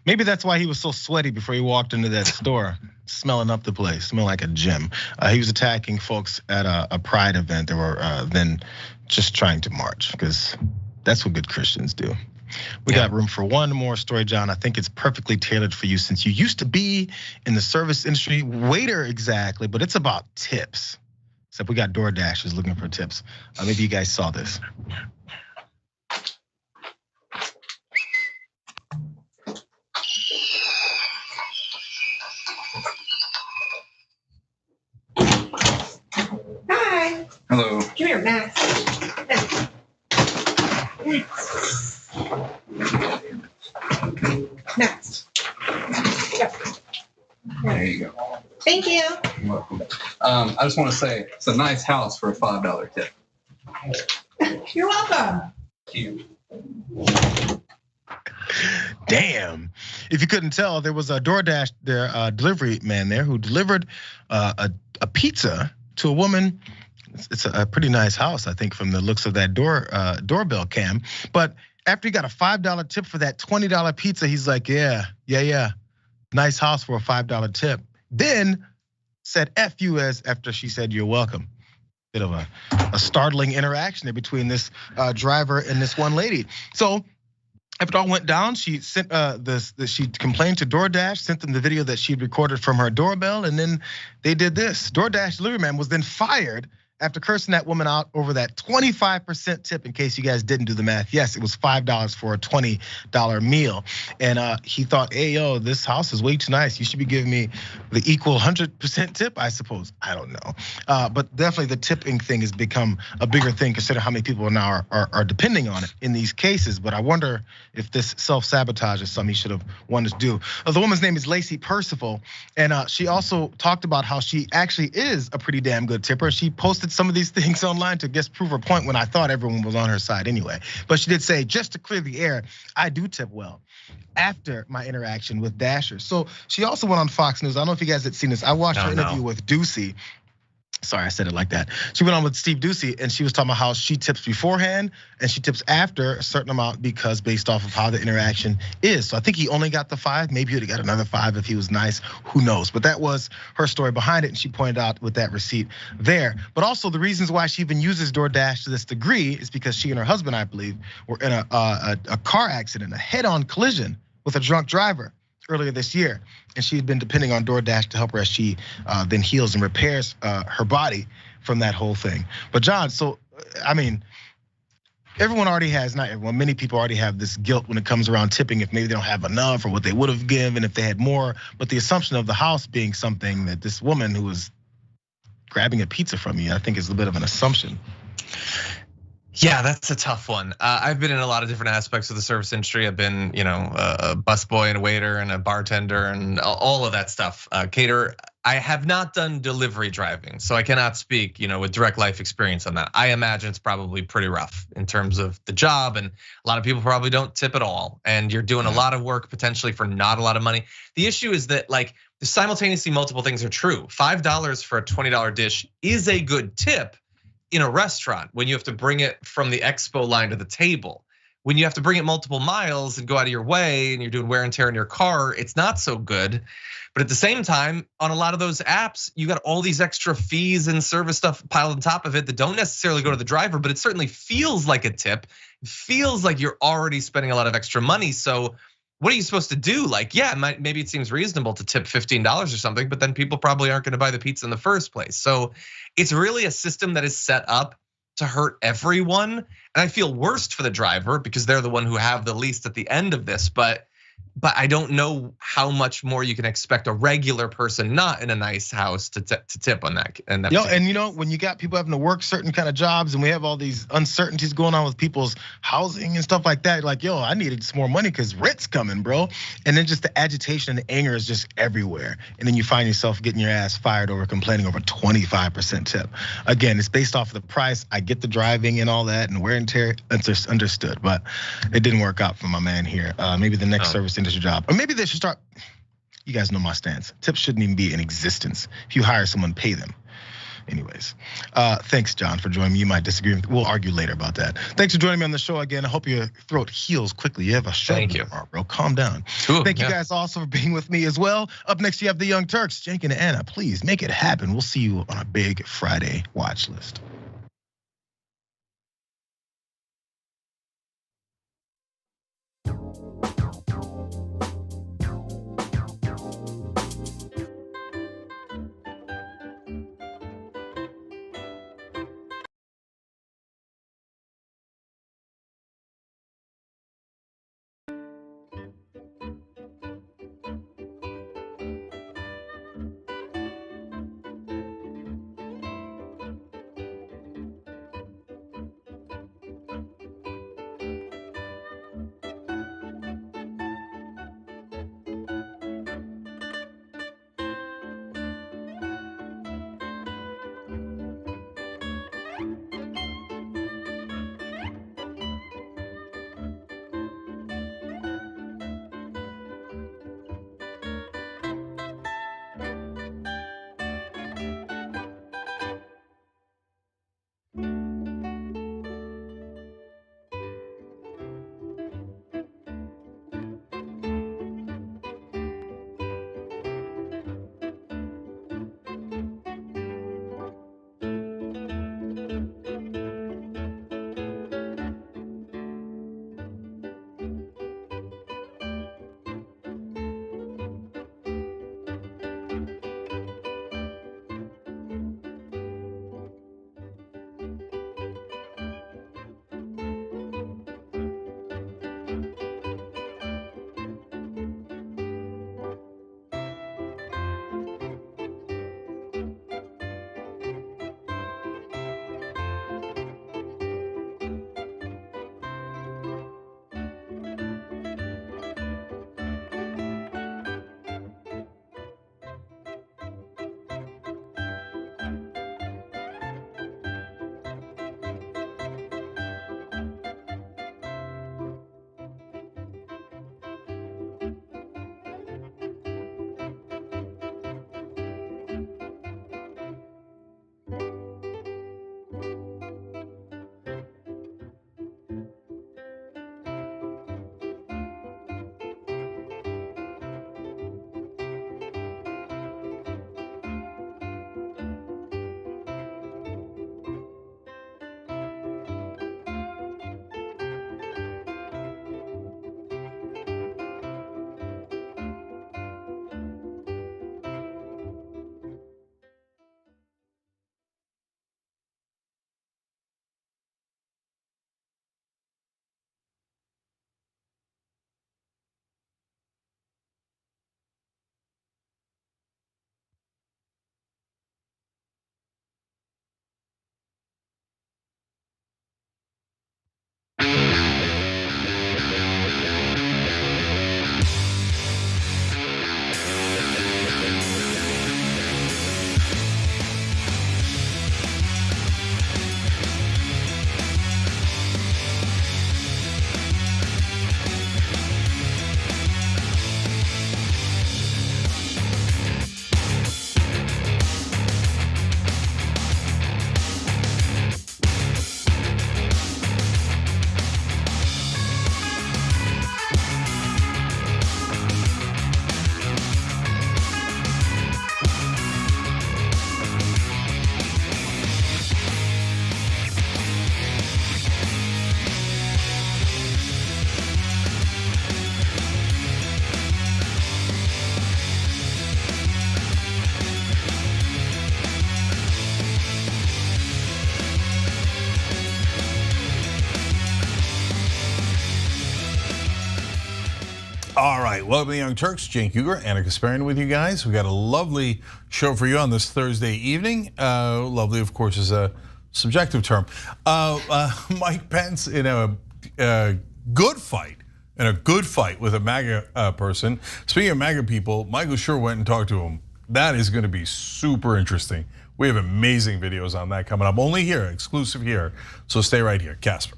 Maybe that's why he was so sweaty before he walked into that store, smelling up the place, smelling like a gym. He was attacking folks at a pride event that were then just trying to march, because that's what good Christians do. We got room for one more story, John. I think it's perfectly tailored for you since you used to be in the service industry, waiter exactly, but it's about tips. Except we got DoorDashers looking for tips. Maybe you guys saw this. Hi. Hello. Come here, Max. Max. There you go. Thank you. You're welcome. I just want to say it's a nice house for a $5 tip. You're welcome. Thank you. Damn. If you couldn't tell, there was a DoorDash delivery man there who delivered a pizza to a woman. It's a pretty nice house, I think, from the looks of that doorbell cam. But after he got a $5 tip for that $20 pizza, he's like, yeah. Nice house for a $5 tip. Then said F you after she said you're welcome. Bit of a startling interaction there between this driver and this one lady. So after it all went down, she sent she complained to DoorDash, sent them the video that she'd recorded from her doorbell, and then they did this. DoorDash delivery man was then fired after cursing that woman out over that 25% tip. In case you guys didn't do the math, yes, it was $5 for a $20 meal. And he thought, hey, yo, this house is way too nice. You should be giving me the equal 100% tip, I suppose. I don't know. But definitely the tipping thing has become a bigger thing, considering how many people now are depending on it in these cases. But I wonder if this self-sabotage is something he should have wanted to do. The woman's name is Lacey Percival. And she also talked about how she actually is a pretty damn good tipper. She posted some of these things online to just prove her point when I thought everyone was on her side anyway. But she did say, just to clear the air, I do tip well after my interaction with Dashers. So she also went on Fox News. I don't know if you guys had seen this. I watched her interview with Ducey. Sorry, I said it like that. She went on with Steve Ducey and she was talking about how she tips beforehand and she tips after a certain amount because based off of how the interaction is. So I think he only got the 5. Maybe he'd have got another 5 if he was nice. Who knows? But that was her story behind it, and she pointed out with that receipt there. But also the reasons why she even uses DoorDash to this degree is because she and her husband, I believe, were in a car accident, a head-on collision with a drunk driver earlier this year, and she had been depending on DoorDash to help her as she then heals and repairs her body from that whole thing. But John, so I mean, everyone already has, not everyone, many people already have this guilt when it comes around tipping if maybe they don't have enough or what they would have given if they had more. But the assumption of the house being something that this woman who was grabbing a pizza from you, I think is a bit of an assumption. Yeah, that's a tough one. I've been in a lot of different aspects of the service industry. I've been, a busboy and a waiter and a bartender and all of that stuff. Caterer. I have not done delivery driving, so I cannot speak, with direct life experience on that. I imagine it's probably pretty rough in terms of the job, and a lot of people probably don't tip at all. And you're doing a lot of work potentially for not a lot of money. The issue is that simultaneously multiple things are true. $5 for a $20 dish is a good tip in a restaurant when you have to bring it from the expo line to the table. When you have to bring it multiple miles and go out of your way and you're doing wear and tear in your car, it's not so good. But at the same time, on a lot of those apps, you got all these extra fees and service stuff piled on top of it that don't necessarily go to the driver, but it certainly feels like a tip. It feels like you're already spending a lot of extra money. So what are you supposed to do? Maybe it seems reasonable to tip $15 or something, but then people probably aren't gonna buy the pizza in the first place. So it's really a system that is set up to hurt everyone. And I feel worst for the driver because they're the one who have the least at the end of this, but I don't know how much more you can expect a regular person not in a nice house to tip on that. And when you got people having to work certain kind of jobs and we have all these uncertainties going on with people's housing and stuff like that, I needed some more money because rent's coming, bro. And then just the agitation and the anger is just everywhere. And then you find yourself getting your ass fired over complaining over 25% tip. Again, it's based off of the price. I get the driving and all that and wear and tear, understood, but it didn't work out for my man here. Maybe the next service industry job, or maybe they should start. You guys know my stance. Tips shouldn't even be in existence. If you hire someone, pay them. Anyways, thanks, John, for joining me. You might disagree. We'll argue later about that. Thanks for joining me on the show again. I hope your throat heals quickly. You have a show tomorrow, bro. Calm down. Thank you guys also for being with me as well. Up next, you have the Young Turks, Jake and Anna. Please make it happen. We'll see you on a big Friday watch list. All right, welcome to the Young Turks. Cenk Uygur, Anna Kasparian with you guys. We got a lovely show for you on this Thursday evening. Lovely, of course, is a subjective term. Mike Pence in a good fight, with a MAGA person. Speaking of MAGA people, Michael sure went and talked to him. That is going to be super interesting. We have amazing videos on that coming up, only here, exclusive here. So stay right here, Casper.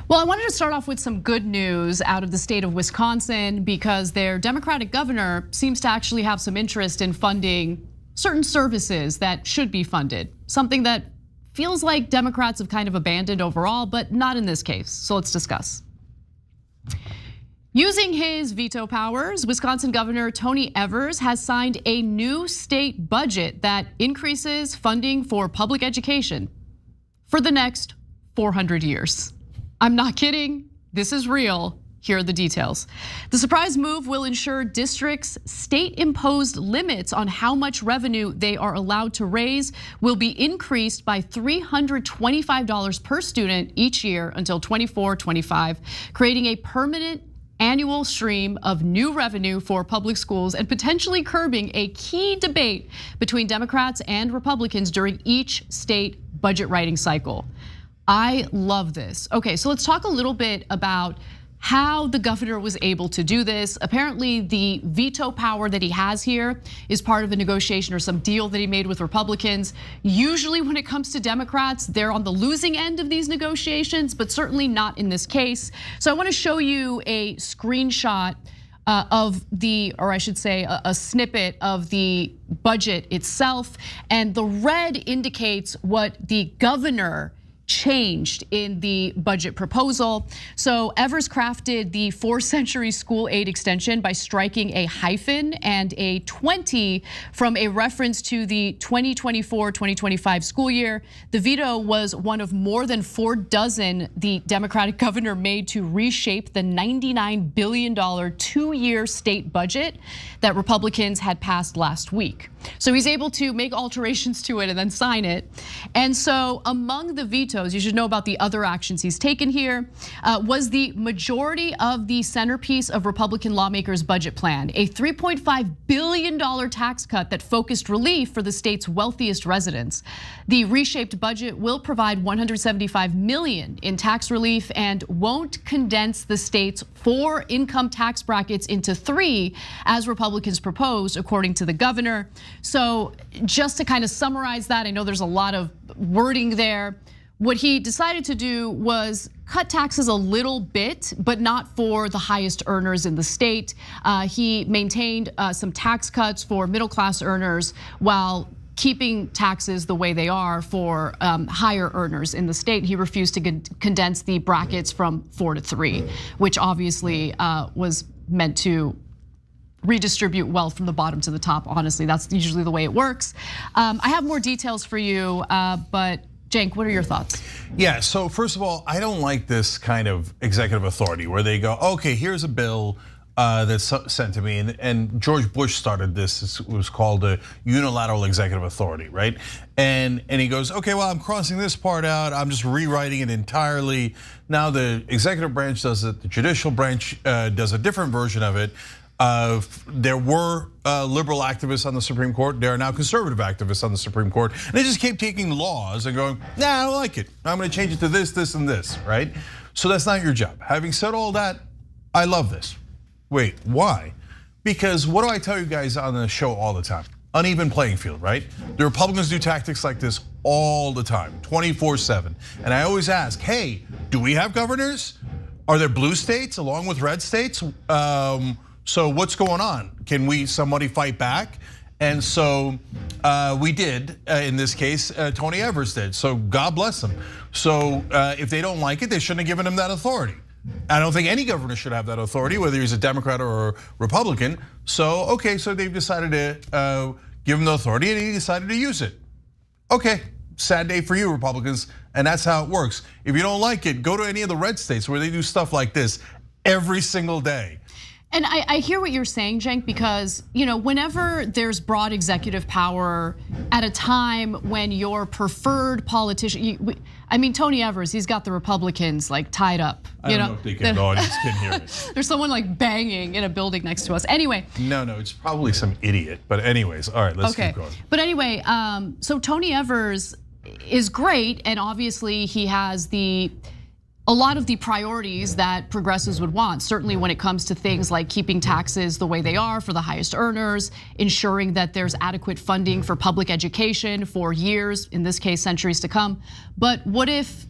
Well, I wanted to start off with some good news out of the state of Wisconsin because their Democratic governor seems to actually have some interest in funding certain services that should be funded, something that feels like Democrats have kind of abandoned overall, but not in this case. So let's discuss. Using his veto powers, Wisconsin Governor Tony Evers has signed a new state budget that increases funding for public education for the next 400 years. I'm not kidding, this is real. Here are the details. The surprise move will ensure districts' state-imposed limits on how much revenue they are allowed to raise will be increased by $325 per student each year until 24-25, creating a permanent annual stream of new revenue for public schools and potentially curbing a key debate between Democrats and Republicans during each state budget writing cycle. I love this. Okay, so let's talk a little bit about how the governor was able to do this. Apparently the veto power that he has here is part of a negotiation or some deal that he made with Republicans. Usually when it comes to Democrats, they're on the losing end of these negotiations, but certainly not in this case. So I wanna show you a screenshot of the, or I should say a snippet of the budget itself. And the red indicates what the governor changed in the budget proposal. So Evers crafted the 4th-century school aid extension by striking a hyphen and a 20 from a reference to the 2024-2025 school year. The veto was one of more than 4 dozen the Democratic governor made to reshape the $99 billion 2-year state budget that Republicans had passed last week. So he's able to make alterations to it and then sign it. And so among the vetoes, you should know about the other actions he's taken here, was the majority of the centerpiece of Republican lawmakers' budget plan, a $3.5 billion tax cut that focused relief for the state's wealthiest residents. The reshaped budget will provide $175 million in tax relief and won't condense the state's 4 income tax brackets into 3, as Republicans proposed, according to the governor. So just to kind of summarize that, I know there's a lot of wording there. What he decided to do was cut taxes a little bit, but not for the highest earners in the state. He maintained some tax cuts for middle-class earners while keeping taxes the way they are for higher earners in the state. He refused to condense the brackets from 4 to 3, which obviously was meant to redistribute wealth from the bottom to the top. Honestly, that's usually the way it works. I have more details for you, but Cenk, what are your thoughts? Yeah, so first of all, I don't like this kind of executive authority where they go, okay, here's a bill that's sent to me, and George Bush started this. It was called a unilateral executive authority, right? And he goes, okay, well, I'm crossing this part out. I'm just rewriting it entirely. Now the executive branch does it. The judicial branch does a different version of it. There were liberal activists on the Supreme Court. There are now conservative activists on the Supreme Court. And they just keep taking laws and going, nah, I don't like it. I'm gonna change it to this, this, and this, right? So that's not your job. Having said all that, I love this. Wait, why? Because what do I tell you guys on the show all the time? Uneven playing field, right? The Republicans do tactics like this all the time, 24/7. And I always ask, hey, do we have governors? Are there blue states along with red states? So what's going on? Can somebody fight back? And so we did, in this case, Tony Evers did. So God bless him. So if they don't like it, they shouldn't have given him that authority. I don't think any governor should have that authority, whether he's a Democrat or a Republican. So, okay, so they've decided to give him the authority and he decided to use it. Okay, sad day for you, Republicans, and that's how it works. If you don't like it, go to any of the red states where they do stuff like this every single day. And I hear what you're saying, Cenk, because whenever there's broad executive power at a time when your preferred politician, I mean Tony Evers, he's got the Republicans like tied up. I don't know if they can. The audience can hear it. There's someone like banging in a building next to us. Anyway. No, it's probably some idiot. But anyways, all right, let's keep going. But anyway, so Tony Evers is great, and obviously he has a lot of the priorities that progressives would want, certainly when it comes to things like keeping taxes the way they are for the highest earners, ensuring that there's adequate funding for public education for years, in this case, centuries to come. But what if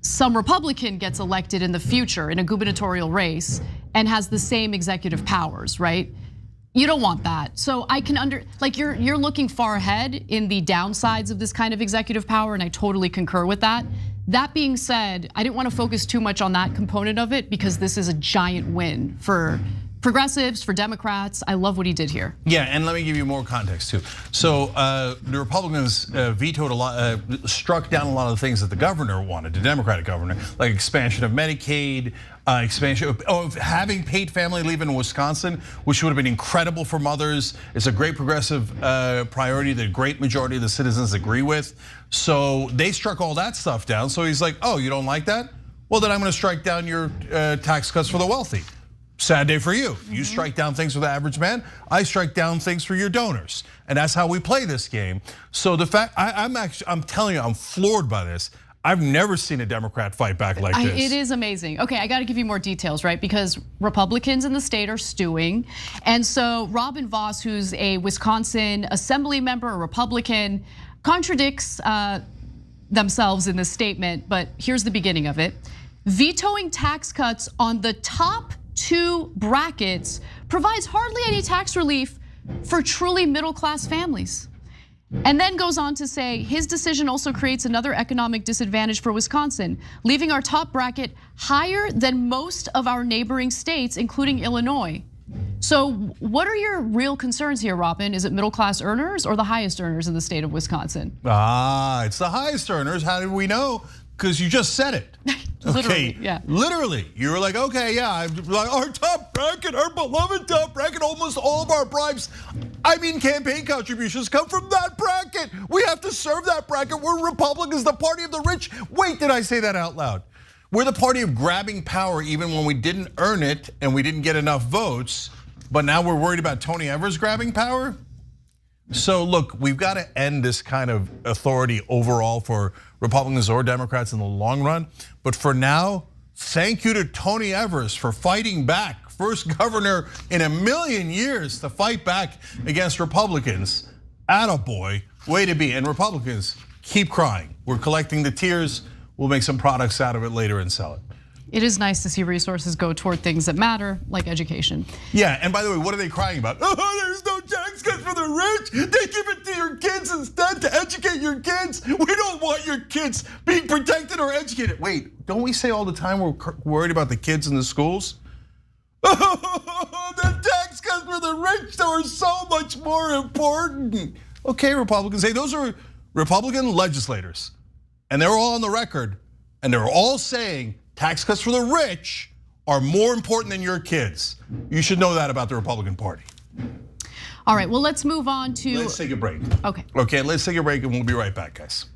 some Republican gets elected in the future in a gubernatorial race and has the same executive powers, right? You don't want that. So I can you're looking far ahead in the downsides of this kind of executive power, and I totally concur with that. That being said, I didn't want to focus too much on that component of it because this is a giant win for progressives, for Democrats. I love what he did here. Yeah, and let me give you more context too. So the Republicans vetoed a lot, struck down a lot of the things that the governor wanted, the Democratic governor, like expansion of Medicaid, expansion of having paid family leave in Wisconsin, which would have been incredible for mothers. It's a great progressive priority that a great majority of the citizens agree with. So they struck all that stuff down. So he's like, oh, you don't like that? Well, then I'm gonna strike down your tax cuts for the wealthy. Sad day for you. You strike down things for the average man. I strike down things for your donors. And that's how we play this game. So the fact, I'm telling you, I'm floored by this. I've never seen a Democrat fight back like this. It is amazing. Okay, I gotta give you more details, right? Because Republicans in the state are stewing. And so Robin Vos, who's a Wisconsin assembly member, a Republican, contradicts themselves in this statement, but here's the beginning of it. Vetoing tax cuts on the top 2 brackets provides hardly any tax relief for truly middle-class families. And then goes on to say his decision also creates another economic disadvantage for Wisconsin, leaving our top bracket higher than most of our neighboring states, including Illinois. So what are your real concerns here, Robin? Is it middle-class earners or the highest earners in the state of Wisconsin? It's the highest earners. How did we know? Because you just said it. Literally, okay, yeah. Literally, you were like, okay, yeah, like our top bracket, our beloved top bracket, almost all of our bribes, I mean campaign contributions come from that bracket. We have to serve that bracket. We're Republicans, the party of the rich. Wait, did I say that out loud? We're the party of grabbing power even when we didn't earn it and we didn't get enough votes, but now we're worried about Tony Evers grabbing power? So look, we've got to end this kind of authority overall for Republicans or Democrats in the long run. But for now, thank you to Tony Evers for fighting back. First governor in a million years to fight back against Republicans. Attaboy, way to be. And Republicans, keep crying. We're collecting the tears. We'll make some products out of it later and sell it. It is nice to see resources go toward things that matter, like education. Yeah, and by the way, what are they crying about? Oh, there's no tax cuts for the rich. They give it to your kids instead to educate your kids. We don't want your kids being protected or educated. Wait, don't we say all the time we're worried about the kids in the schools? Oh, the tax cuts for the rich are so much more important. Okay, Republicans, hey, those are Republican legislators. And they're all on the record. And they're all saying tax cuts for the rich are more important than your kids. You should know that about the Republican Party. All right, well, let's move on to. Let's take a break. Okay. Okay, let's take a break and we'll be right back, guys.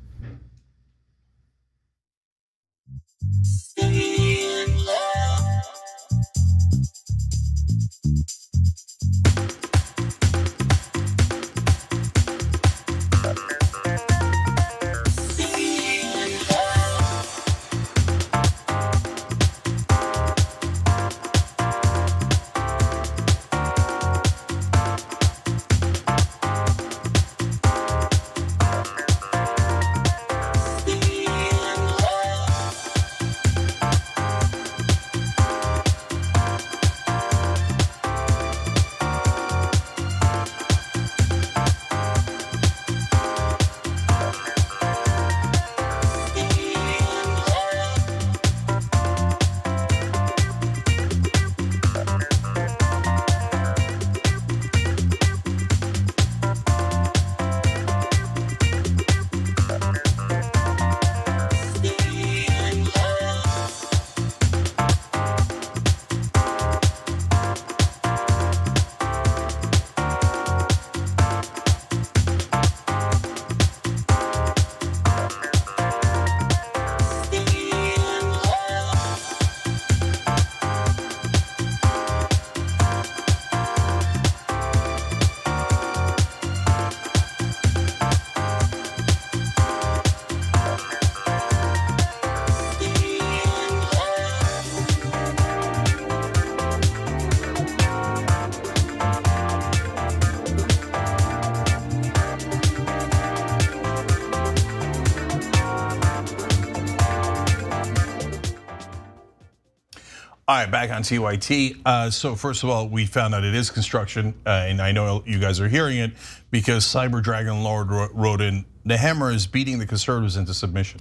All right, back on TYT. So first of all, we found out it is construction, and I know you guys are hearing it because Cyber Dragon Lord wrote in, the hammer is beating the conservatives into submission.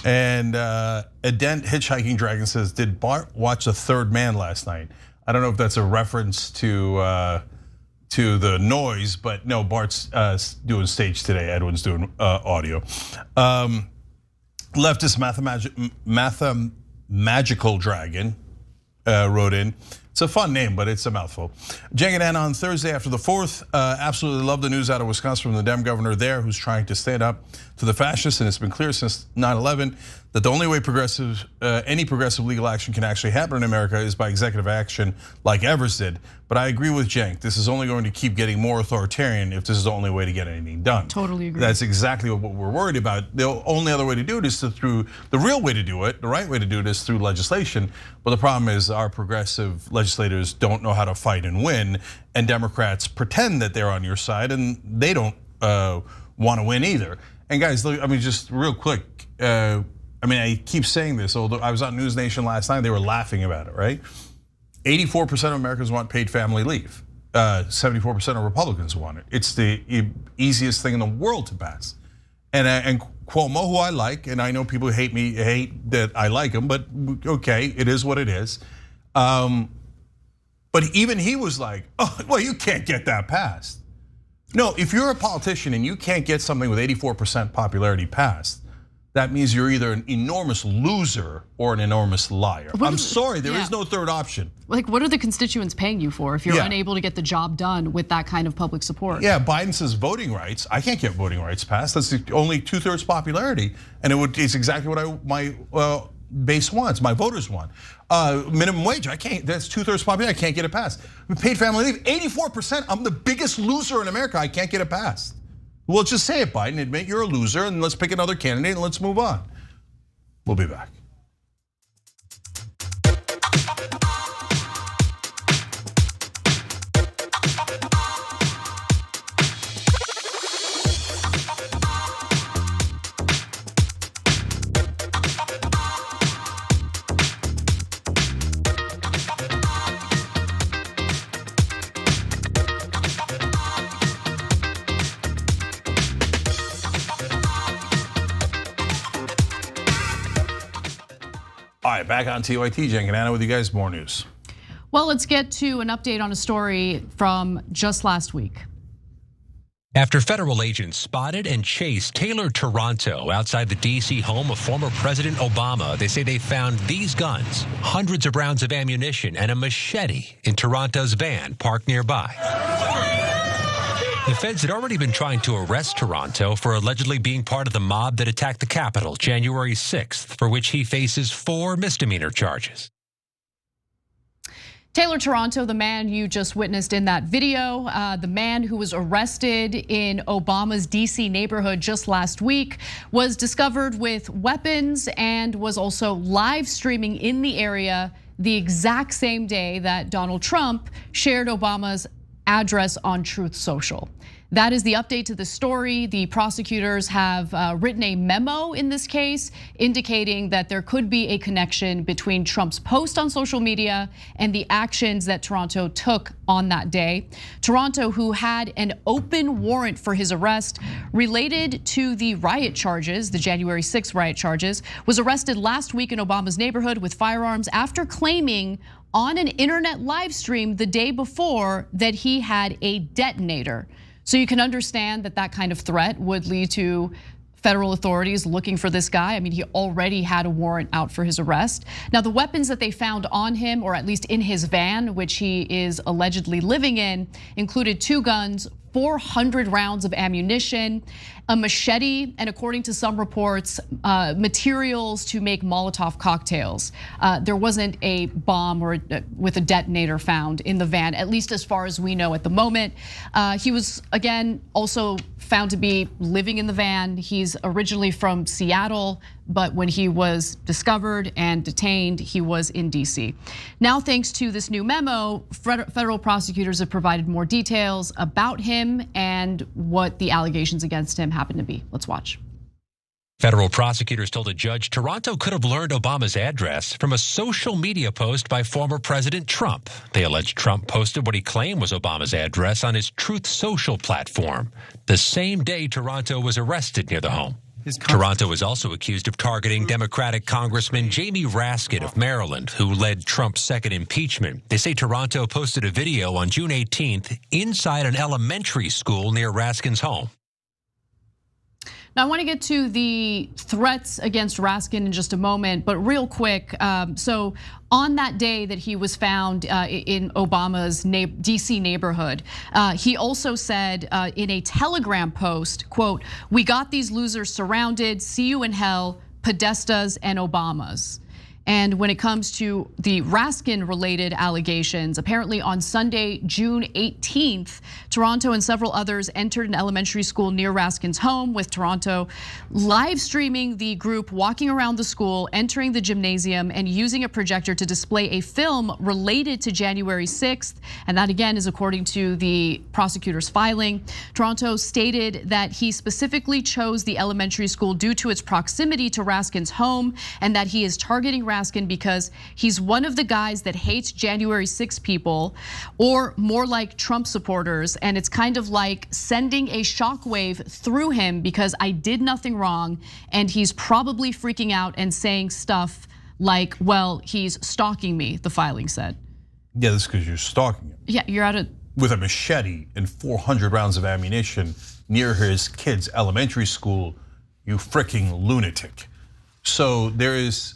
And a Dent Hitchhiking Dragon says, did Bart watch The Third Man last night? I don't know if that's a reference to the noise, but no, Bart's doing stage today. Edwin's doing audio. Leftist Magical Dragon wrote in. It's a fun name, but it's a mouthful. Cenk and Anna on Thursday after the 4th. Absolutely love the news out of Wisconsin from the Dem governor there who's trying to stand up to the fascists. And it's been clear since 9/11 that the only way any progressive legal action can actually happen in America is by executive action like Evers did. But I agree with Cenk. This is only going to keep getting more authoritarian if this is the only way to get anything done. Totally agree. That's exactly what we're worried about. The only other way to do it is through the real way to do it. The right way to do it is through legislation. But the problem is our progressive legislators don't know how to fight and win, and Democrats pretend that they're on your side, and they don't want to win either. And guys, I mean, just real quick. I mean, I keep saying this, although I was on News Nation last night, they were laughing about it, right? 84% of Americans want paid family leave. 74% of Republicans want it. It's the easiest thing in the world to pass. And Cuomo, who I like, and I know people hate that I like him, but okay, it is what it is. But even he was like, oh, well, you can't get that passed. No, if you're a politician and you can't get something with 84% popularity passed, that means you're either an enormous loser or an enormous liar. I'm sorry, there is no third option. Like, what are the constituents paying you for if you're unable to get the job done with that kind of public support? Yeah, Biden says voting rights. I can't get voting rights passed. That's only 2/3 popularity, and it's exactly what my base wants, my voters want. Minimum wage, I can't. That's 2/3 popularity. I can't get it passed. Paid family leave, 84%. I'm the biggest loser in America. I can't get it passed. Well, just say it, Biden. Admit you're a loser, and let's pick another candidate and let's move on. We'll be back. All right, back on TYT, Cenk and Anna with you guys, more news. Well, let's get to an update on a story from just last week. After federal agents spotted and chased Taylor Toronto outside the D.C. home of former President Obama, they say they found these guns, hundreds of rounds of ammunition, and a machete in Toronto's van parked nearby. The feds had already been trying to arrest Toronto for allegedly being part of the mob that attacked the Capitol January 6th, for which he faces 4 misdemeanor charges. Taylor Toronto, the man you just witnessed in that video, the man who was arrested in Obama's DC neighborhood just last week, was discovered with weapons and was also live streaming in the area the exact same day that Donald Trump shared Obama's address on Truth Social. That is the update to the story. The prosecutors have written a memo in this case indicating that there could be a connection between Trump's post on social media and the actions that Toronto took on that day. Toronto, who had an open warrant for his arrest related to the riot charges, the January 6th riot charges, was arrested last week in Obama's neighborhood with firearms after claiming on an internet live stream the day before that he had a detonator. So you can understand that that kind of threat would lead to federal authorities looking for this guy. I mean, he already had a warrant out for his arrest. Now, the weapons that they found on him, or at least in his van, which he is allegedly living in, included 2 guns, 400 rounds of ammunition, a machete, and according to some reports, materials to make Molotov cocktails. There wasn't a bomb or with a detonator found in the van, at least as far as we know at the moment. He was, again, also found to be living in the van. He's originally from Seattle, but when he was discovered and detained, he was in DC. Now, thanks to this new memo, federal prosecutors have provided more details about him and what the allegations against him happen to be. Let's watch. Federal prosecutors told a judge Toronto could have learned Obama's address from a social media post by former President Trump. They alleged Trump posted what he claimed was Obama's address on his Truth Social platform, the same day Toronto was arrested near the home. Toronto is also accused of targeting Democratic Congressman Jamie Raskin of Maryland, who led Trump's second impeachment. They say Toronto posted a video on June 18th inside an elementary school near Raskin's home. Now, I want to get to the threats against Raskin in just a moment, but real quick, so on that day that he was found in Obama's DC neighborhood, he also said in a Telegram post, quote, "We got these losers surrounded, see you in hell, Podestas and Obamas." And when it comes to the Raskin-related allegations, apparently on Sunday, June 18th, Toronto and several others entered an elementary school near Raskin's home, with Toronto live streaming the group walking around the school, entering the gymnasium, and using a projector to display a film related to January 6th. And that, again, is according to the prosecutor's filing. Toronto stated that he specifically chose the elementary school due to its proximity to Raskin's home, and that he is targeting Raskin because he's one of the guys that hates January 6 people, or more like Trump supporters. And it's kind of like sending a shockwave through him because I did nothing wrong. And he's probably freaking out and saying stuff like, well, he's stalking me, the filing said. Yeah, that's because you're stalking him. Yeah, you're at a... With a machete and 400 rounds of ammunition near his kid's elementary school, you freaking lunatic. So there is...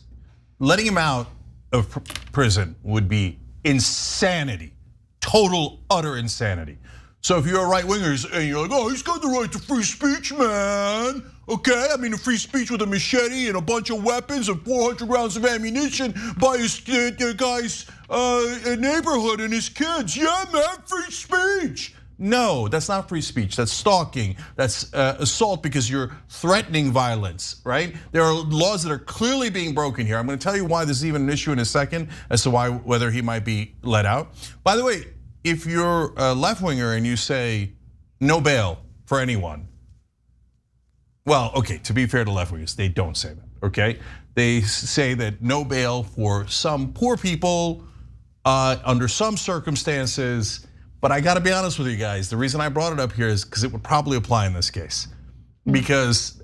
Letting him out of prison would be insanity, total, utter insanity. So if you're a right-winger and you're like, oh, he's got the right to free speech, man. Okay, I mean, a free speech with a machete and a bunch of weapons and 400 rounds of ammunition by his guy's neighborhood and his kids. Yeah, man, free speech. No, that's not free speech. That's stalking. That's assault because you're threatening violence, right? There are laws that are clearly being broken here. I'm going to tell you why this is even an issue in a second as to whether he might be let out. By the way, if you're a left winger and you say no bail for anyone, well, okay, to be fair to left wingers, they don't say that, okay? They say that no bail for some poor people under some circumstances. But I gotta be honest with you guys, the reason I brought it up here is because it would probably apply in this case. Because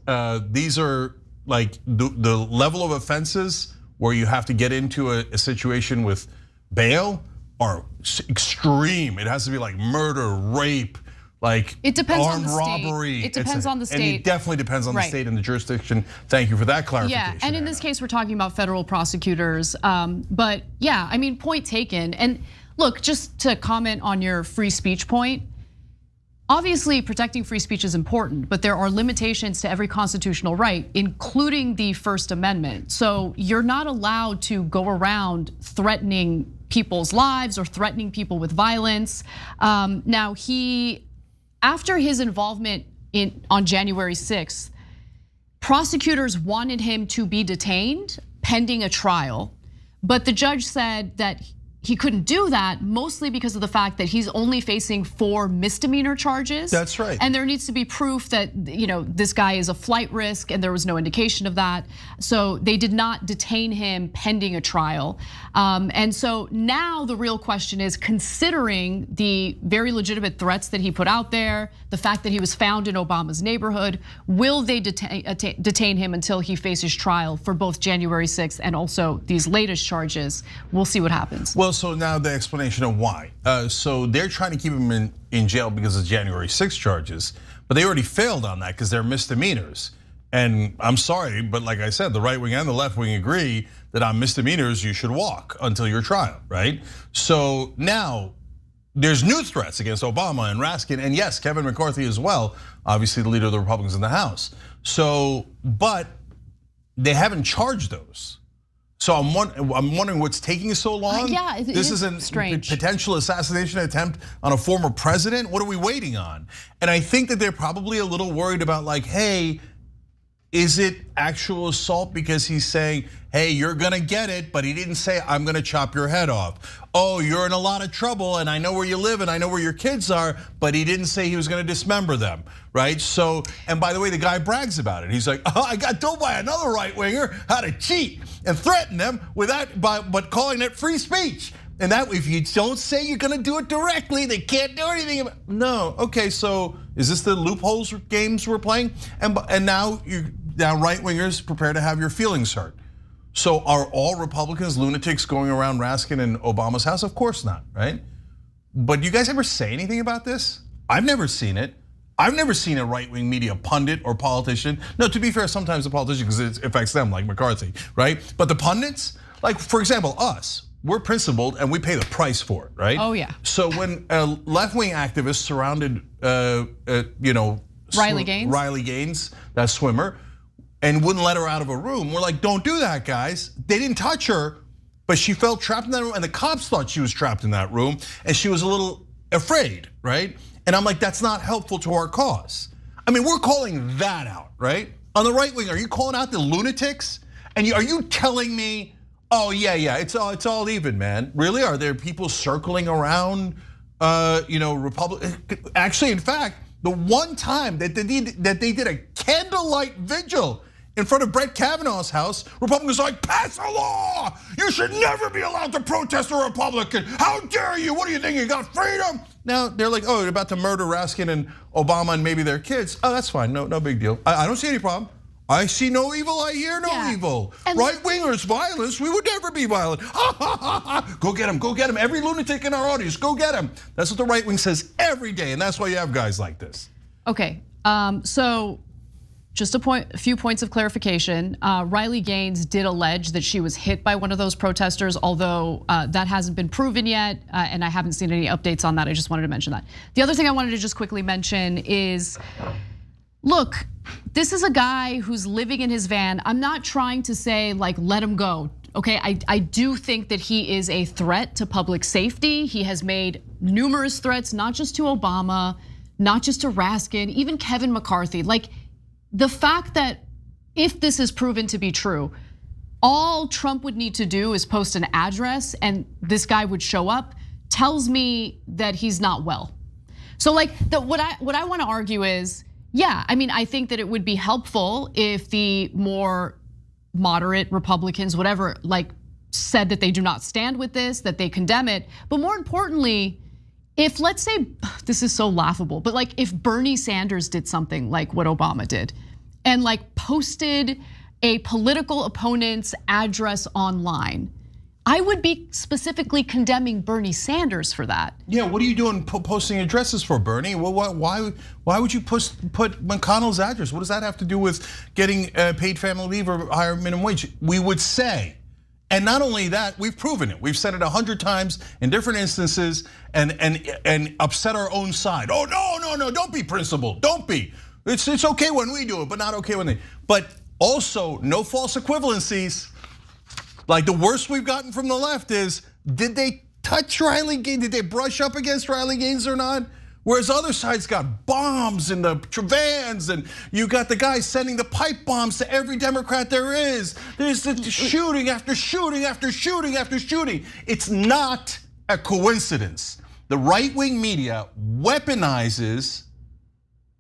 these are like the level of offenses where you have to get into a situation with bail are extreme. It has to be like murder, rape, like armed robbery. It depends on the state. And it definitely depends on the state and the jurisdiction. Thank you for that clarification. Yeah, and in this case, we're talking about federal prosecutors. But yeah, I mean, point taken. And look, just to comment on your free speech point, obviously protecting free speech is important, but there are limitations to every constitutional right, including the First Amendment. So you're not allowed to go around threatening people's lives or threatening people with violence. Now after his involvement on January 6th, prosecutors wanted him to be detained pending a trial, but the judge said that he couldn't do that, mostly because of the fact that he's only facing 4 misdemeanor charges. That's right. And there needs to be proof that this guy is a flight risk, and there was no indication of that. So they did not detain him pending a trial. And so now the real question is, considering the very legitimate threats that he put out there, the fact that he was found in Obama's neighborhood, will they detain him until he faces trial for both January 6th and also these latest charges? We'll see what happens. Well, so now the explanation of why. So they're trying to keep him in jail because of January 6 charges, but they already failed on that because they're misdemeanors. And I'm sorry, but like I said, the right wing and the left wing agree that on misdemeanors you should walk until your trial, right? So now there's new threats against Obama and Raskin, and yes, Kevin McCarthy as well, obviously the leader of the Republicans in the House. So, but they haven't charged those. So I'm wondering what's taking so long. Yeah, this is a potential assassination attempt on a former president. What are we waiting on? And I think that they're probably a little worried about like, hey, is it actual assault because he's saying, hey, you're gonna get it, but he didn't say, I'm gonna chop your head off. Oh, you're in a lot of trouble and I know where you live and I know where your kids are, but he didn't say he was gonna dismember them, right? So, and by the way, the guy brags about it. He's like, oh, I got told by another right-winger how to cheat and threaten them but calling it free speech. And that if you don't say you're gonna do it directly, they can't do anything about it. No, okay, so is this the loopholes games we're playing? And now right-wingers prepare to have your feelings hurt. So are all Republicans lunatics going around Raskin and Obama's house? Of course not, right? But you guys ever say anything about this? I've never seen it. I've never seen a right-wing media pundit or politician. No, to be fair, sometimes the politician, because it affects them, like McCarthy, right? But the pundits, like for example, us, we're principled and we pay the price for it, right? Oh yeah. So when left-wing activists surrounded, Riley Gaines, that swimmer, and wouldn't let her out of a room, we're like, don't do that, guys. They didn't touch her, but she felt trapped in that room, and the cops thought she was trapped in that room, and she was a little afraid, right? And I'm like, that's not helpful to our cause. I mean, we're calling that out, right? On the right wing, are you calling out the lunatics? And are you telling me, oh yeah, it's all even, man? Really? Are there people circling around, Republic? Actually, in fact, the one time that they did a candlelight vigil in front of Brett Kavanaugh's house, Republicans are like, pass a law. You should never be allowed to protest a Republican. How dare you? What do you think, you got freedom? Now they're like, oh, you're about to murder Raskin and Obama and maybe their kids. Oh, that's fine, no big deal. I don't see any problem. I see no evil, I hear no evil. Right-wingers, violence, we would never be violent. Go get him, every lunatic in our audience, go get him. That's what the right wing says every day, and that's why you have guys like this. Okay, so just a few points of clarification. Riley Gaines did allege that she was hit by one of those protesters, although that hasn't been proven yet, and I haven't seen any updates on that. I just wanted to mention that. The other thing I wanted to just quickly mention is, look, this is a guy who's living in his van. I'm not trying to say like, let him go. Okay, I do think that he is a threat to public safety. He has made numerous threats, not just to Obama, not just to Raskin, even Kevin McCarthy. Like, the fact that if this is proven to be true, all Trump would need to do is post an address and this guy would show up, tells me that he's not well. So like, what I want to argue is, yeah, I mean, I think that it would be helpful if the more moderate Republicans, whatever, like said that they do not stand with this, that they condemn it. But more importantly, if let's say, this is so laughable, but like if Bernie Sanders did something like what Obama did and like posted a political opponent's address online, I would be specifically condemning Bernie Sanders for that. Yeah, what are you doing posting addresses for, Bernie? Well, why would you put McConnell's address? What does that have to do with getting paid family leave or higher minimum wage? We would say, and not only that, we've proven it. We've said it 100 times in different instances and upset our own side. Oh no, don't be principled, don't be. It's okay when we do it, but not okay when they. But also, no false equivalencies. Like the worst we've gotten from the left is, did they touch Riley Gaines? Did they brush up against Riley Gaines or not? Whereas other sides got bombs in the vans, and you got the guys sending the pipe bombs to every Democrat there is. There's the shooting after shooting after shooting after shooting. It's not a coincidence. The right-wing media weaponizes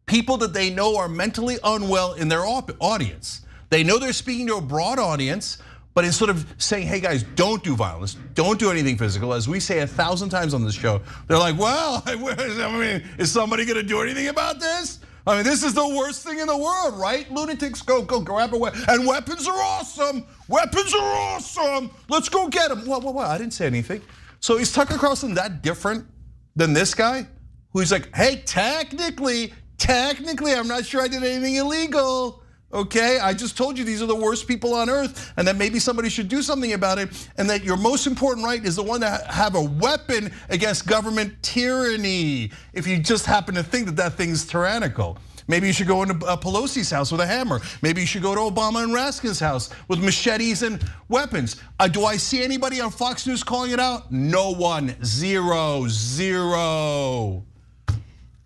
people that they know are mentally unwell in their audience. They know they're speaking to a broad audience, but instead of saying, hey guys, don't do violence, don't do anything physical, as we say 1,000 times on this show, they're like, well, I mean, is somebody gonna do anything about this? I mean, this is the worst thing in the world, right? Lunatics, go grab a weapon. And weapons are awesome, let's go get them. Well, I didn't say anything. So is Tucker Carlson that different than this guy? Who's like, hey, technically, I'm not sure I did anything illegal. Okay, I just told you these are the worst people on earth and that maybe somebody should do something about it, and that your most important right is the one to have a weapon against government tyranny. If you just happen to think that thing's tyrannical. Maybe you should go into Pelosi's house with a hammer. Maybe you should go to Obama and Raskin's house with machetes and weapons. Do I see anybody on Fox News calling it out? No one, zero.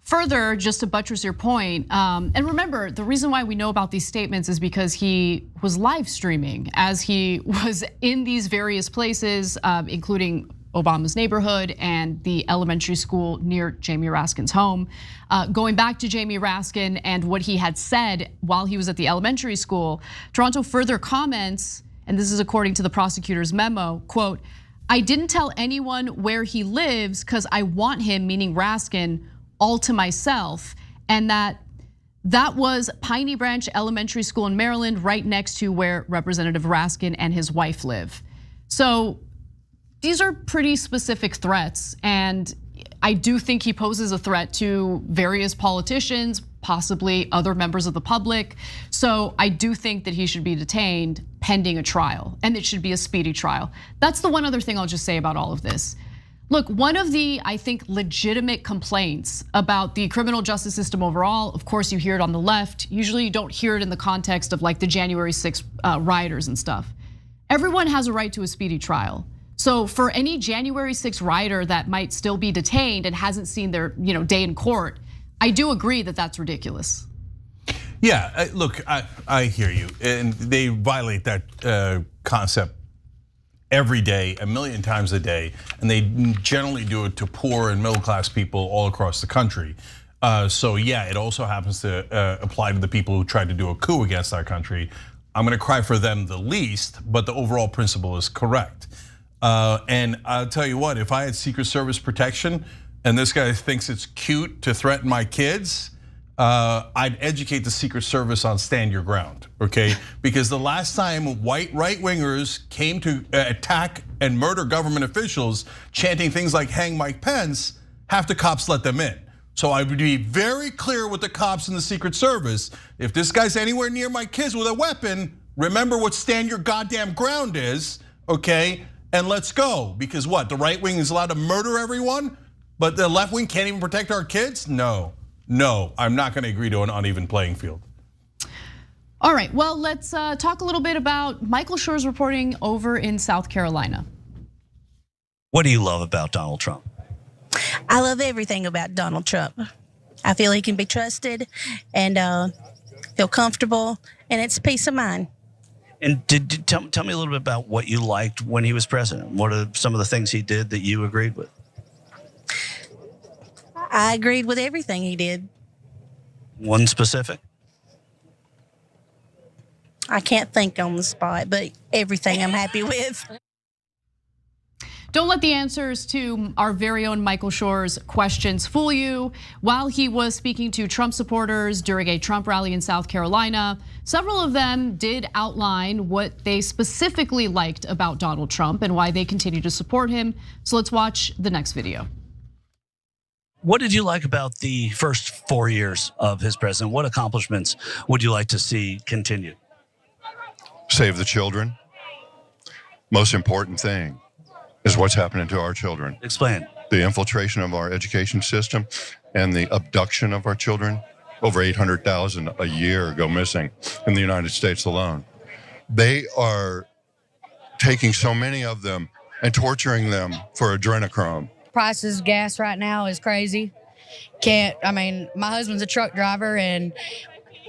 Further, just to buttress your point, and remember, the reason why we know about these statements is because he was live streaming as he was in these various places, including Obama's neighborhood and the elementary school near Jamie Raskin's home. Going back to Jamie Raskin and what he had said while he was at the elementary school, Toronto further comments, and this is according to the prosecutor's memo, quote, "I didn't tell anyone where he lives because I want him," meaning Raskin, "all to myself," and that was Piney Branch Elementary School in Maryland, right next to where Representative Raskin and his wife live. So these are pretty specific threats, and I do think he poses a threat to various politicians, possibly other members of the public. So I do think that he should be detained pending a trial, and it should be a speedy trial. That's the one other thing I'll just say about all of this. Look, one of the, I think, legitimate complaints about the criminal justice system overall, of course you hear it on the left, usually you don't hear it in the context of like the January 6th rioters and stuff. Everyone has a right to a speedy trial. So for any January 6th rioter that might still be detained and hasn't seen their day in court, I do agree that that's ridiculous. Yeah, look, I hear you, and they violate that concept every day, a million times a day, and they generally do it to poor and middle class people all across the country. So yeah, it also happens to apply to the people who tried to do a coup against our country. I'm gonna cry for them the least, but the overall principle is correct. And I'll tell you what, if I had Secret Service protection and this guy thinks it's cute to threaten my kids, I'd educate the Secret Service on stand your ground, okay? Because the last time white right-wingers came to attack and murder government officials, chanting things like hang Mike Pence, half the cops let them in. So I would be very clear with the cops and the Secret Service. If this guy's anywhere near my kids with a weapon, remember what stand your goddamn ground is, okay? And let's go, because what, the right wing is allowed to murder everyone, but the left wing can't even protect our kids? No, I'm not gonna agree to an uneven playing field. All right, well, let's talk a little bit about Michael Schor's reporting over in South Carolina. What do you love about Donald Trump? I love everything about Donald Trump. I feel he can be trusted and feel comfortable, and it's peace of mind. And tell me a little bit about what you liked when he was president. What are some of the things he did that you agreed with? I agreed with everything he did. One specific? I can't think on the spot, but everything I'm happy with. Don't let the answers to our very own Michael Schor's questions fool you. While he was speaking to Trump supporters during a Trump rally in South Carolina, several of them did outline what they specifically liked about Donald Trump and why they continue to support him. So let's watch the next video. What did you like about the first 4 years of his president? What accomplishments would you like to see continued? Save the children. Most important thing is what's happening to our children. Explain. The infiltration of our education system and the abduction of our children. Over 800,000 a year go missing in the United States alone. They are taking so many of them and torturing them for adrenochrome. Prices of gas right now is crazy. My husband's a truck driver and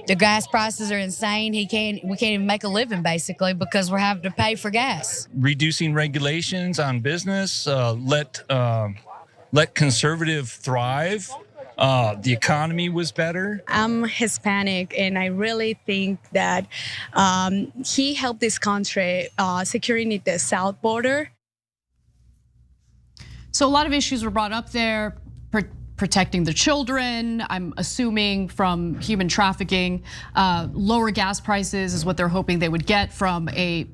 the gas prices are insane. We can't even make a living basically because we're having to pay for gas. Reducing regulations on business, let conservative thrive. The economy was better. I'm Hispanic, and I really think that he helped this country securing the south border. So a lot of issues were brought up there. Protecting the children, I'm assuming from human trafficking, lower gas prices is what they're hoping they would get from a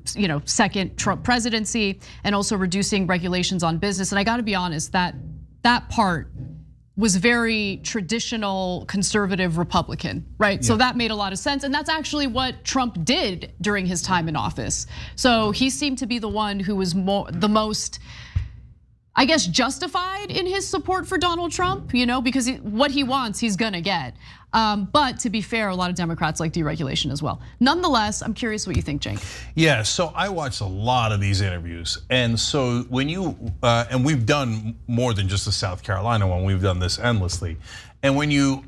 second Trump presidency, and also reducing regulations on business. And I got to be honest, that part was very traditional conservative Republican, right? Yeah. So that made a lot of sense, and that's actually what Trump did during his time in office. So he seemed to be the one who was the most, I guess, justified in his support for Donald Trump, because what he wants, he's gonna get. But to be fair, a lot of Democrats like deregulation as well. Nonetheless, I'm curious what you think, Cenk. Yeah, so I watched a lot of these interviews. And so when you, and we've done more than just the South Carolina one, we've done this endlessly. And when you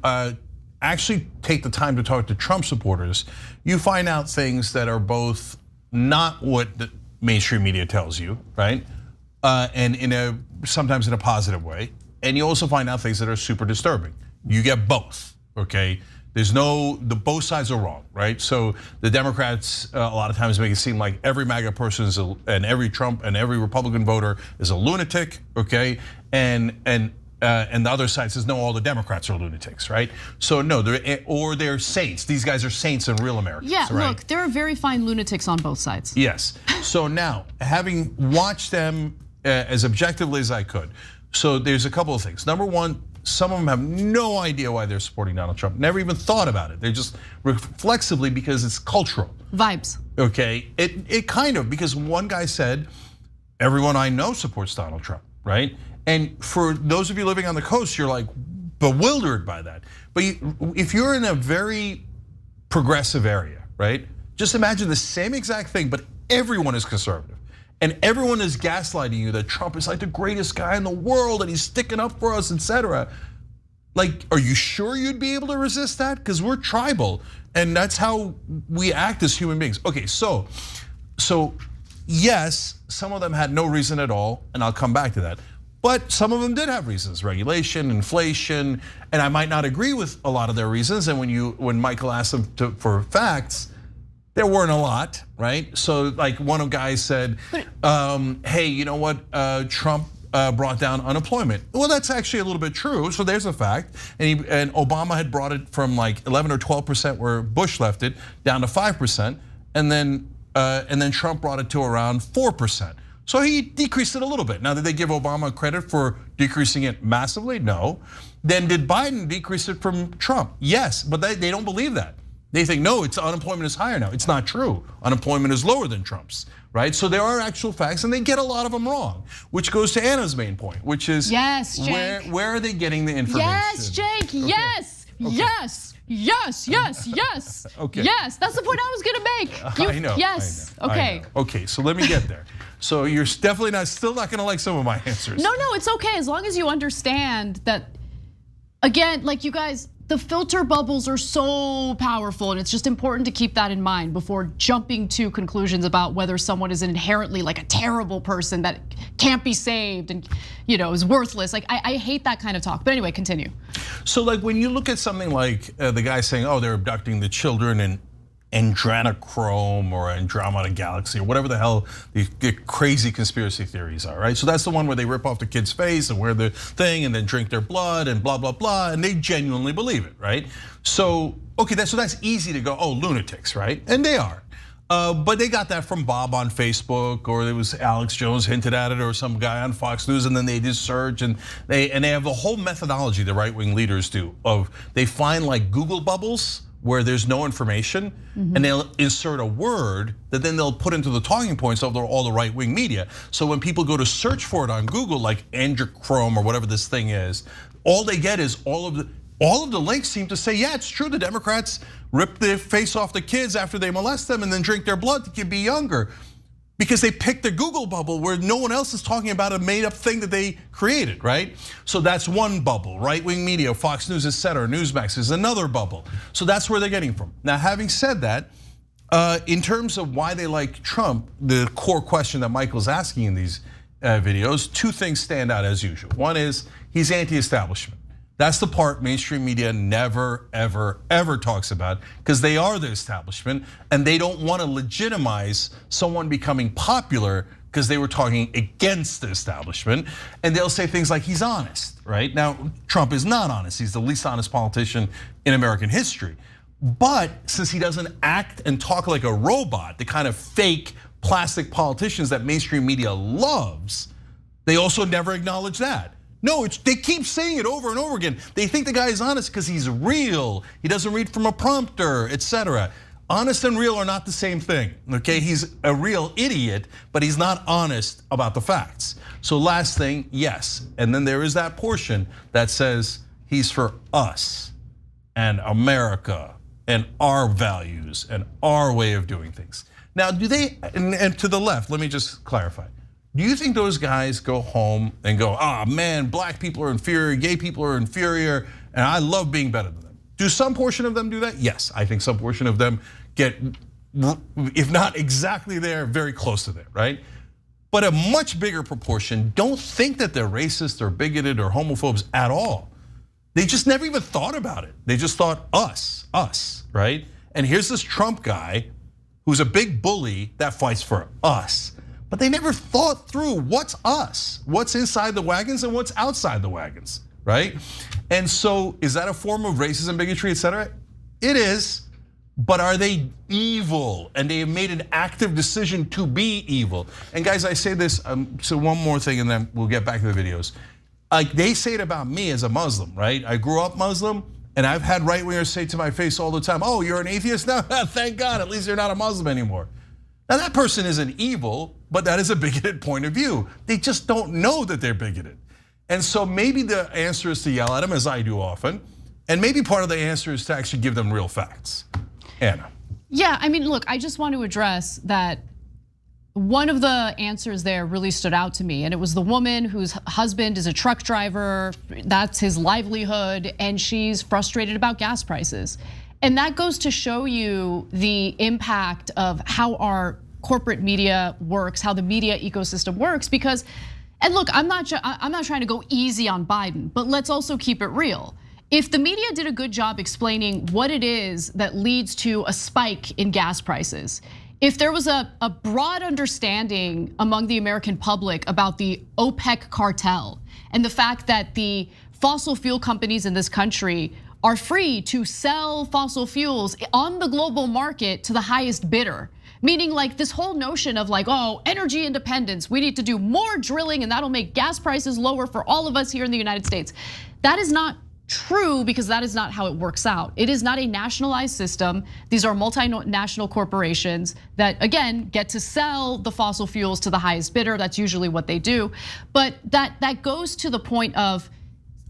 actually take the time to talk to Trump supporters, you find out things that are both not what the mainstream media tells you, right? And sometimes in a positive way. And you also find out things that are super disturbing. You get both, okay? Both sides are wrong, right? So the Democrats a lot of times make it seem like every MAGA person and every Trump and every Republican voter is a lunatic, okay? And the other side says, no, all the Democrats are lunatics, right? So no, they're saints. These guys are saints and real Americans, yeah, right? Look, there are very fine lunatics on both sides. Yes, so now, having watched them as objectively as I could, so there's a couple of things. Number one, some of them have no idea why they're supporting Donald Trump, never even thought about it. They're just reflexively because it's cultural. Vibes. Okay, it kind of, because one guy said, everyone I know supports Donald Trump, right? And for those of you living on the coast, you're like bewildered by that. But if you're in a very progressive area, right? Just imagine the same exact thing, but everyone is conservative. And everyone is gaslighting you that Trump is like the greatest guy in the world and he's sticking up for us, etc. Like, are you sure you'd be able to resist that? Because we're tribal and that's how we act as human beings. Okay, so yes, some of them had no reason at all, and I'll come back to that. But some of them did have reasons, regulation, inflation, and I might not agree with a lot of their reasons. And when Michael asked them for facts, there weren't a lot, right? So like one of the guys said, hey, you know what, Trump brought down unemployment. Well, that's actually a little bit true, so there's a fact. And Obama had brought it from like 11 or 12% where Bush left it, down to 5%, and then Trump brought it to around 4%. So he decreased it a little bit. Now, did they give Obama credit for decreasing it massively? No. Then did Biden decrease it from Trump? Yes, but they don't believe that. They think, no, unemployment is higher now. It's not true. Unemployment is lower than Trump's, right? So there are actual facts and they get a lot of them wrong, which goes to Anna's main point, which is yes, Jake. Where are they getting the information? Yes, Jake, okay. Yes, okay. Yes. Okay. Yes, that's the point I was gonna make. I know. Yes, I know, okay. I know. Okay, so let me get there. So you're definitely still not gonna like some of my answers. No, it's okay as long as you understand that, again, like you guys, the filter bubbles are so powerful and it's just important to keep that in mind before jumping to conclusions about whether someone is inherently like a terrible person that can't be saved and is worthless. Like I hate that kind of talk, but anyway, continue. So like when you look at something like the guy saying, oh, they're abducting the children in Adrenochrome or Andromeda Galaxy or whatever the hell the crazy conspiracy theories are, right? So that's the one where they rip off the kid's face and wear the thing and then drink their blood and blah, blah, blah, and they genuinely believe it, right? So, okay, so that's easy to go, oh, lunatics, right? And they are. But they got that from Bob on Facebook, or it was Alex Jones hinted at it, or some guy on Fox News, and then they did search, and they have the whole methodology the right-wing leaders do of they find like Google bubbles where there's no information, and they'll insert a word that then they'll put into the talking points of all the right-wing media. So when people go to search for it on Google, like Androchrome or whatever this thing is, all they get is all of the links seem to say, yeah, it's true. The Democrats rip the face off the kids after they molest them and then drink their blood to be younger. Because they picked a Google bubble where no one else is talking about a made up thing that they created, right? So that's one bubble, right-wing media, Fox News, etc., Newsmax is another bubble. So that's where they're getting from. Now, having said that, in terms of why they like Trump, the core question that Michael's asking in these videos, two things stand out as usual. One is he's anti-establishment. That's the part mainstream media never, ever, ever talks about because they are the establishment and they don't want to legitimize someone becoming popular because they were talking against the establishment. And they'll say things like he's honest, right? Now, Trump is not honest. He's the least honest politician in American history. But since he doesn't act and talk like a robot, the kind of fake plastic politicians that mainstream media loves, they also never acknowledge that. No, they keep saying it over and over again. They think the guy is honest because he's real. He doesn't read from a prompter, etc. Honest and real are not the same thing, okay? He's a real idiot, but he's not honest about the facts. So last thing, yes. And then there is that portion that says he's for us and America and our values and our way of doing things. Now, do they, and to the left, let me just clarify. Do you think those guys go home and go, man, black people are inferior, gay people are inferior, And I love being better than them. Do some portion of them do that? Yes, I think some portion of them get, if not exactly there, very close to there, right? But a much bigger proportion don't think that they're racist or bigoted or homophobes at all. They just never even thought about it. They just thought us, right? And here's this Trump guy who's a big bully that fights for us. But they never thought through what's us, what's inside the wagons and what's outside the wagons, right? And so is that a form of racism, bigotry, et cetera? It is, but are they evil? And they have made an active decision to be evil. And guys, I say this, so one more thing and then we'll get back to the videos. Like they say it about me as a Muslim, right? I grew up Muslim and I've had right-wingers say to my face all the time, oh, you're an atheist now? Thank God, at least you're not a Muslim anymore. Now that person isn't evil, but that is a bigoted point of view. They just don't know that they're bigoted. And so maybe the answer is to yell at them, as I do often. And maybe part of the answer is to actually give them real facts. Anna. Yeah, I mean, look, I just want to address that one of the answers there really stood out to me. And it was the woman whose husband is a truck driver, that's his livelihood, and she's frustrated about gas prices. And that goes to show you the impact of how our corporate media works, how the media ecosystem works. Because, and look, I'm not trying to go easy on Biden, but let's also keep it real. If the media did a good job explaining what it is that leads to a spike in gas prices, if there was a broad understanding among the American public about the OPEC cartel and the fact that the fossil fuel companies in this country are free to sell fossil fuels on the global market to the highest bidder. Meaning like this whole notion of like, oh, energy independence, we need to do more drilling and that'll make gas prices lower for all of us here in the United States. That is not true because that is not how it works out. It is not a nationalized system. These are multinational corporations that, again, get to sell the fossil fuels to the highest bidder. That's usually what they do. But that goes to the point of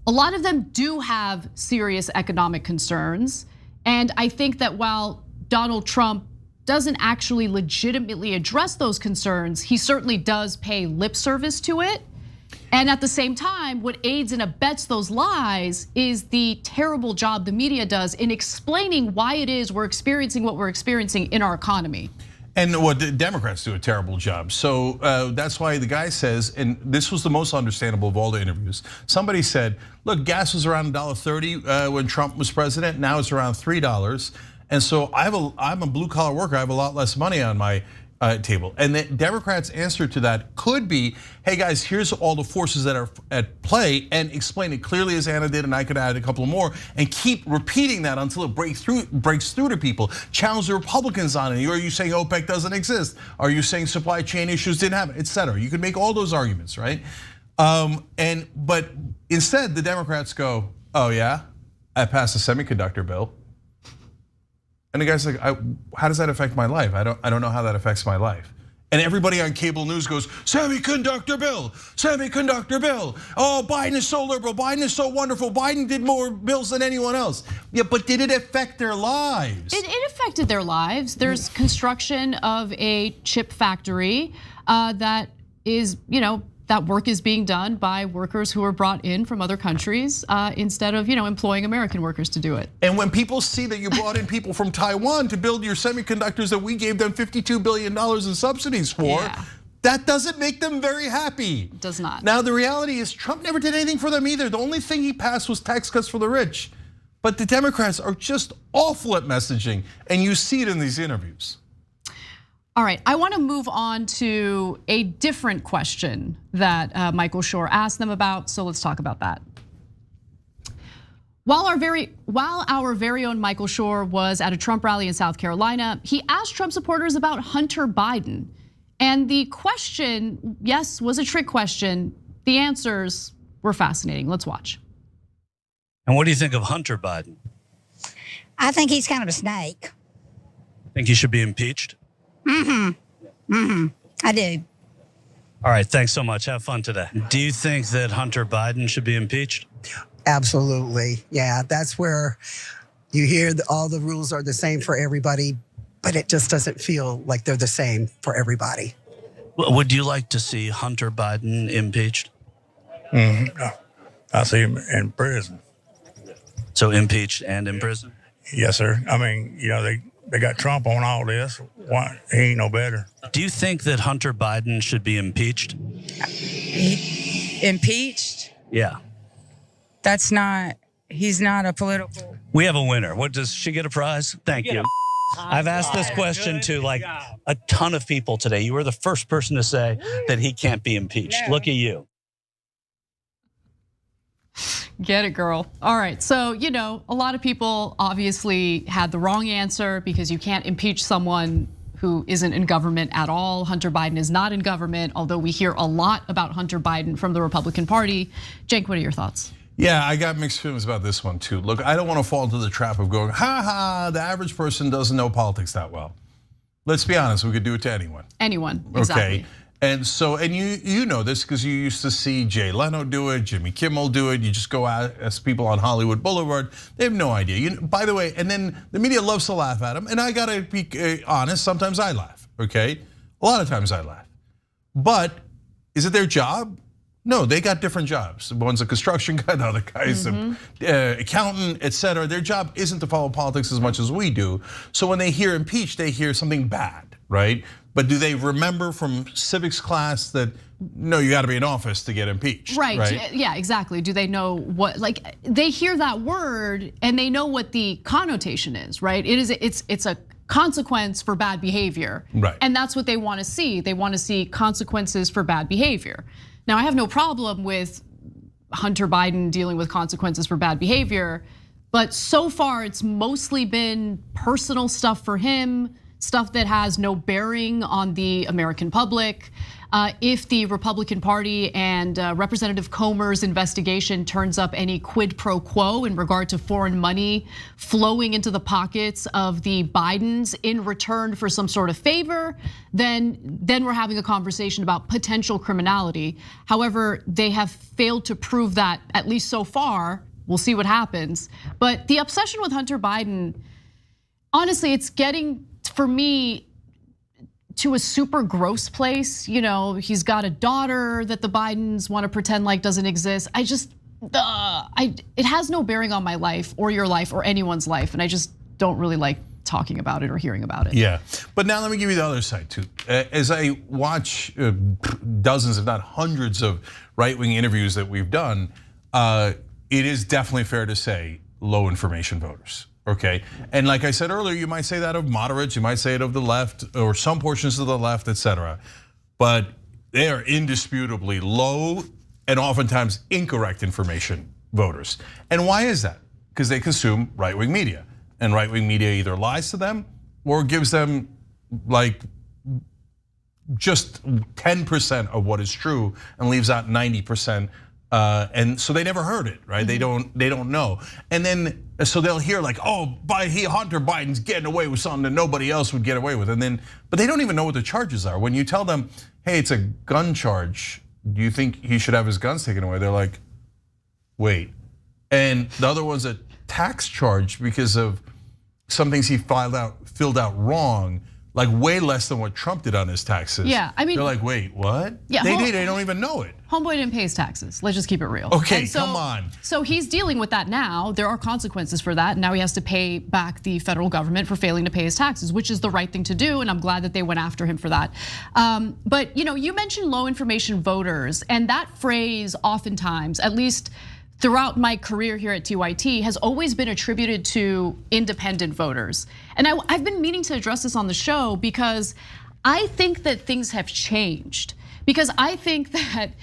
a lot of them do have serious economic concerns. And I think that while Donald Trump doesn't actually legitimately address those concerns, he certainly does pay lip service to it. And at the same time, what aids and abets those lies is the terrible job the media does in explaining why it is we're experiencing what we're experiencing in our economy. And what the Democrats do a terrible job. So that's why the guy says, and this was the most understandable of all the interviews. Somebody said, look, gas was around $1.30 when Trump was president. Now it's around $3. And so I'm a blue collar worker. I have a lot less money on my table. And the Democrats' answer to that could be, hey guys, here's all the forces that are at play, and explain it clearly as Anna did, and I could add a couple more, and keep repeating that until it breaks through to people. Challenge the Republicans on it. Are you saying OPEC doesn't exist? Are you saying supply chain issues didn't happen, et cetera? You could make all those arguments, right? But instead, the Democrats go, oh yeah, I passed a semiconductor bill. And the guy's like, how does that affect my life? I don't know how that affects my life. And everybody on cable news goes, semiconductor bill, semiconductor bill. Oh, Biden is so liberal, Biden is so wonderful, Biden did more bills than anyone else. Yeah, but did it affect their lives? It affected their lives. There's construction of a chip factory that is, that work is being done by workers who are brought in from other countries instead of employing American workers to do it. And when people see that you brought in people from Taiwan to build your semiconductors that we gave them $52 billion in subsidies for, that doesn't make them very happy. It does not. Now the reality is Trump never did anything for them either. The only thing he passed was tax cuts for the rich. But the Democrats are just awful at messaging, and you see it in these interviews. All right, I want to move on to a different question that Michael Shore asked them about, so let's talk about that. While our very own Michael Shore was at a Trump rally in South Carolina, he asked Trump supporters about Hunter Biden. And the question, yes, was a trick question. The answers were fascinating. Let's watch. And what do you think of Hunter Biden? I think he's kind of a snake. Think he should be impeached? I do. All right, thanks so much. Have fun today. Do you think that Hunter Biden should be impeached? Absolutely. Yeah, that's where you hear all the rules are the same for everybody, but it just doesn't feel like they're the same for everybody. Would you like to see Hunter Biden impeached? I see him in prison. So impeached and in prison? Yes, sir. I mean, they got Trump on all this. Why? He ain't no better. Do you think that Hunter Biden should be impeached? Impeached? Yeah. He's not a political. We have a winner. What, does she get a prize? Thank you. I've asked this question to like a ton of people today. You were the first person to say that he can't be impeached. Look at you. Get it, girl. All right, so a lot of people obviously had the wrong answer because you can't impeach someone who isn't in government at all. Hunter Biden is not in government, although we hear a lot about Hunter Biden from the Republican Party. Cenk, what are your thoughts? Yeah, I got mixed feelings about this one too. Look, I don't want to fall into the trap of going, the average person doesn't know politics that well. Let's be honest, we could do it to anyone. Anyone, exactly. Okay. And so, and you know this because you used to see Jay Leno do it, Jimmy Kimmel do it. You just go out as people on Hollywood Boulevard. They have no idea. By the way, and then the media loves to laugh at them. And I gotta be honest, sometimes I laugh, okay? A lot of times I laugh. But is it their job? No, they got different jobs. One's a construction guy, the other guy's an accountant, etc. Their job isn't to follow politics as much as we do. So when they hear impeached, they hear something bad, right? But do they remember from civics class that no, you got to be in office to get impeached? Right. Yeah, exactly. Do they know what? Like they hear that word and they know what the connotation is, right? It's a consequence for bad behavior, right? And that's what they want to see. They want to see consequences for bad behavior. Now, I have no problem with Hunter Biden dealing with consequences for bad behavior, but so far it's mostly been personal stuff for him, stuff that has no bearing on the American public. If the Republican Party and Representative Comer's investigation turns up any quid pro quo in regard to foreign money flowing into the pockets of the Bidens in return for some sort of favor, then we're having a conversation about potential criminality. However, they have failed to prove that, at least so far. We'll see what happens. But the obsession with Hunter Biden, honestly, it's getting, for me, to a super gross place. He's got a daughter that the Bidens want to pretend like doesn't exist. It has no bearing on my life or your life or anyone's life, and I just don't really like talking about it or hearing about it. Yeah, but now let me give you the other side too. As I watch dozens, if not hundreds, of right-wing interviews that we've done, it is definitely fair to say low information voters. Okay, and like I said earlier, you might say that of moderates, you might say it of the left or some portions of the left, etc. But they are indisputably low and oftentimes incorrect information voters. And why is that? Because they consume right-wing media, and right-wing media either lies to them or gives them like just 10% of what is true and leaves out 90%. And so they never heard it, right? They don't know. And then so they'll hear like, Hunter Biden's getting away with something that nobody else would get away with. But they don't even know what the charges are. When you tell them, hey, it's a gun charge, do you think he should have his guns taken away? They're like, wait. And the other one's a tax charge because of some things he filled out wrong, like way less than what Trump did on his taxes. Yeah, I mean, they're like, wait, what? Yeah, they don't even know it. Homeboy didn't pay his taxes. Let's just keep it real. Okay, come on. So he's dealing with that now. There are consequences for that. Now he has to pay back the federal government for failing to pay his taxes, which is the right thing to do. And I'm glad that they went after him for that. But you mentioned low information voters, and that phrase oftentimes, at least throughout my career here at TYT, has always been attributed to independent voters. And I've been meaning to address this on the show because I think that things have changed. Because I think that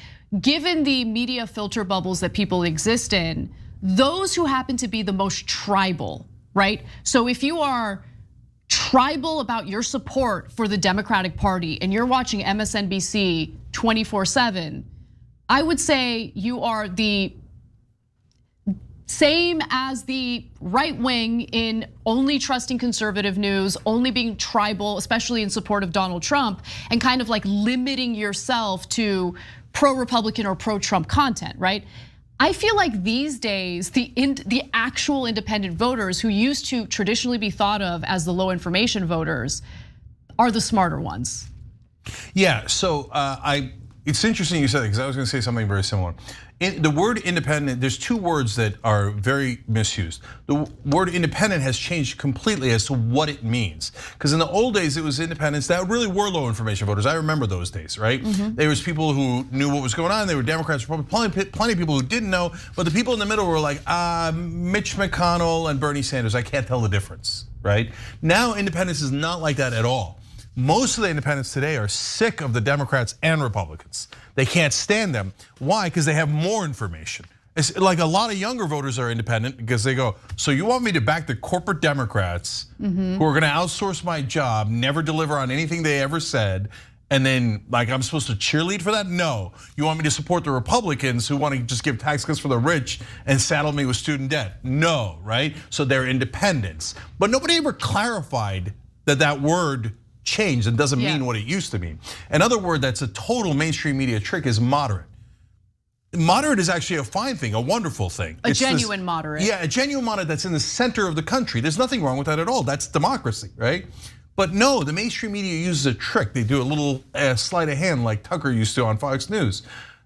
given the media filter bubbles that people exist in, those who happen to be the most tribal, right? So if you are tribal about your support for the Democratic Party and you're watching MSNBC 24/7, I would say you are the same as the right wing in only trusting conservative news, only being tribal, especially in support of Donald Trump, and kind of like limiting yourself to pro-Republican or pro-Trump content, right? I feel like these days, the actual independent voters who used to traditionally be thought of as the low information voters are the smarter ones. Yeah, so it's interesting you said that because I was going to say something very similar. The word independent, there's two words that are very misused. The word independent has changed completely as to what it means. Because in the old days, it was independents that really were low information voters. I remember those days, right? There was people who knew what was going on. They were Democrats, Republicans, plenty of people who didn't know. But the people in the middle were like, Mitch McConnell and Bernie Sanders. I can't tell the difference, right? Now independence is not like that at all. Most of the independents today are sick of the Democrats and Republicans. They can't stand them. Why? Because they have more information. It's like a lot of younger voters are independent because they go, so you want me to back the corporate Democrats who are gonna outsource my job, never deliver on anything they ever said, and then like I'm supposed to cheerlead for that? No. You want me to support the Republicans who want to just give tax cuts for the rich and saddle me with student debt? No, right? So they're independents. But nobody ever clarified that word changed and doesn't mean what it used to mean. Another word that's a total mainstream media trick is moderate. Moderate is actually a fine thing, a wonderful thing. A genuine moderate. Yeah, a genuine moderate that's in the center of the country. There's nothing wrong with that at all. That's democracy, right? But no, the mainstream media uses a trick. They do a little sleight of hand like Tucker used to on Fox News.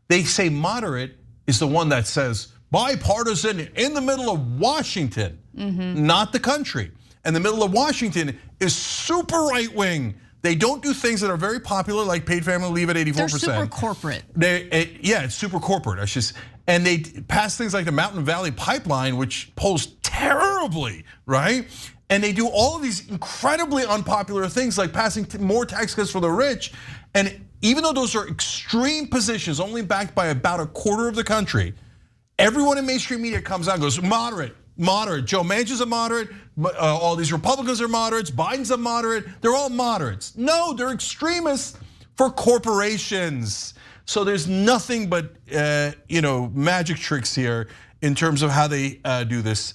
They say moderate is the one that says bipartisan in the middle of Washington, not the country. And the middle of Washington is super right wing. They don't do things that are very popular, like paid family leave at 84%. They're super corporate. Yeah, it's super corporate. And they pass things like the Mountain Valley Pipeline, which polls terribly, right? And they do all of these incredibly unpopular things, like passing more tax cuts for the rich. And even though those are extreme positions, only backed by about a quarter of the country, everyone in mainstream media comes out and goes, moderate. Moderate. Joe Manchin's a moderate. All these Republicans are moderates. Biden's a moderate. They're all moderates. No, they're extremists for corporations. So there's nothing but magic tricks here in terms of how they do this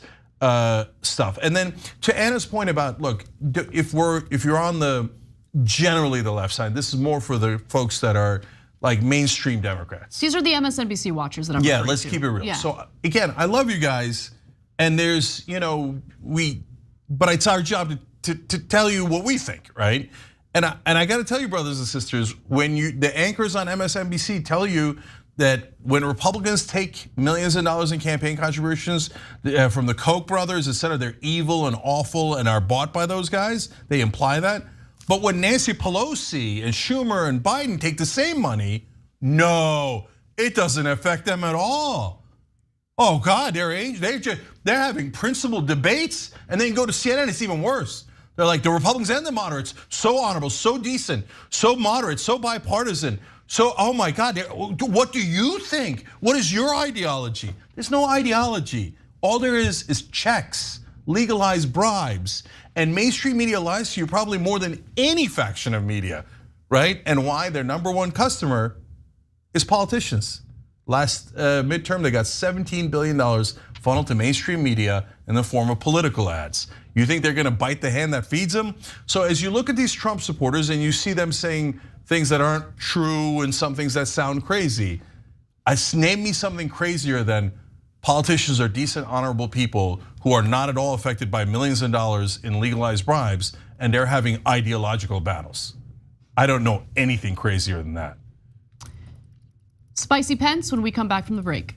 stuff. And then to Anna's point about, look, if you're on the generally the left side, this is more for the folks that are like mainstream Democrats. These are the MSNBC watchers that I'm referring to. Let's keep it real. Yeah. So again, I love you guys. And there's, but it's our job to tell you what we think, right? And I got to tell you, brothers and sisters, when the anchors on MSNBC tell you that when Republicans take millions of dollars in campaign contributions from the Koch brothers, etc., they're evil and awful and are bought by those guys, they imply that. But when Nancy Pelosi and Schumer and Biden take the same money, no, it doesn't affect them at all. Oh God, they're having principled debates, and then go to CNN. It's even worse. They're like the Republicans and the moderates, so honorable, so decent, so moderate, so bipartisan. So, oh my God, what do you think? What is your ideology? There's no ideology. All there is checks, legalized bribes, and mainstream media lies to you probably more than any faction of media, right? And why? Their number one customer is politicians. Last midterm, they got $17 billion funneled to mainstream media in the form of political ads. You think they're gonna bite the hand that feeds them? So as you look at these Trump supporters and you see them saying things that aren't true and some things that sound crazy, name me something crazier than politicians are decent, honorable people who are not at all affected by millions of dollars in legalized bribes, and they're having ideological battles. I don't know anything crazier than that. Spicy Pence when we come back from the break.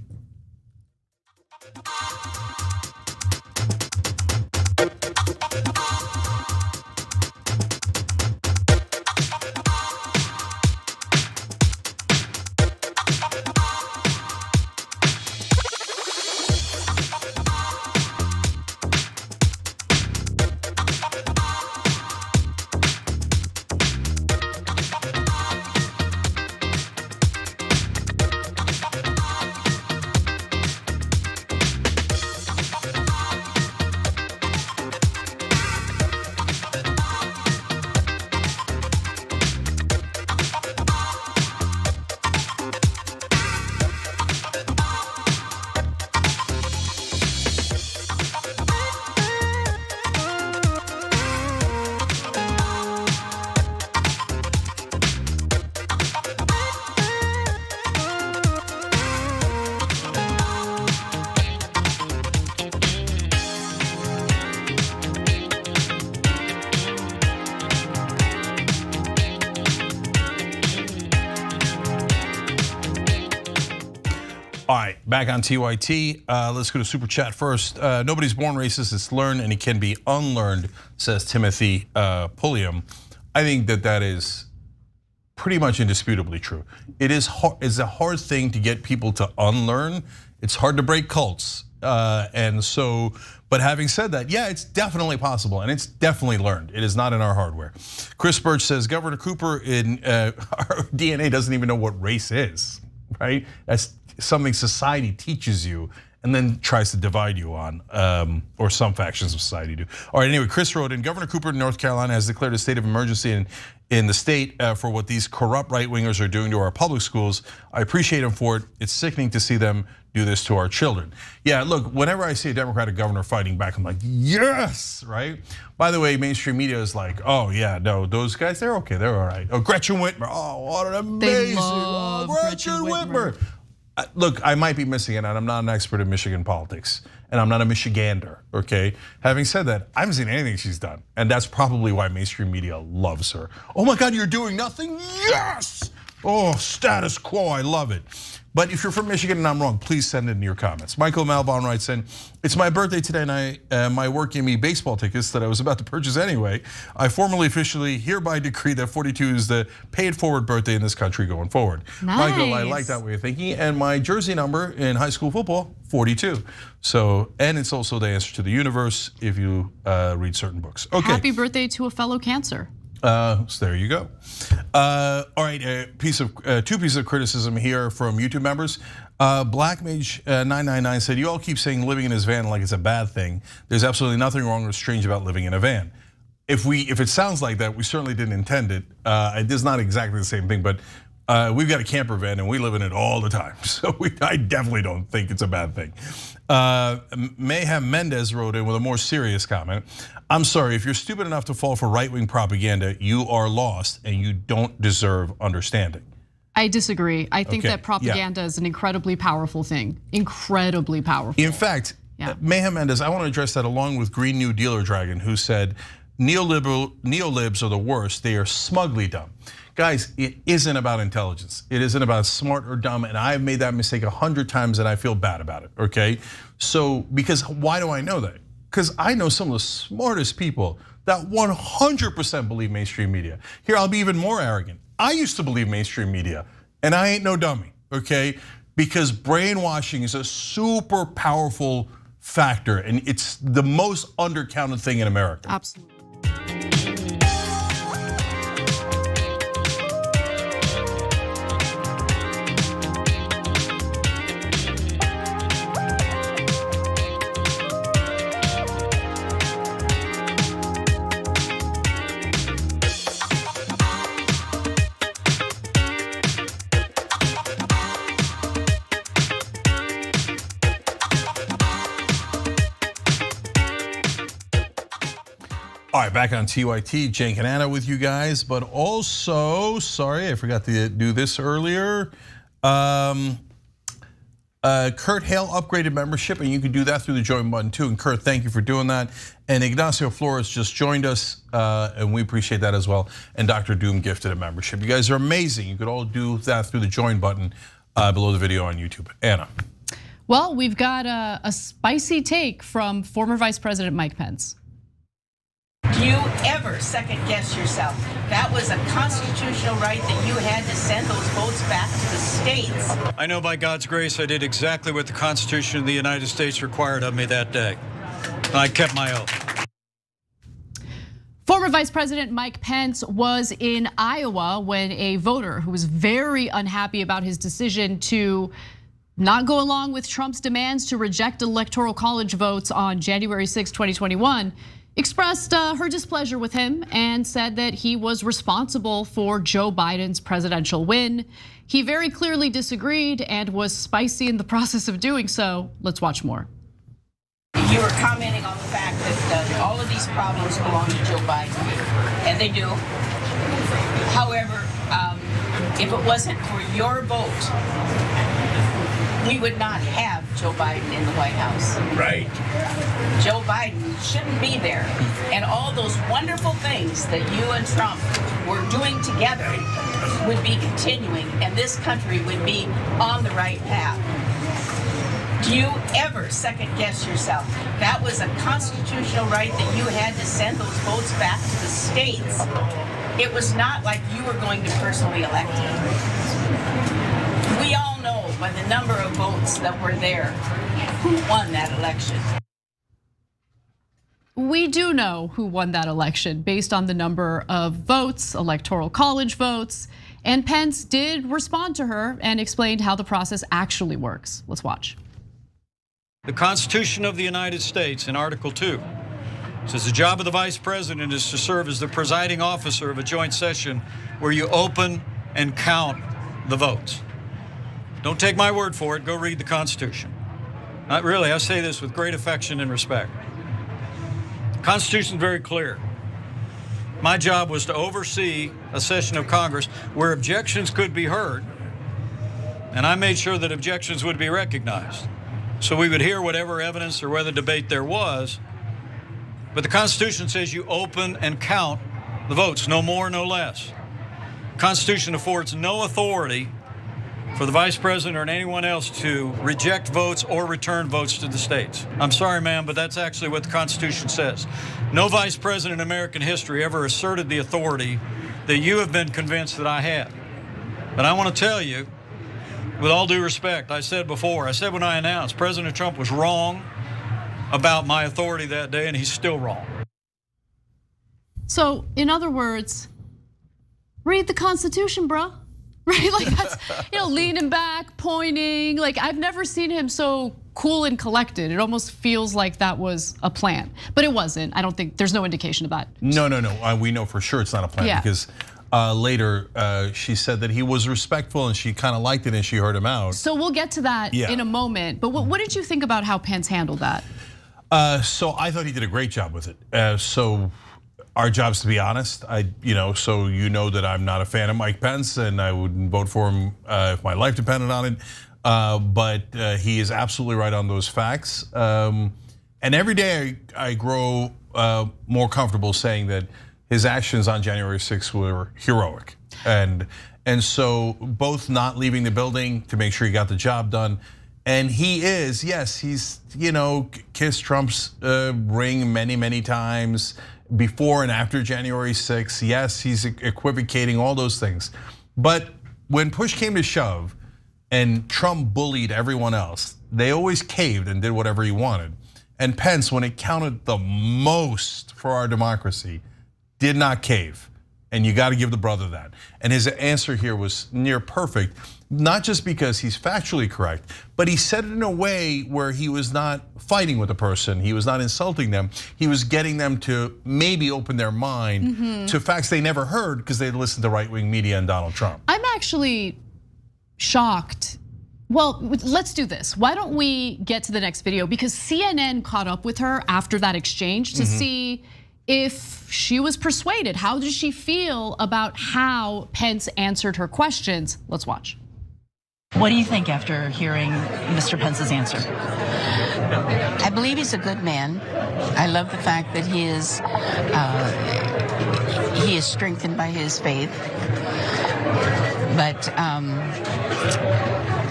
All right, back on TYT. Let's go to Super Chat first. Nobody's born racist, it's learned and it can be unlearned, says Timothy Pulliam. I think that is pretty much indisputably true. It's a hard thing to get people to unlearn. It's hard to break cults. But having said that, yeah, it's definitely possible and it's definitely learned. It is not in our hardware. Chris Birch says, Governor Cooper in our DNA doesn't even know what race is, right? That's something society teaches you and then tries to divide you on, or some factions of society do. All right, anyway, Chris wrote in, Governor Cooper in North Carolina has declared a state of emergency in the state for what these corrupt right-wingers are doing to our public schools. I appreciate them for it. It's sickening to see them do this to our children. Yeah, look, whenever I see a Democratic governor fighting back, I'm like, yes, right? By the way, mainstream media is like, oh yeah, no, those guys, they're okay, they're all right. Oh, Gretchen Whitmer, oh, what an amazing, Gretchen Whitmer. Look, I might be missing it, and I'm not an expert in Michigan politics, and I'm not a Michigander, okay? Having said that, I haven't seen anything she's done, and that's probably why mainstream media loves her. Oh my God, you're doing nothing? Yes! Oh, status quo, I love it. But if you're from Michigan and I'm wrong, please send in your comments. Michael Malbon writes in, it's my birthday today and my work gave me baseball tickets that I was about to purchase anyway. I formally, officially, hereby decree that 42 is the paid forward birthday in this country going forward. Nice. Michael, I like that way of thinking. And my jersey number in high school football, 42. So, and it's also the answer to the universe if you read certain books. Okay. Happy birthday to a fellow Cancer. So there you go. All right, two pieces of criticism here from YouTube members. Black Mage 999 said, you all keep saying living in his van like it's a bad thing. There's absolutely nothing wrong or strange about living in a van. If it sounds like that, we certainly didn't intend it. It is not exactly the same thing, but we've got a camper van and we live in it all the time. So I definitely don't think it's a bad thing. Mayhem Mendez wrote in with a more serious comment. I'm sorry, if you're stupid enough to fall for right-wing propaganda, you are lost and you don't deserve understanding. I disagree. I think that propaganda is an incredibly powerful thing. Incredibly powerful. In fact, Mayhem Mendez, I want to address that along with Green New Dealer Dragon, who said, neolibs are the worst, they are smugly dumb. Guys, it isn't about intelligence. It isn't about smart or dumb, and I've made that mistake 100 times and I feel bad about it, okay? So, because why do I know that? Because I know some of the smartest people that 100% believe mainstream media. Here, I'll be even more arrogant. I used to believe mainstream media, and I ain't no dummy, okay? Because brainwashing is a super powerful factor, and it's the most undercounted thing in America. Absolutely. All right, back on TYT, Cenk and Anna with you guys, but also, sorry, I forgot to do this earlier. Kurt Hale upgraded membership, and you can do that through the join button too. And Kurt, thank you for doing that. And Ignacio Flores just joined us, and we appreciate that as well. And Dr. Doom gifted a membership. You guys are amazing. You could all do that through the join button below the video on YouTube. Anna. Well, we've got a spicy take from former Vice President Mike Pence. Do you ever second guess yourself? That was a constitutional right that you had to send those votes back to the states. I know by God's grace I did exactly what the Constitution of the United States required of me that day. I kept my oath. Former Vice President Mike Pence was in Iowa when a voter who was very unhappy about his decision to not go along with Trump's demands to reject electoral college votes on January 6, 2021, expressed her displeasure with him and said that he was responsible for Joe Biden's presidential win. He very clearly disagreed and was spicy in the process of doing so. Let's watch more. You were commenting on the fact that all of these problems belong to Joe Biden, and they do. However, if it wasn't for your vote, we would not have Joe Biden in the White House. Right. Joe Biden shouldn't be there. And all those wonderful things that you and Trump were doing together would be continuing, and this country would be on the right path. Do you ever second guess yourself? That was a constitutional right that you had to send those votes back to the states. It was not like you were going to personally elect him. We all know by the number of votes that were there who won that election. We do know who won that election based on the number of votes, electoral college votes, and Pence did respond to her and explained how the process actually works. Let's watch. The Constitution of the United States in Article 2 says the job of the vice president is to serve as the presiding officer of a joint session where you open and count the votes. Don't take my word for it, go read the Constitution. Not really, I say this with great affection and respect. The Constitution is very clear. My job was to oversee a session of Congress where objections could be heard, and I made sure that objections would be recognized. So we would hear whatever evidence or whether debate there was, but the Constitution says you open and count the votes, no more, no less. The Constitution affords no authority for the vice president or anyone else to reject votes or return votes to the states. I'm sorry, ma'am, but that's actually what the Constitution says. No vice president in American history ever asserted the authority that you have been convinced that I had. But I want to tell you, with all due respect, I said when I announced President Trump was wrong about my authority that day, and he's still wrong. So, in other words, read the Constitution, bro. Right, like that's, leaning back, pointing. Like I've never seen him so cool and collected. It almost feels like that was a plan, but it wasn't. I don't think there's no indication of that. No. We know for sure it's not a plan because later she said that he was respectful and she kind of liked it and she heard him out. So we'll get to that in a moment. But what did you think about how Pence handled that? So I thought he did a great job with it. So our job's to be honest. So you know that I'm not a fan of Mike Pence, and I wouldn't vote for him if my life depended on it. But he is absolutely right on those facts. And every day I grow more comfortable saying that his actions on January 6th were heroic, and so both not leaving the building to make sure he got the job done. And he is, yes, he's kissed Trump's ring many times before and after January 6th. Yes, he's equivocating, all those things. But when push came to shove and Trump bullied everyone else, they always caved and did whatever he wanted. And Pence, when it counted the most for our democracy, did not cave. And you got to give the brother that. And his answer here was near perfect, not just because he's factually correct, but he said it in a way where he was not fighting with the person, he was not insulting them, he was getting them to maybe open their mind to facts they never heard because they listened to right-wing media and Donald Trump. I'm actually shocked. Well, let's do this. Why don't we get to the next video? Because CNN caught up with her after that exchange to see if she was persuaded. How did she feel about how Pence answered her questions? Let's watch. What do you think after hearing Mr. Pence's answer? I believe he's a good man. I love the fact that he is strengthened by his faith. But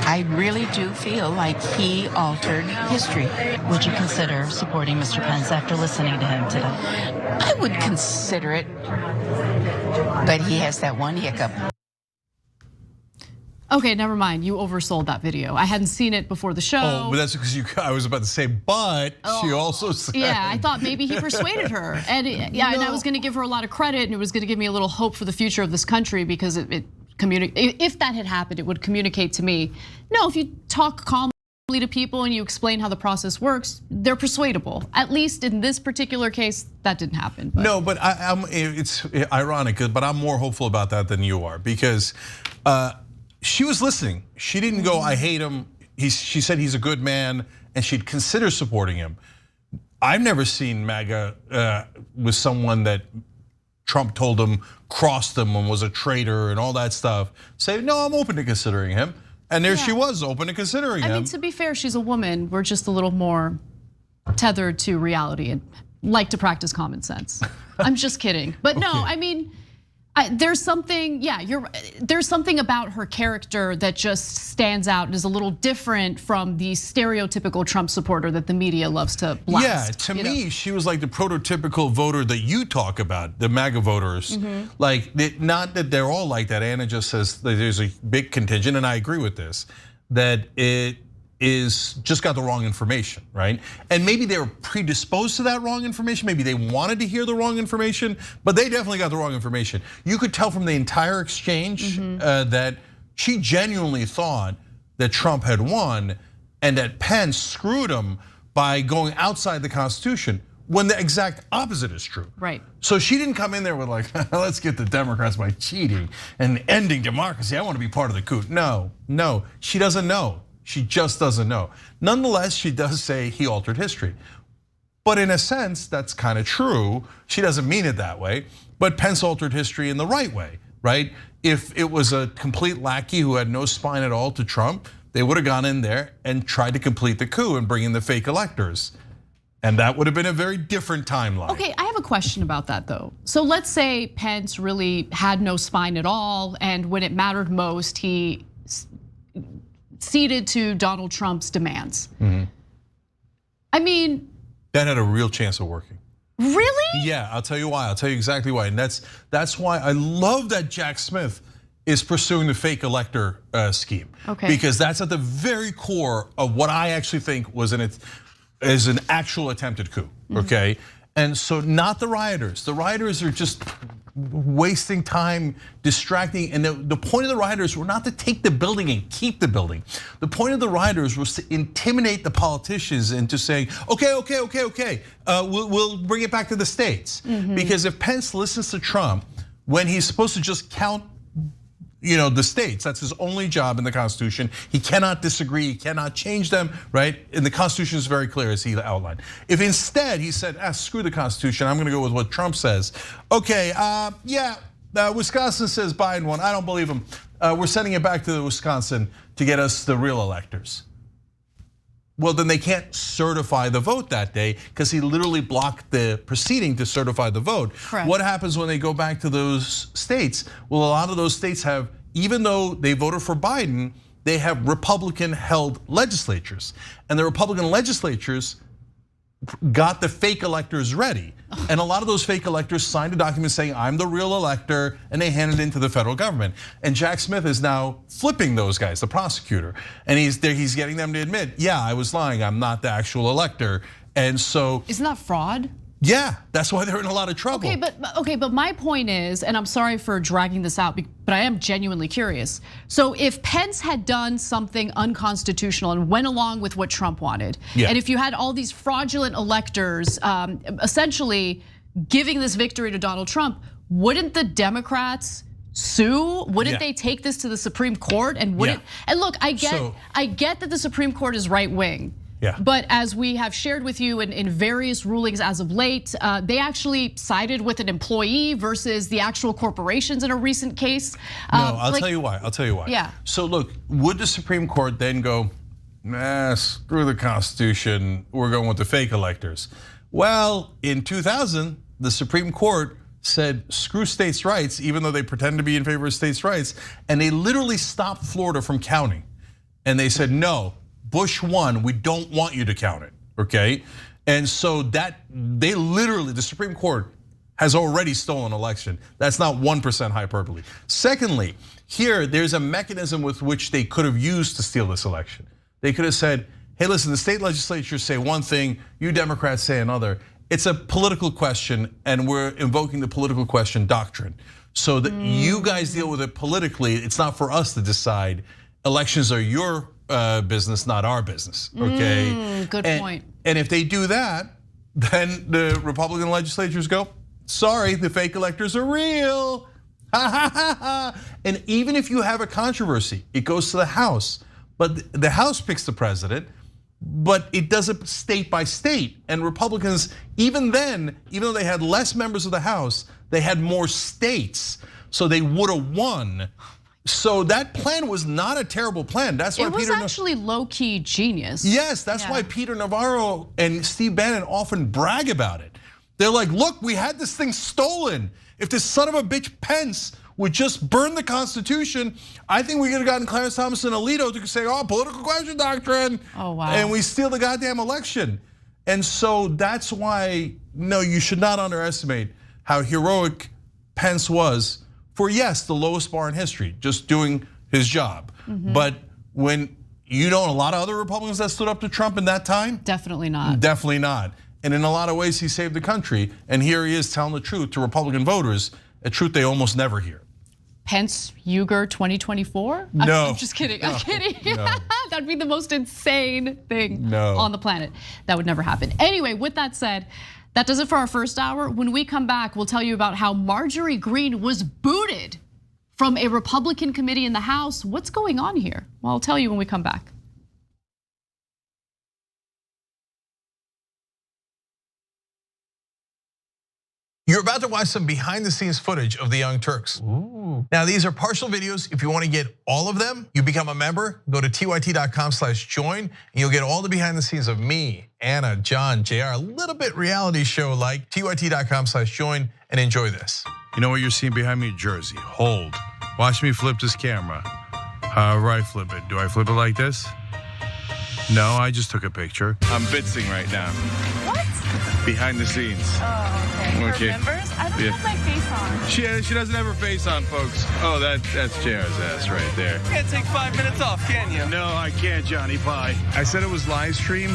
I really do feel like he altered history. Would you consider supporting Mr. Pence after listening to him today? I would consider it, but he has that one hiccup. Okay, never mind. You oversold that video. I hadn't seen it before the show. Oh, but that's because I was about to say, but she also said. Yeah, I thought maybe he persuaded her. And and I was gonna give her a lot of credit and it was gonna give me a little hope for the future of this country because if that had happened, it would communicate to me, no, if you talk calmly to people and you explain how the process works, they're persuadable. At least in this particular case, that didn't happen. No, but it's ironic, but I'm more hopeful about that than you are because she was listening. She didn't go, I hate him. She said he's a good man and she'd consider supporting him. I've never seen MAGA with someone that Trump told him crossed him and was a traitor and all that stuff. Say, no, I'm open to considering him. And there she was, open to considering him. I mean, to be fair, she's a woman. We're just a little more tethered to reality and like to practice common sense. I'm just kidding. But no, I mean, There's something, there's something about her character that just stands out and is a little different from the stereotypical Trump supporter that the media loves to blast. Yeah, to me, she was like the prototypical voter that you talk about, the MAGA voters. Like, not that they're all like that. Anna just says that there's a big contingent, and I agree with this, that it is just got the wrong information, right? And maybe they were predisposed to that wrong information. Maybe they wanted to hear the wrong information, but they definitely got the wrong information. You could tell from the entire exchange that she genuinely thought that Trump had won and that Pence screwed him by going outside the Constitution, when the exact opposite is true. Right. So she didn't come in there with like, let's get the Democrats by cheating and ending democracy. I want to be part of the coup. No, she doesn't know. She just doesn't know. Nonetheless, she does say he altered history. But in a sense, that's kind of true. She doesn't mean it that way, but Pence altered history in the right way, right? If it was a complete lackey who had no spine at all to Trump, they would have gone in there and tried to complete the coup and bring in the fake electors. And that would have been a very different timeline. Okay, I have a question about that though. So let's say Pence really had no spine at all, and when it mattered most, he ceded to Donald Trump's demands. I mean, that had a real chance of working. Really? Yeah, I'll tell you why. I'll tell you exactly why. And that's why I love that Jack Smith is pursuing the fake elector scheme. Okay. Because that's at the very core of what I actually think was an actual attempted coup. Okay. And so not the rioters. The rioters are just wasting time, distracting. And the point of the rioters were not to take the building and keep the building. The point of the rioters was to intimidate the politicians into saying, okay, we'll bring it back to the states. Because if Pence listens to Trump when he's supposed to just count the states, that's his only job in the Constitution. He cannot disagree, he cannot change them, right? And the Constitution is very clear as he outlined. If instead he said, screw the Constitution, I'm gonna go with what Trump says. Okay, Wisconsin says Biden won, I don't believe him. We're sending it back to Wisconsin to get us the real electors. Well, then they can't certify the vote that day because he literally blocked the proceeding to certify the vote. Correct. What happens when they go back to those states? Well, a lot of those states have, even though they voted for Biden, they have Republican-held legislatures. And the Republican legislatures got the fake electors ready. And a lot of those fake electors signed a document saying, I'm the real elector, and they handed it into the federal government. And Jack Smith is now flipping those guys, the prosecutor. And he's getting them to admit, yeah, I was lying, I'm not the actual elector. And so- Isn't that fraud? Yeah, that's why they're in a lot of trouble. Okay, but my point is, and I'm sorry for dragging this out, but I am genuinely curious. So if Pence had done something unconstitutional and went along with what Trump wanted, and if you had all these fraudulent electors essentially giving this victory to Donald Trump, wouldn't the Democrats sue? Wouldn't they take this to the Supreme Court? And wouldn't? And look, I get that the Supreme Court is right wing. But as we have shared with you in various rulings as of late, they actually sided with an employee versus the actual corporations in a recent case. No, I'll tell you why. Yeah. So look, would the Supreme Court then go, screw the Constitution, we're going with the fake electors? Well, in 2000, the Supreme Court said, screw states' rights, even though they pretend to be in favor of states' rights, and they literally stopped Florida from counting. And they said, no, Bush won, we don't want you to count it, okay? And so that, the Supreme Court has already stolen an election. That's not 1% hyperbole. Secondly, here, there's a mechanism with which they could have used to steal this election. They could have said, hey, listen, the state legislatures say one thing, you Democrats say another. It's a political question, and we're invoking the political question doctrine. So that you guys deal with it politically, it's not for us to decide. Elections are your business, not our business, okay? Good point. And if they do that, then the Republican legislatures go, sorry, the fake electors are real. And even if you have a controversy, it goes to the House. But the House picks the president, but it does it state by state. And Republicans, even then, even though they had less members of the House, they had more states, so they would have won. So that plan was not a terrible plan. That's why it was actually low-key genius. Yes, that's why Peter Navarro and Steve Bannon often brag about it. They're like, look, we had this thing stolen. If this son of a bitch Pence would just burn the Constitution, I think we could have gotten Clarence Thomas and Alito to say, oh, political question doctrine. Oh, wow. And we steal the goddamn election. And so that's why, no, you should not underestimate how heroic Pence was for, yes, the lowest bar in history, just doing his job. But when you know a lot of other Republicans that stood up to Trump in that time? Definitely not. Definitely not. And in a lot of ways, he saved the country. And here he is telling the truth to Republican voters, a truth they almost never hear. Pence Uyghur 2024? No. I'm just kidding. I'm kidding. No. That'd be the most insane thing No. on the planet. That would never happen. Anyway, with that said, that does it for our first hour. When we come back, we'll tell you about how Marjorie Greene was booted from a Republican committee in the House. What's going on here? Well, I'll tell you when we come back. You're about to watch some behind the scenes footage of the Young Turks. Ooh. Now, these are partial videos. If you want to get all of them, you become a member. Go to tyt.com/join, and you'll get all the behind the scenes of me, Anna, John, JR, a little bit reality show like. tyt.com/join, and enjoy this. You know what you're seeing behind me? Jersey. Hold. Watch me flip this camera. However I flip it. Do I flip it like this? No, I just took a picture. I'm bitzing right now. What? Behind the scenes. Oh, okay. For members? I don't have my face on. She doesn't have her face on, folks. Oh, that's JR's ass right there. You can't take 5 minutes off, can you? No, I can't, Johnny. Bye. I said it was live stream,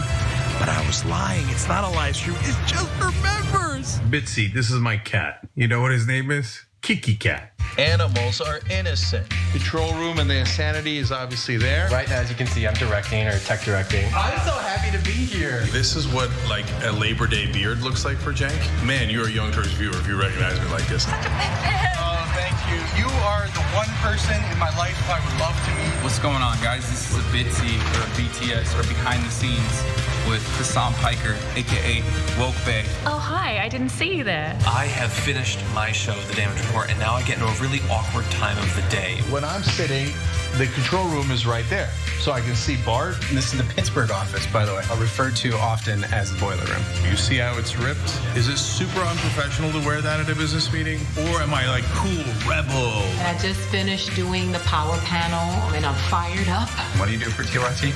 but I was lying. It's not a live stream. It's just for members. Bitsy, this is my cat. You know what his name is? Kiki Cat. Animals are innocent. Control room and the insanity is obviously there. Right now, as you can see, I'm directing or tech directing. I'm so happy to be here. This is what like a Labor Day beard looks like for Cenk. Man, you're a Young Turks viewer if you recognize me like this. Oh, thank you. You are the one person in my life I would love to meet. What's going on, guys? This is a Bitsy or a BTS or behind the scenes with Hassan Piker, aka Woke Bay. Oh, hi. I didn't see you there. I have finished my show, The Damage Report, and now I get into a really awkward time of the day. When I'm sitting, the control room is right there. So I can see Bart. This is the Pittsburgh office, by the way. I'll refer to often as the boiler room. You see how it's ripped? Is it super unprofessional to wear that at a business meeting? Or am I like cool rebel? I just finished doing the power panel and I'm fired up. What do you do for TYT?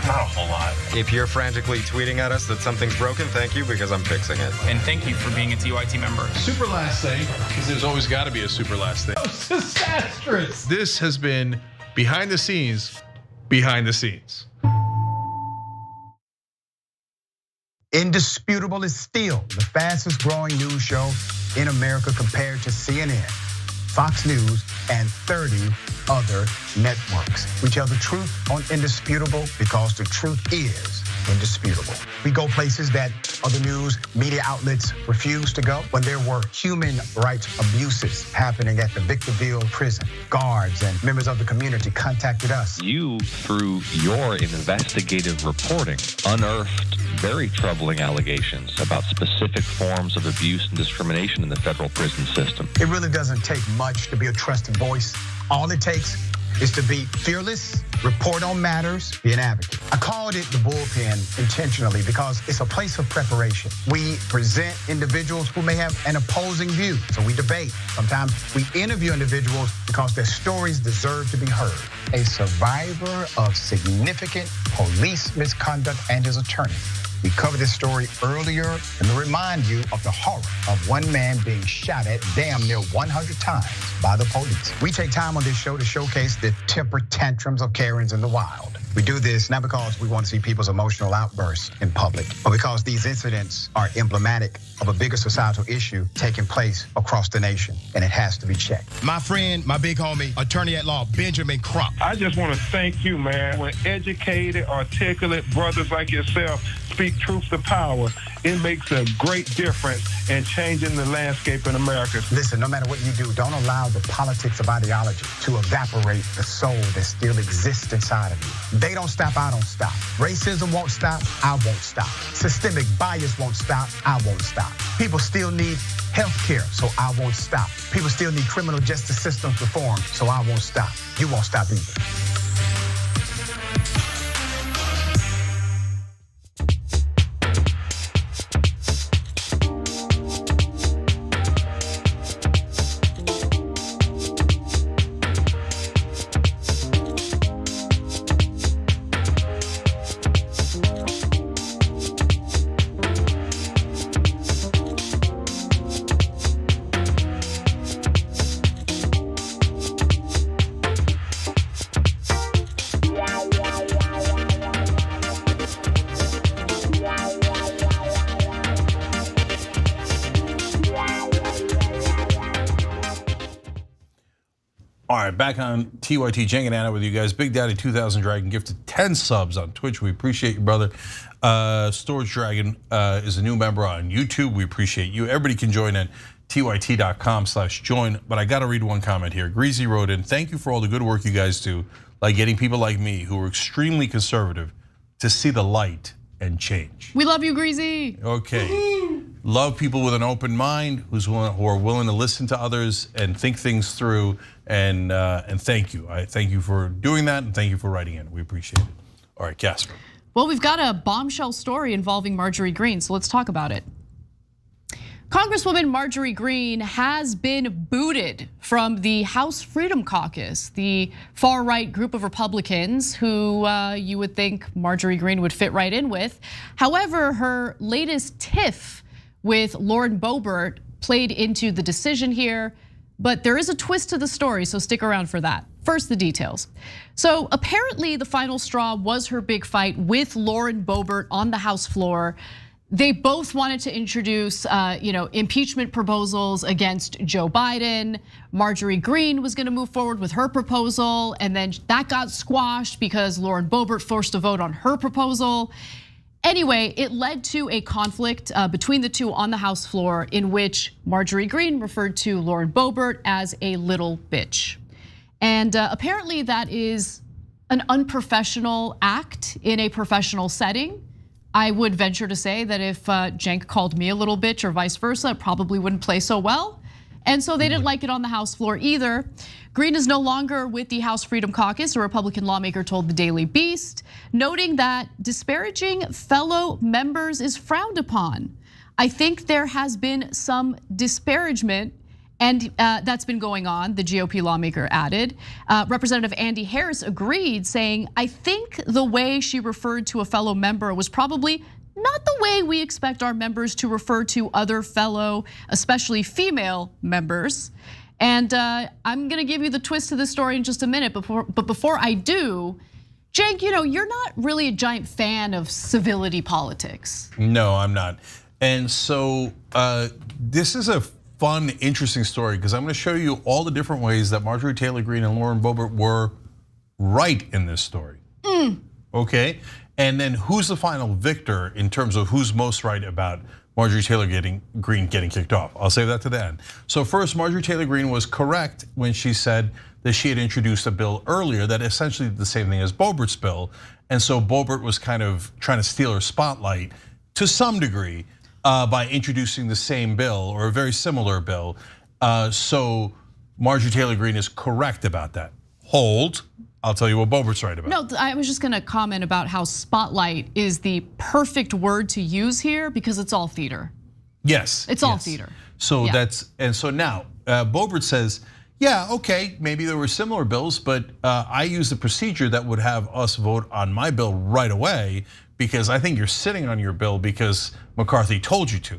Not a whole lot. If you're frantically tweeting at us that something's broken, thank you, because I'm fixing it. And thank you for being a TYT member. Super last thing, because there's always got to be a super last thing. It's disastrous. This has been behind the scenes, behind the scenes. Indisputable is still the fastest growing news show in America compared to CNN, Fox News, and 30 other networks. We tell the truth on Indisputable because the truth is indisputable. We go places that other news media outlets refuse to go. When there were human rights abuses happening at the Victorville prison, guards and members of the community contacted us. You, through your investigative reporting, unearthed very troubling allegations about specific forms of abuse and discrimination in the federal prison system. It really doesn't take much to be a trusted voice. All it takes is to be fearless, report on matters, be an advocate. I called it the bullpen intentionally because it's a place of preparation. We present individuals who may have an opposing view, so we debate. Sometimes we interview individuals because their stories deserve to be heard. A survivor of significant police misconduct and his attorney. We covered this story earlier and to remind you of the horror of one man being shot at damn near 100 times by the police. We take time on this show to showcase the temper tantrums of Karens in the wild. We do this not because we want to see people's emotional outbursts in public, but because these incidents are emblematic of a bigger societal issue taking place across the nation, and it has to be checked. My friend, my big homie, attorney at law, Benjamin Crump. I just want to thank you, man. When educated, articulate brothers like yourself speak truth to power, it makes a great difference in changing the landscape in America. Listen, no matter what you do, don't allow the politics of ideology to evaporate the soul that still exists inside of you. They don't stop, I don't stop. Racism won't stop, I won't stop. Systemic bias won't stop, I won't stop. People still need health care, so I won't stop. People still need criminal justice systems reformed, so I won't stop. You won't stop either. All right, back on TYT, Cenk and Anna with you guys. Big Daddy 2000 Dragon gifted 10 subs on Twitch. We appreciate you, brother. Storage Dragon is a new member on YouTube. We appreciate you. Everybody can join at tyt.com/join. But I got to read one comment here. Greasy wrote in, thank you for all the good work you guys do, like getting people like me who are extremely conservative to see the light and change. We love you, Greasy. Okay. Love people with an open mind who are willing to listen to others and think things through. And thank you. I thank you for doing that, and thank you for writing in. We appreciate it. All right, Casper. Well, we've got a bombshell story involving Marjorie Greene, so let's talk about it. Congresswoman Marjorie Greene has been booted from the House Freedom Caucus, the far-right group of Republicans who you would think Marjorie Greene would fit right in with. However, her latest tiff with Lauren Boebert played into the decision here, but there is a twist to the story, so stick around for that. First, the details. So apparently the final straw was her big fight with Lauren Boebert on the House floor. They both wanted to introduce impeachment proposals against Joe Biden. Marjorie Greene was gonna move forward with her proposal, and then that got squashed because Lauren Boebert forced a vote on her proposal. Anyway, it led to a conflict between the two on the House floor in which Marjorie Greene referred to Lauren Boebert as a little bitch. And apparently that is an unprofessional act in a professional setting. I would venture to say that if Cenk called me a little bitch or vice versa, it probably wouldn't play so well. And so they didn't like it on the House floor either. Greene is no longer with the House Freedom Caucus, a Republican lawmaker told the Daily Beast, noting that disparaging fellow members is frowned upon. I think there has been some disparagement, and that's been going on, the GOP lawmaker added. Representative Andy Harris agreed, saying, I think the way she referred to a fellow member was probably not the way we expect our members to refer to other fellow, especially female members. And I'm gonna give you the twist to this story in just a minute, but before I do, Cenk, you're not really a giant fan of civility politics. No, I'm not. And so this is a fun, interesting story because I'm gonna show you all the different ways that Marjorie Taylor Greene and Lauren Boebert were right in this story. Okay, and then who's the final victor in terms of who's most right about Marjorie Taylor Greene getting kicked off? I'll save that to the end. So first, Marjorie Taylor Greene was correct when she said that she had introduced a bill earlier that essentially did the same thing as Boebert's bill. And so Boebert was kind of trying to steal her spotlight to some degree by introducing the same bill or a very similar bill. So Marjorie Taylor Greene is correct about that. Hold. I'll tell you what Boebert's right about. No, I was just gonna comment about how spotlight is the perfect word to use here because it's all theater. Yes. It's all theater. So so now Boebert says, yeah, okay, maybe there were similar bills, but I used a procedure that would have us vote on my bill right away because I think you're sitting on your bill because McCarthy told you to.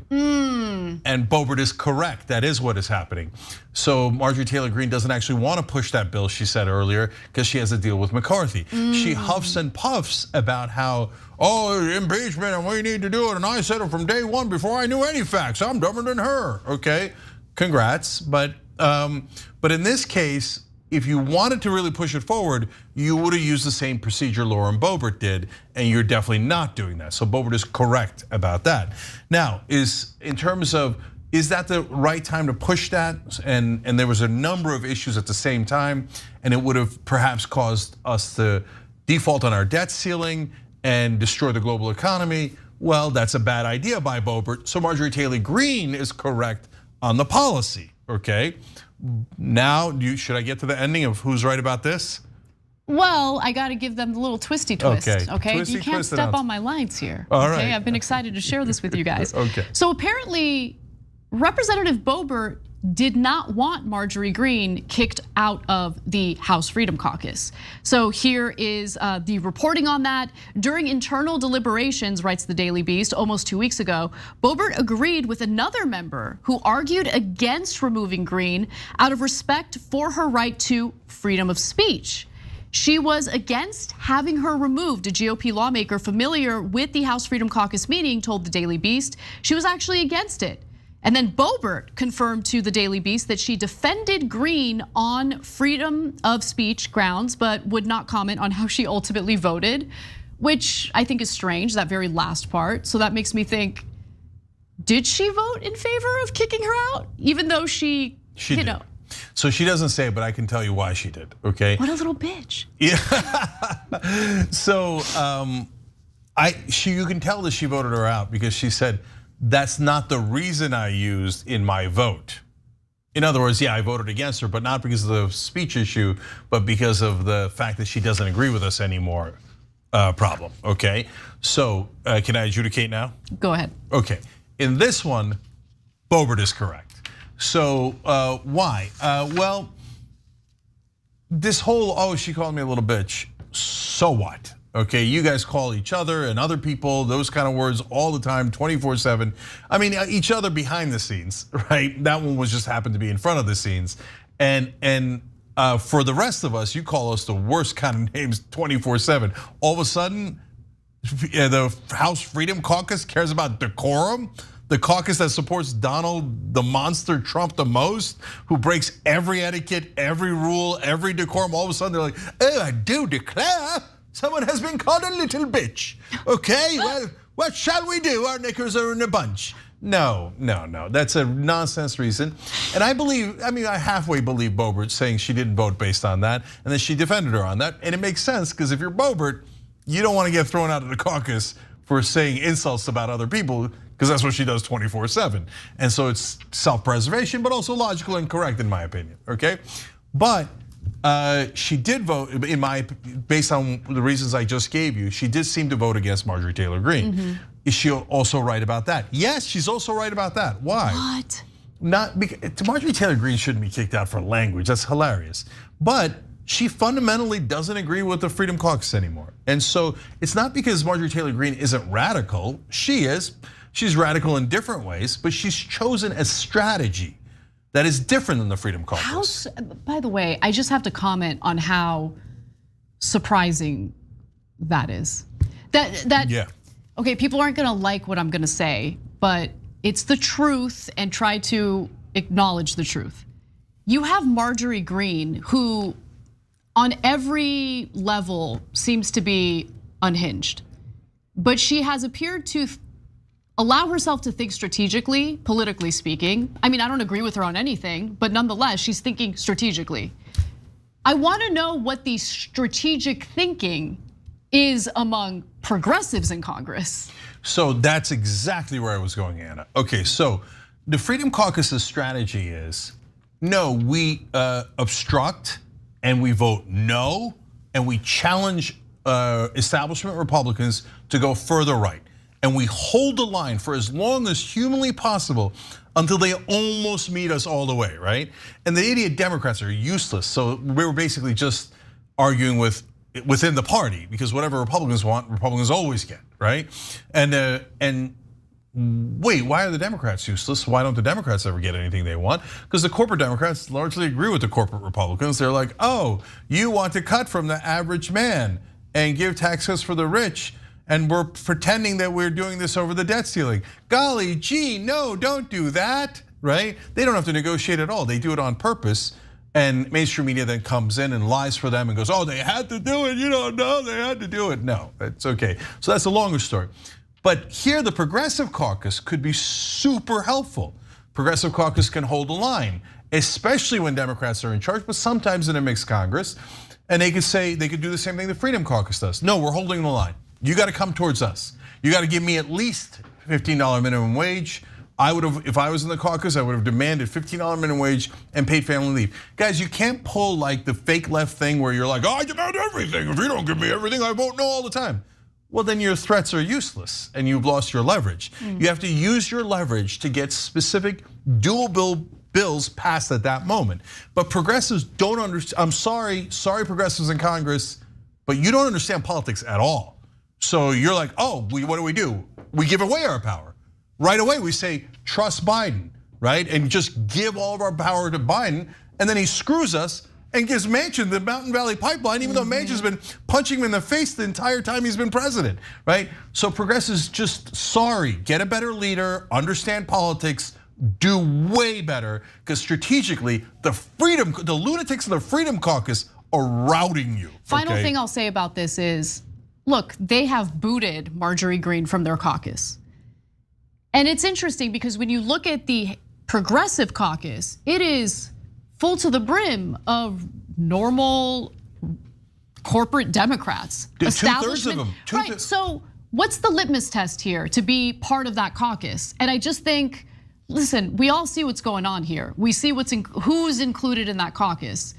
And Boebert is correct, that is what is happening. So Marjorie Taylor Greene doesn't actually want to push that bill, she said earlier, because she has a deal with McCarthy. She huffs and puffs about how, impeachment and we need to do it, and I said it from day one before I knew any facts. I'm dumber than her, okay? Congrats, but in this case, if you wanted to really push it forward, you would have used the same procedure Lauren Boebert did, and you're definitely not doing that. So Boebert is correct about that. Now, in terms of, is that the right time to push that? And there was a number of issues at the same time, and it would have perhaps caused us to default on our debt ceiling and destroy the global economy. Well, that's a bad idea by Boebert. So Marjorie Taylor Greene is correct on the policy, okay? Now, should I get to the ending of who's right about this? Well, I got to give them the little twisty twist, okay? Twisty, you can't step on my lines here, All okay? right. I've been excited to share this with you guys. Okay. So apparently, Representative Boebert did not want Marjorie Greene kicked out of the House Freedom Caucus. So here is the reporting on that. During internal deliberations, writes the Daily Beast, almost 2 weeks ago, Boebert agreed with another member who argued against removing Greene out of respect for her right to freedom of speech. She was against having her removed, a GOP lawmaker familiar with the House Freedom Caucus meeting told the Daily Beast. She was actually against it. And then Boebert confirmed to the Daily Beast that she defended Green on freedom of speech grounds, but would not comment on how she ultimately voted, which I think is strange, that very last part. So that makes me think, did she vote in favor of kicking her out? Even though she you know. So she doesn't say, but I can tell you why she did, okay? What a little bitch. Yeah. So you can tell that she voted her out because she said, that's not the reason I used in my vote. In other words, yeah, I voted against her, but not because of the speech issue, but because of the fact that she doesn't agree with us anymore problem, okay? So can I adjudicate now? Go ahead. Okay, in this one, Boebert is correct. So why? Well, this whole, oh, she called me a little bitch, so what? Okay, you guys call each other and other people those kind of words all the time, 24/7. I mean, each other behind the scenes, right? That one was just happened to be in front of the scenes. And for the rest of us, you call us the worst kind of names 24/7. All of a sudden, the House Freedom Caucus cares about decorum. The caucus that supports Donald the monster Trump the most, who breaks every etiquette, every rule, every decorum. All of a sudden, they're like, oh, I do declare someone has been called a little bitch. Okay, well, what shall we do? Our knickers are in a bunch. No, that's a nonsense reason. And I halfway believe Boebert saying she didn't vote based on that, and then she defended her on that. And it makes sense, because if you're Boebert, you don't want to get thrown out of the caucus for saying insults about other people, because that's what she does 24/7. And so it's self-preservation, but also logical and correct in my opinion, okay? But she did vote, based on the reasons I just gave you, she did seem to vote against Marjorie Taylor Greene. Mm-hmm. Is she also right about that? Yes, she's also right about that. Why? What? Not because Marjorie Taylor Greene shouldn't be kicked out for language. That's hilarious. But she fundamentally doesn't agree with the Freedom Caucus anymore. And so it's not because Marjorie Taylor Greene isn't radical. She is. She's radical in different ways, but she's chosen a strategy that is different than the Freedom Caucus. By the way, I just have to comment on how surprising that is. Yeah. Okay, people aren't gonna like what I'm gonna say, but it's the truth, and try to acknowledge the truth. You have Marjorie Greene, who on every level seems to be unhinged, but she has appeared to allow herself to think strategically, politically speaking. I mean, I don't agree with her on anything, but nonetheless, she's thinking strategically. I want to know what the strategic thinking is among progressives in Congress. So that's exactly where I was going, Anna. Okay, so the Freedom Caucus's strategy is, no, we obstruct and we vote no, and we challenge establishment Republicans to go further right. And we hold the line for as long as humanly possible until they almost meet us all the way, right? And the idiot Democrats are useless. So we were basically just arguing within the party, because whatever Republicans want, Republicans always get, right? And wait, why are the Democrats useless? Why don't the Democrats ever get anything they want? Because the corporate Democrats largely agree with the corporate Republicans. They're like, oh, you want to cut from the average man and give tax cuts for the rich, and we're pretending that we're doing this over the debt ceiling. Golly gee, no, don't do that, right? They don't have to negotiate at all. They do it on purpose. And mainstream media then comes in and lies for them and goes, oh, they had to do it. You don't know, they had to do it. No, it's okay. So that's a longer story. But here, the Progressive Caucus could be super helpful. Progressive Caucus can hold a line, especially when Democrats are in charge, but sometimes in a mixed Congress. And they could say, they could do the same thing the Freedom Caucus does. No, we're holding the line. You got to come towards us. You got to give me at least $15 minimum wage. I would have, if I was in the caucus, I would have demanded $15 minimum wage and paid family leave. Guys, you can't pull like the fake left thing where you're like, oh, I demand everything. If you don't give me everything, I vote no all the time. Well, then your threats are useless and you've lost your leverage. You have to use your leverage to get specific dual bill bills passed at that moment. But progressives don't understand. I'm sorry progressives in Congress, but you don't understand politics at all. So you're like, oh, what do? We give away our power. Right away we say, trust Biden, right? And just give all of our power to Biden, and then he screws us and gives Manchin the Mountain Valley Pipeline, even though Manchin's been punching him in the face the entire time he's been president, right? So progressives just, sorry, get a better leader, understand politics, do way better, because strategically, the lunatics of the Freedom Caucus are routing you. Final thing I'll say about this is, look, they have booted Marjorie Greene from their caucus. And it's interesting because when you look at the Progressive Caucus, it is full to the brim of normal corporate Democrats. Two-thirds of them. Right, so what's the litmus test here to be part of that caucus? And I just think, listen, we all see what's going on here. We see who's included in that caucus.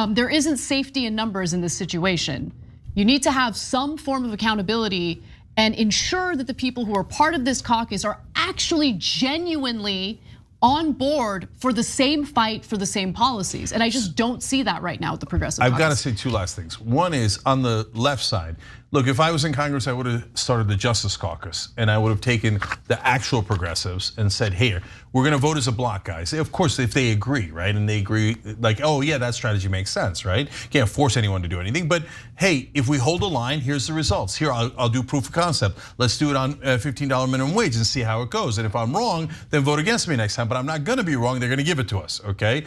There isn't safety in numbers in this situation. You need to have some form of accountability and ensure that the people who are part of this caucus are actually genuinely on board for the same fight for the same policies. And I just don't see that right now with the Progressive Caucus. I've got to say two last things. One is on the left side. Look, if I was in Congress, I would have started the Justice Caucus, and I would have taken the actual progressives and said, hey, we're gonna vote as a block, guys. Of course, if they agree, right? And they agree, like, oh yeah, that strategy makes sense, right? Can't force anyone to do anything, but hey, if we hold a line, here's the results. Here, I'll do proof of concept. Let's do it on $15 minimum wage and see how it goes. And if I'm wrong, then vote against me next time, but I'm not gonna be wrong, they're gonna give it to us, okay?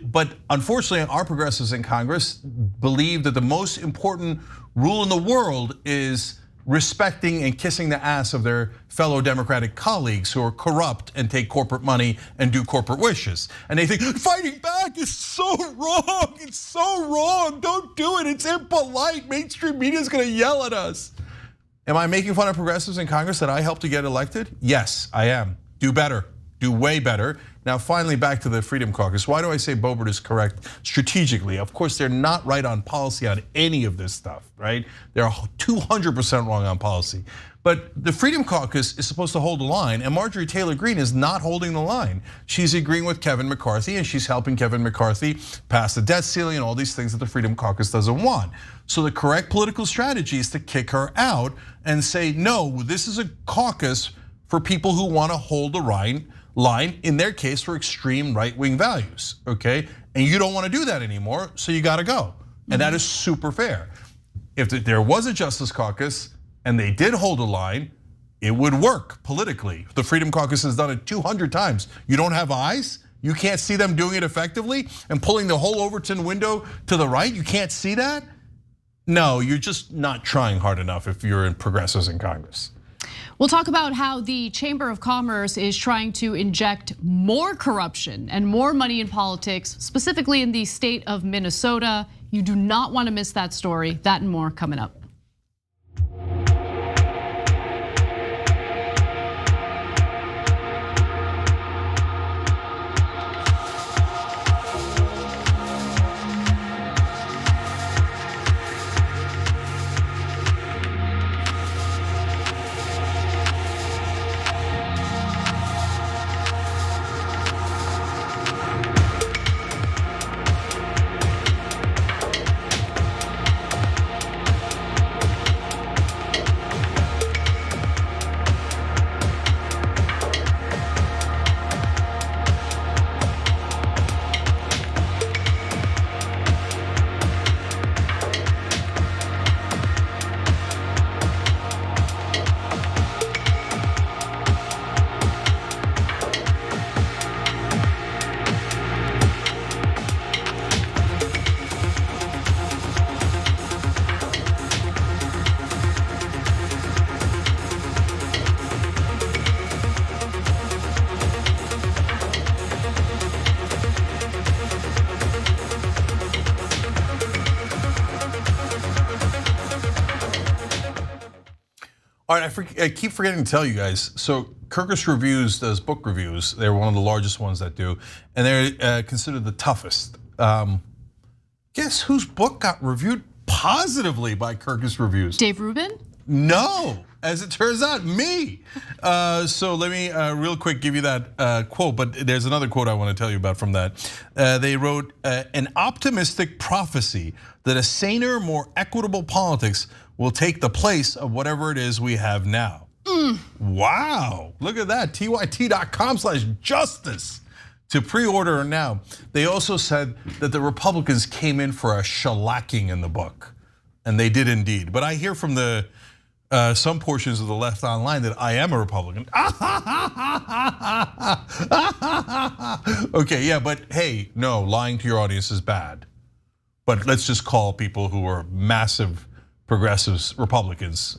But unfortunately, our progressives in Congress believe that the most important rule in the world is respecting and kissing the ass of their fellow Democratic colleagues who are corrupt and take corporate money and do corporate wishes. And they think fighting back is so wrong, it's so wrong, don't do it, it's impolite, mainstream media is gonna yell at us. Am I making fun of progressives in Congress that I helped to get elected? Yes, I am. Do better, do way better. Now finally back to the Freedom Caucus. Why do I say Boebert is correct strategically? Of course, they're not right on policy on any of this stuff, right? They're 200% wrong on policy. But the Freedom Caucus is supposed to hold the line, and Marjorie Taylor Greene is not holding the line. She's agreeing with Kevin McCarthy, and she's helping Kevin McCarthy pass the debt ceiling and all these things that the Freedom Caucus doesn't want. So the correct political strategy is to kick her out and say, no, this is a caucus for people who want to hold the line, in their case, for extreme right-wing values, okay? And you don't want to do that anymore, so you got to go. And that is super fair. If there was a Justice Caucus and they did hold a line, it would work politically. The Freedom Caucus has done it 200 times. You don't have eyes? You can't see them doing it effectively and pulling the whole Overton window to the right? You can't see that? No, you're just not trying hard enough if you're in progressives in Congress. We'll talk about how the Chamber of Commerce is trying to inject more corruption and more money in politics, specifically in the state of Minnesota. You do not want to miss that story. That and more coming up. All right, I keep forgetting to tell you guys. So Kirkus Reviews does book reviews. They're one of the largest ones that do, and they're considered the toughest. Guess whose book got reviewed positively by Kirkus Reviews? Dave Rubin? No, as it turns out, me. So let me real quick give you that quote, but there's another quote I want to tell you about from that. They wrote, an optimistic prophecy that a saner, more equitable politics will take the place of whatever it is we have now. Wow, look at that, tyt.com/justice to pre-order now. They also said that the Republicans came in for a shellacking in the book, and they did indeed. But I hear from the some portions of the left online that I am a Republican. Okay, yeah, but hey, no, lying to your audience is bad. But let's just call people who are massive progressives Republicans.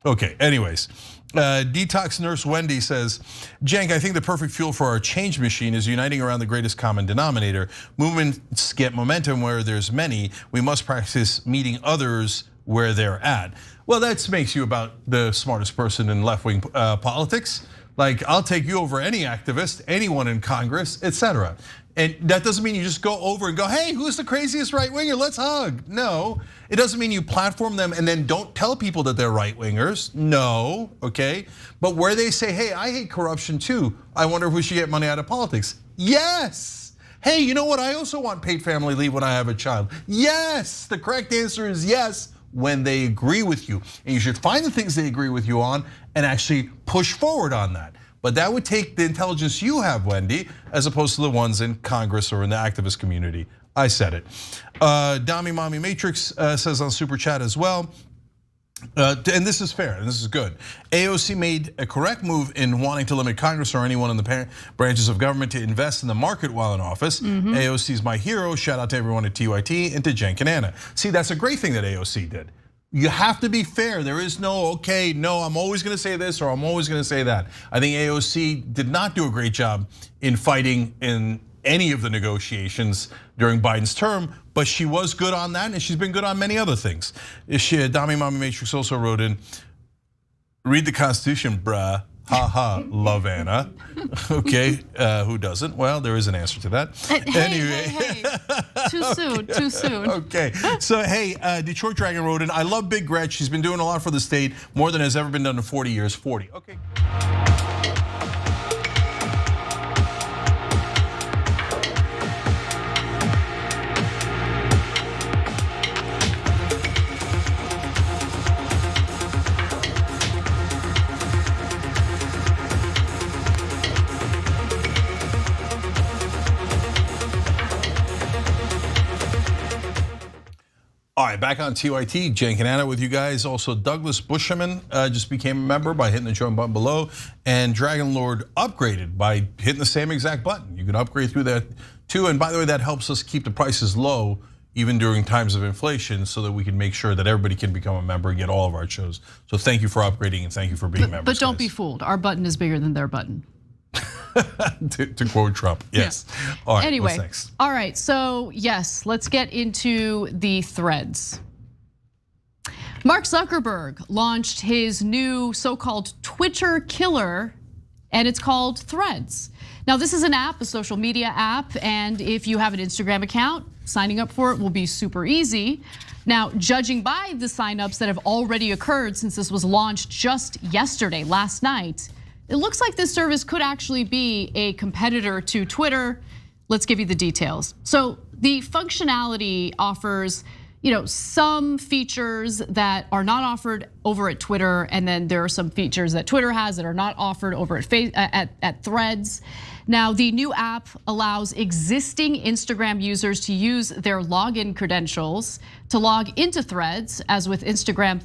Okay, anyways. Detox nurse Wendy says, Cenk, I think the perfect fuel for our change machine is uniting around the greatest common denominator. Movements get momentum where there's many. We must practice meeting others where they're at. Well, that makes you about the smartest person in left-wing politics. Like, I'll take you over any activist, anyone in Congress, etc. And that doesn't mean you just go over and go, hey, who's the craziest right-winger? Let's hug. No, it doesn't mean you platform them and then don't tell people that they're right-wingers. No, okay? But where they say, hey, I hate corruption too. I wonder if we should get money out of politics. Yes. Hey, you know what? I also want paid family leave when I have a child. Yes, the correct answer is yes, when they agree with you. And you should find the things they agree with you on and actually push forward on that. But that would take the intelligence you have, Wendy, as opposed to the ones in Congress or in the activist community. I said it. Dami Mommy Matrix says on Super Chat as well, and this is fair and this is good. AOC made a correct move in wanting to limit Congress or anyone in the branches of government to invest in the market while in office. AOC is my hero. Shout out to everyone at TYT and to Cenk and Anna. See, that's a great thing that AOC did. You have to be fair. There is no, okay, no, I'm always gonna say this or I'm always gonna say that. I think AOC did not do a great job in fighting in any of the negotiations during Biden's term, but she was good on that and she's been good on many other things. Dami Mommy Matrix also wrote in, read the Constitution, bruh. Ha ha, love Anna. Okay, who doesn't? Well, there is an answer to that. Hey. Too soon. Okay, so hey, Detroit Dragon wrote in, I love Big Gretch. She's been doing a lot for the state, more than has ever been done in 40 years. 40, okay. All right, back on TYT, Cenk and Anna with you guys. Also, Douglas Busherman just became a member by hitting the join button below, and Dragon Lord upgraded by hitting the same exact button. You can upgrade through that too, and by the way, that helps us keep the prices low even during times of inflation, so that we can make sure that everybody can become a member and get all of our shows. So thank you for upgrading and thank you for being members. But don't be fooled. Our button is bigger than their button. to quote Trump, yes. Yeah. All right, anyway, what's next? All right, so yes, let's get into the threads. Mark Zuckerberg launched his new so-called Twitter killer, and it's called Threads. Now, this is an app, a social media app, and if you have an Instagram account, signing up for it will be super easy. Now, judging by the signups that have already occurred since this was launched just yesterday, last night, it looks like this service could actually be a competitor to Twitter. Let's give you the details. So the functionality offers, some features that are not offered over at Twitter, and then there are some features that Twitter has that are not offered over at Threads. Now, the new app allows existing Instagram users to use their login credentials to log into Threads. As with Instagram,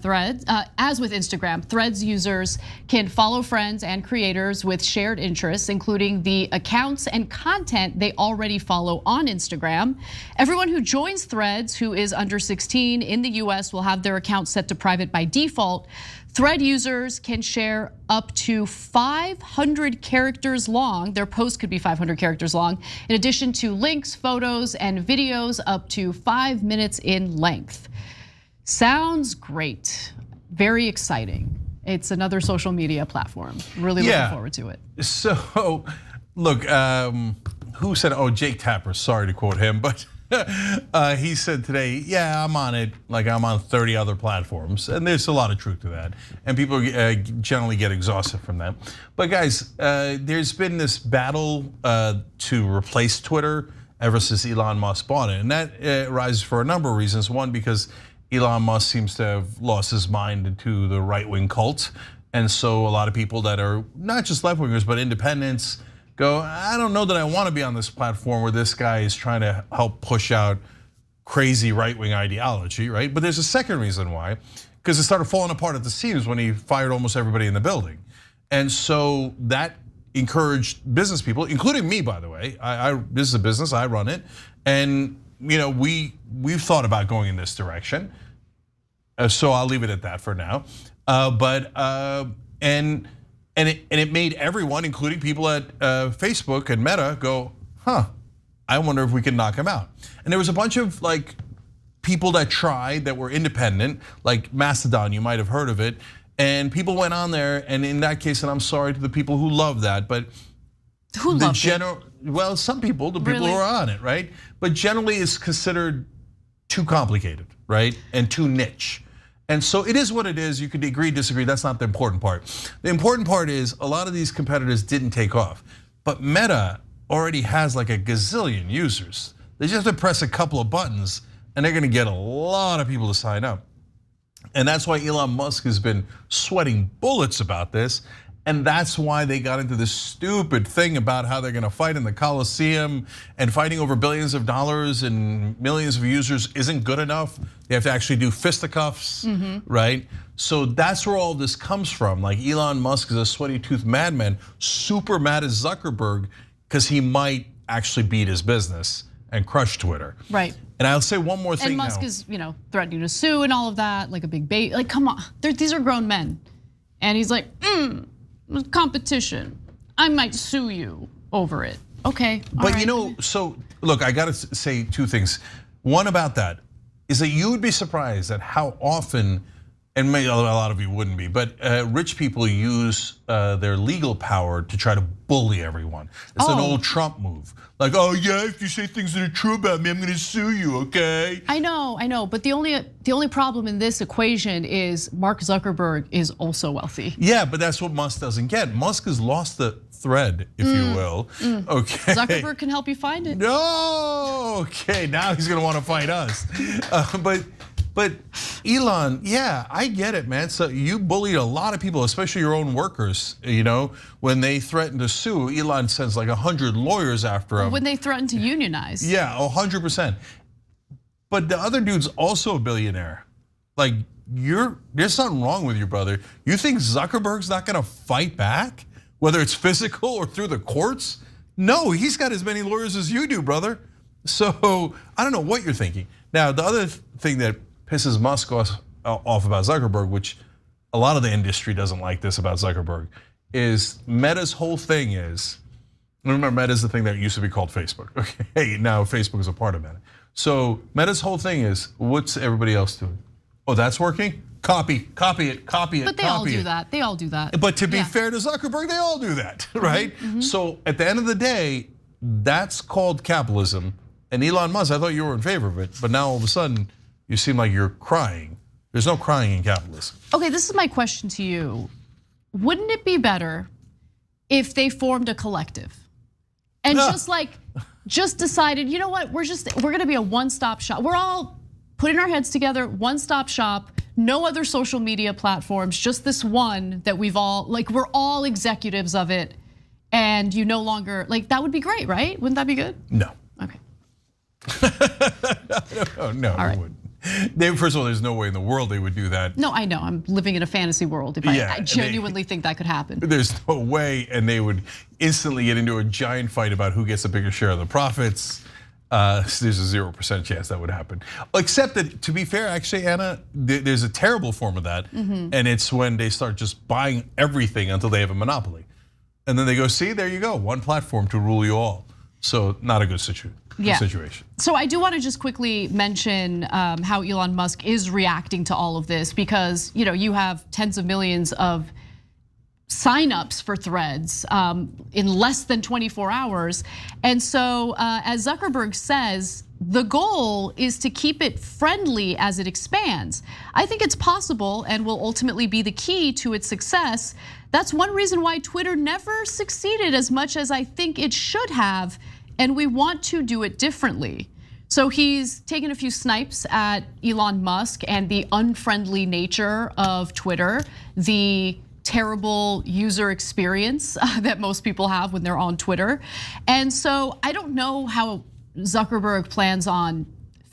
Threads users can follow friends and creators with shared interests, including the accounts and content they already follow on Instagram. Everyone who joins Threads who is under 16 in the US will have their account set to private by default. Thread users can share up to 500 characters long. Their post could be 500 characters long, in addition to links, photos, and videos up to 5 minutes in length. Sounds great, very exciting. It's another social media platform. Really looking forward to it. So, look, who said, Jake Tapper, sorry to quote him, but he said today, yeah, I'm on it like I'm on 30 other platforms. And there's a lot of truth to that. And people generally get exhausted from that. But guys, there's been this battle to replace Twitter ever since Elon Musk bought it. And that arises for a number of reasons. One, because Elon Musk seems to have lost his mind into the right-wing cult. And so a lot of people that are not just left-wingers, but independents, go, I don't know that I want to be on this platform where this guy is trying to help push out crazy right-wing ideology, right? But there's a second reason why. because it started falling apart at the seams when he fired almost everybody in the building. And so that encouraged business people, including me, by the way. This is a business, I run it. And we've thought about going in this direction. So I'll leave it at that for now. And it made everyone, including people at Facebook and Meta, go, I wonder if we can knock him out. And there was a bunch of like people that tried that were independent, like Mastodon, you might have heard of it. And people went on there, and in that case, and I'm sorry to the people who love that, but who loved it? Well, some people, the people who are on it, right? But generally it's considered too complicated, right? And too niche. And so it is what it is. You could agree, disagree. That's not the important part. The important part is a lot of these competitors didn't take off. But Meta already has like a gazillion users. They just have to press a couple of buttons and they're gonna get a lot of people to sign up. And that's why Elon Musk has been sweating bullets about this. And that's why they got into this stupid thing about how they're gonna fight in the Coliseum, and fighting over billions of dollars and millions of users isn't good enough. They have to actually do fisticuffs, right? So that's where all this comes from. Like Elon Musk is a sweaty tooth madman, super mad at Zuckerberg because he might actually beat his business and crush Twitter. Right. And I'll say one more thing now. And Musk is, threatening to sue and all of that, like a big bait. Like, come on, these are grown men. And he's like, competition. I might sue you over it. Okay. But so look, I gotta say two things. One about that is that you would be surprised at how often, and maybe a lot of you wouldn't be, but rich people use their legal power to try to bully everyone. It's an old Trump move. Like, oh yeah, if you say things that are true about me, I'm gonna sue you, okay? I know, but the only problem in this equation is Mark Zuckerberg is also wealthy. Yeah, but that's what Musk doesn't get. Musk has lost the thread, if you will. Okay. Zuckerberg can help you find it. No, okay, now he's gonna wanna fight us. But Elon, yeah, I get it, man. So you bullied a lot of people, especially your own workers. When they threatened to sue, Elon sends like 100 lawyers after him. When they threatened to unionize. Yeah, 100%. But the other dude's also a billionaire. Like there's something wrong with you, brother. You think Zuckerberg's not gonna fight back, whether it's physical or through the courts? No, he's got as many lawyers as you do, brother. So I don't know what you're thinking. Now, the other thing that pisses Musk off about Zuckerberg, which a lot of the industry doesn't like this about Zuckerberg, is Meta's whole thing is, remember Meta is the thing that used to be called Facebook. Okay, now Facebook is a part of Meta. So Meta's whole thing is, what's everybody else doing? Oh, that's working? Copy it. But they all do that. They all do that. But to be fair to Zuckerberg, they all do that, right? So at the end of the day, that's called capitalism. And Elon Musk, I thought you were in favor of it, but now all of a sudden, you seem like you're crying. There's no crying in capitalism. Okay, this is my question to you. Wouldn't it be better if they formed a collective and just decided, you know what, we're gonna be a one-stop shop. We're all putting our heads together, one-stop shop, no other social media platforms, just this one that we're all executives of it, and you no longer, that would be great, right? Wouldn't that be good? No. Okay. No, all right. Wouldn't. First of all, there's no way in the world they would do that. No, I know. I'm living in a fantasy world. I genuinely think that could happen. There's no way, and they would instantly get into a giant fight about who gets a bigger share of the profits. There's a 0% chance that would happen. Except that, to be fair, actually, Anna, there's a terrible form of that, and it's when they start just buying everything until they have a monopoly. And then they go, see, there you go, one platform to rule you all. So not a good situation. So I do want to just quickly mention how Elon Musk is reacting to all of this, because you have tens of millions of signups for Threads in less than 24 hours. And so as Zuckerberg says, the goal is to keep it friendly as it expands. I think it's possible and will ultimately be the key to its success. That's one reason why Twitter never succeeded as much as I think it should have. And we want to do it differently. So he's taken a few snipes at Elon Musk and the unfriendly nature of Twitter, the terrible user experience that most people have when they're on Twitter. And so I don't know how Zuckerberg plans on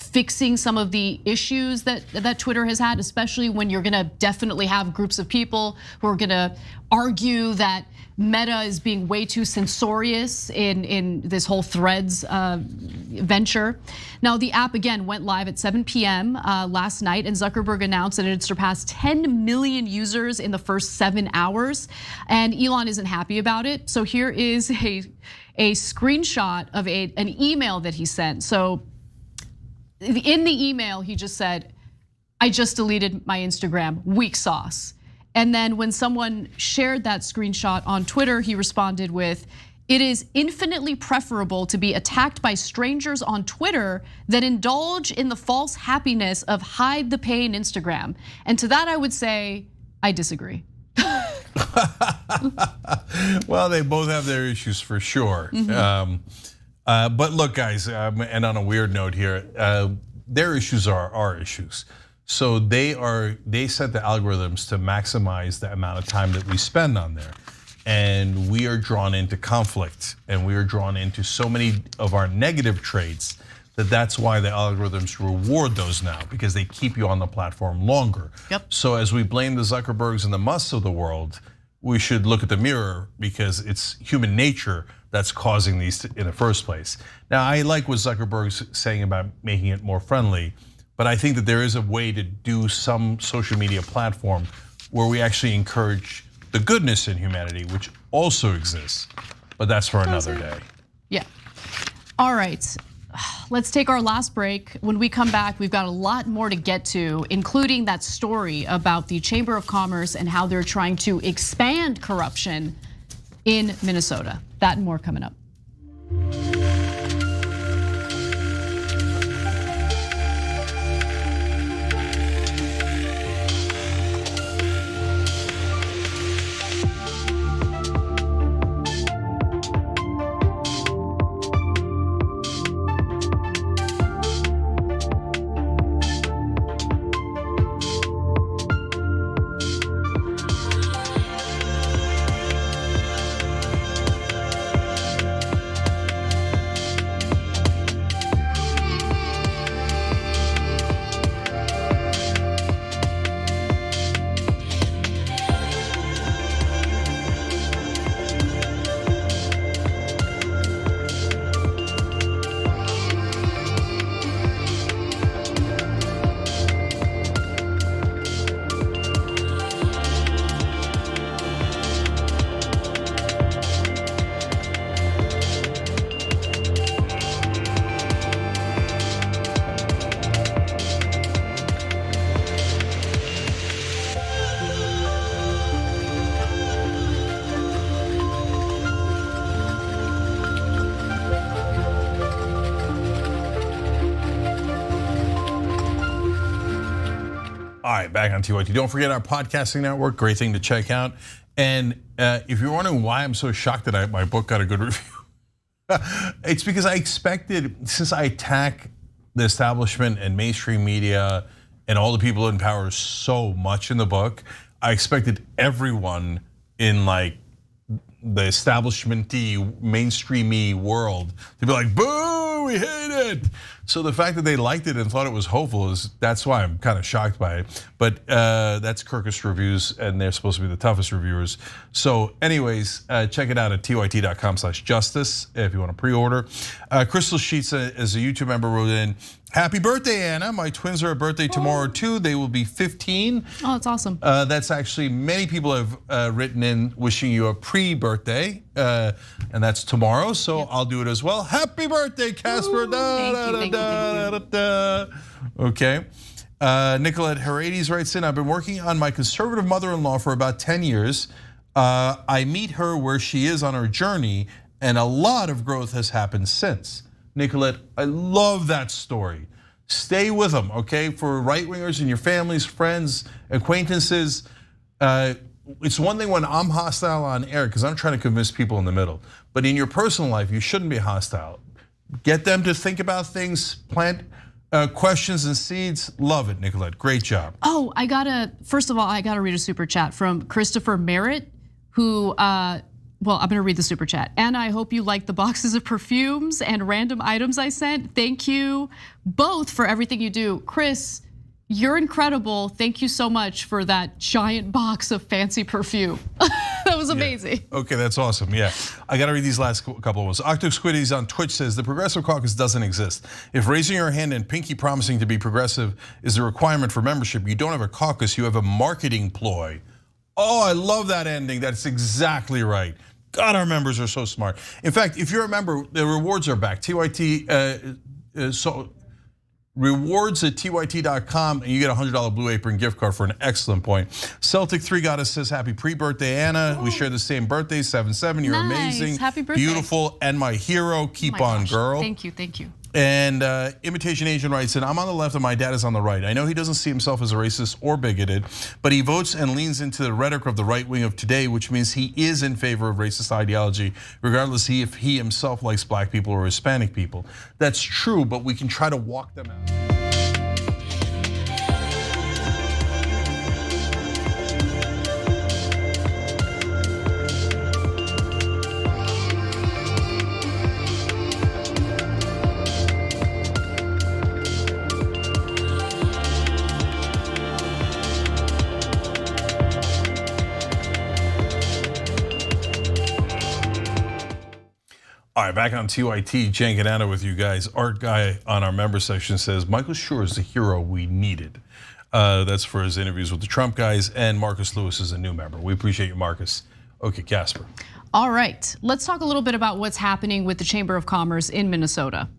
fixing some of the issues that Twitter has had, especially when you're gonna definitely have groups of people who are gonna argue that Meta is being way too censorious in this whole Threads venture. Now, the app again went live at 7 p.m. Last night, and Zuckerberg announced that it had surpassed 10 million users in the first 7 hours. And Elon isn't happy about it. So here is a screenshot of an email that he sent. So in the email, he just said, "I just deleted my Instagram, weak sauce." And then when someone shared that screenshot on Twitter, he responded with, "It is infinitely preferable to be attacked by strangers on Twitter than indulge in the false happiness of hide the pain Instagram." And to that I would say, I disagree. Well, they both have their issues for sure. But look, guys, and on a weird note here, their issues are our issues. So they set the algorithms to maximize the amount of time that we spend on there. And we are drawn into conflict, and we are drawn into so many of our negative traits that's why the algorithms reward those now, because they keep you on the platform longer. Yep. So as we blame the Zuckerbergs and the Musks of the world, we should look at the mirror, because it's human nature that's causing these in the first place. Now, I like what Zuckerberg's saying about making it more friendly, but I think that there is a way to do some social media platform where we actually encourage the goodness in humanity, which also exists, but that's for another day. Yeah. All right, let's take our last break. When we come back, we've got a lot more to get to, including that story about the Chamber of Commerce and how they're trying to expand corruption in Minnesota. That and more coming up. All right, back on TYT. Don't forget our podcasting network, great thing to check out. And if you're wondering why I'm so shocked that my book got a good review, it's because I expected, since I attack the establishment and mainstream media and all the people in power so much in the book, I expected everyone in like the establishment-y, mainstreamy world to be like, boo, we hate it. So the fact that they liked it and thought it was hopeful that's why I'm kind of shocked by it. But that's Kirkus Reviews, and they're supposed to be the toughest reviewers. So anyways, check it out at tyt.com/justice if you want to pre-order. Crystal Sheets, as a YouTube member, wrote in, "Happy birthday, Anna. My twins are a birthday tomorrow too. They will be 15. Oh, that's awesome. That's actually, many people have written in wishing you a pre-birthday, and that's tomorrow, so yep. I'll do it as well. Happy birthday, Casper. Thank you. Okay. Nicolette Herades writes in, "I've been working on my conservative mother-in-law for about 10 years. I meet her where she is on her journey, and a lot of growth has happened since." Nicolette, I love that story. Stay with them, okay? For right-wingers in your families, friends, acquaintances, it's one thing when I'm hostile on air because I'm trying to convince people in the middle. But in your personal life, you shouldn't be hostile. Get them to think about things, plant questions and seeds. Love it, Nicolette, great job. Oh, first of all, I gotta read a super chat from Christopher Merritt, who Well, I'm gonna read the super chat. Anna, I hope you like the boxes of perfumes and random items I sent. Thank you both for everything you do. Chris, you're incredible. Thank you so much for that giant box of fancy perfume. That was amazing. Yeah. Okay, that's awesome. Yeah, I got to read these last couple of ones. Octo Squiddies on Twitch says the Progressive Caucus doesn't exist. If raising your hand and pinky promising to be progressive is a requirement for membership, you don't have a caucus. You have a marketing ploy. Oh, I love that ending. That's exactly right. God, our members are so smart. In fact, if you're a member, the rewards are back. Rewards at tyt.com, and you get a $100 Blue Apron gift card for an excellent point. Celtic 3 Goddess says, happy pre-birthday, Anna. We share the same birthday, 7-7. You're Nice. amazing, Happy birthday. beautiful, and my hero. Keep on, girl. Thank you, thank you. And Imitation Asian writes, and I'm on the left and my dad is on the right. I know he doesn't see himself as a racist or bigoted, but he votes and leans into the rhetoric of the right wing of today, which means he is in favor of racist ideology, regardless if he himself likes black people or Hispanic people. That's true, but we can try to walk them out. All right, back on TYT, Cenk and Anna with you guys. Art Guy on our member section says, Michael Schur is the hero we needed. That's for his interviews with the Trump guys, and Marcus Lewis is a new member. We appreciate you, Marcus. Okay, Casper. All right, let's talk a little bit about what's happening with the Chamber of Commerce in Minnesota.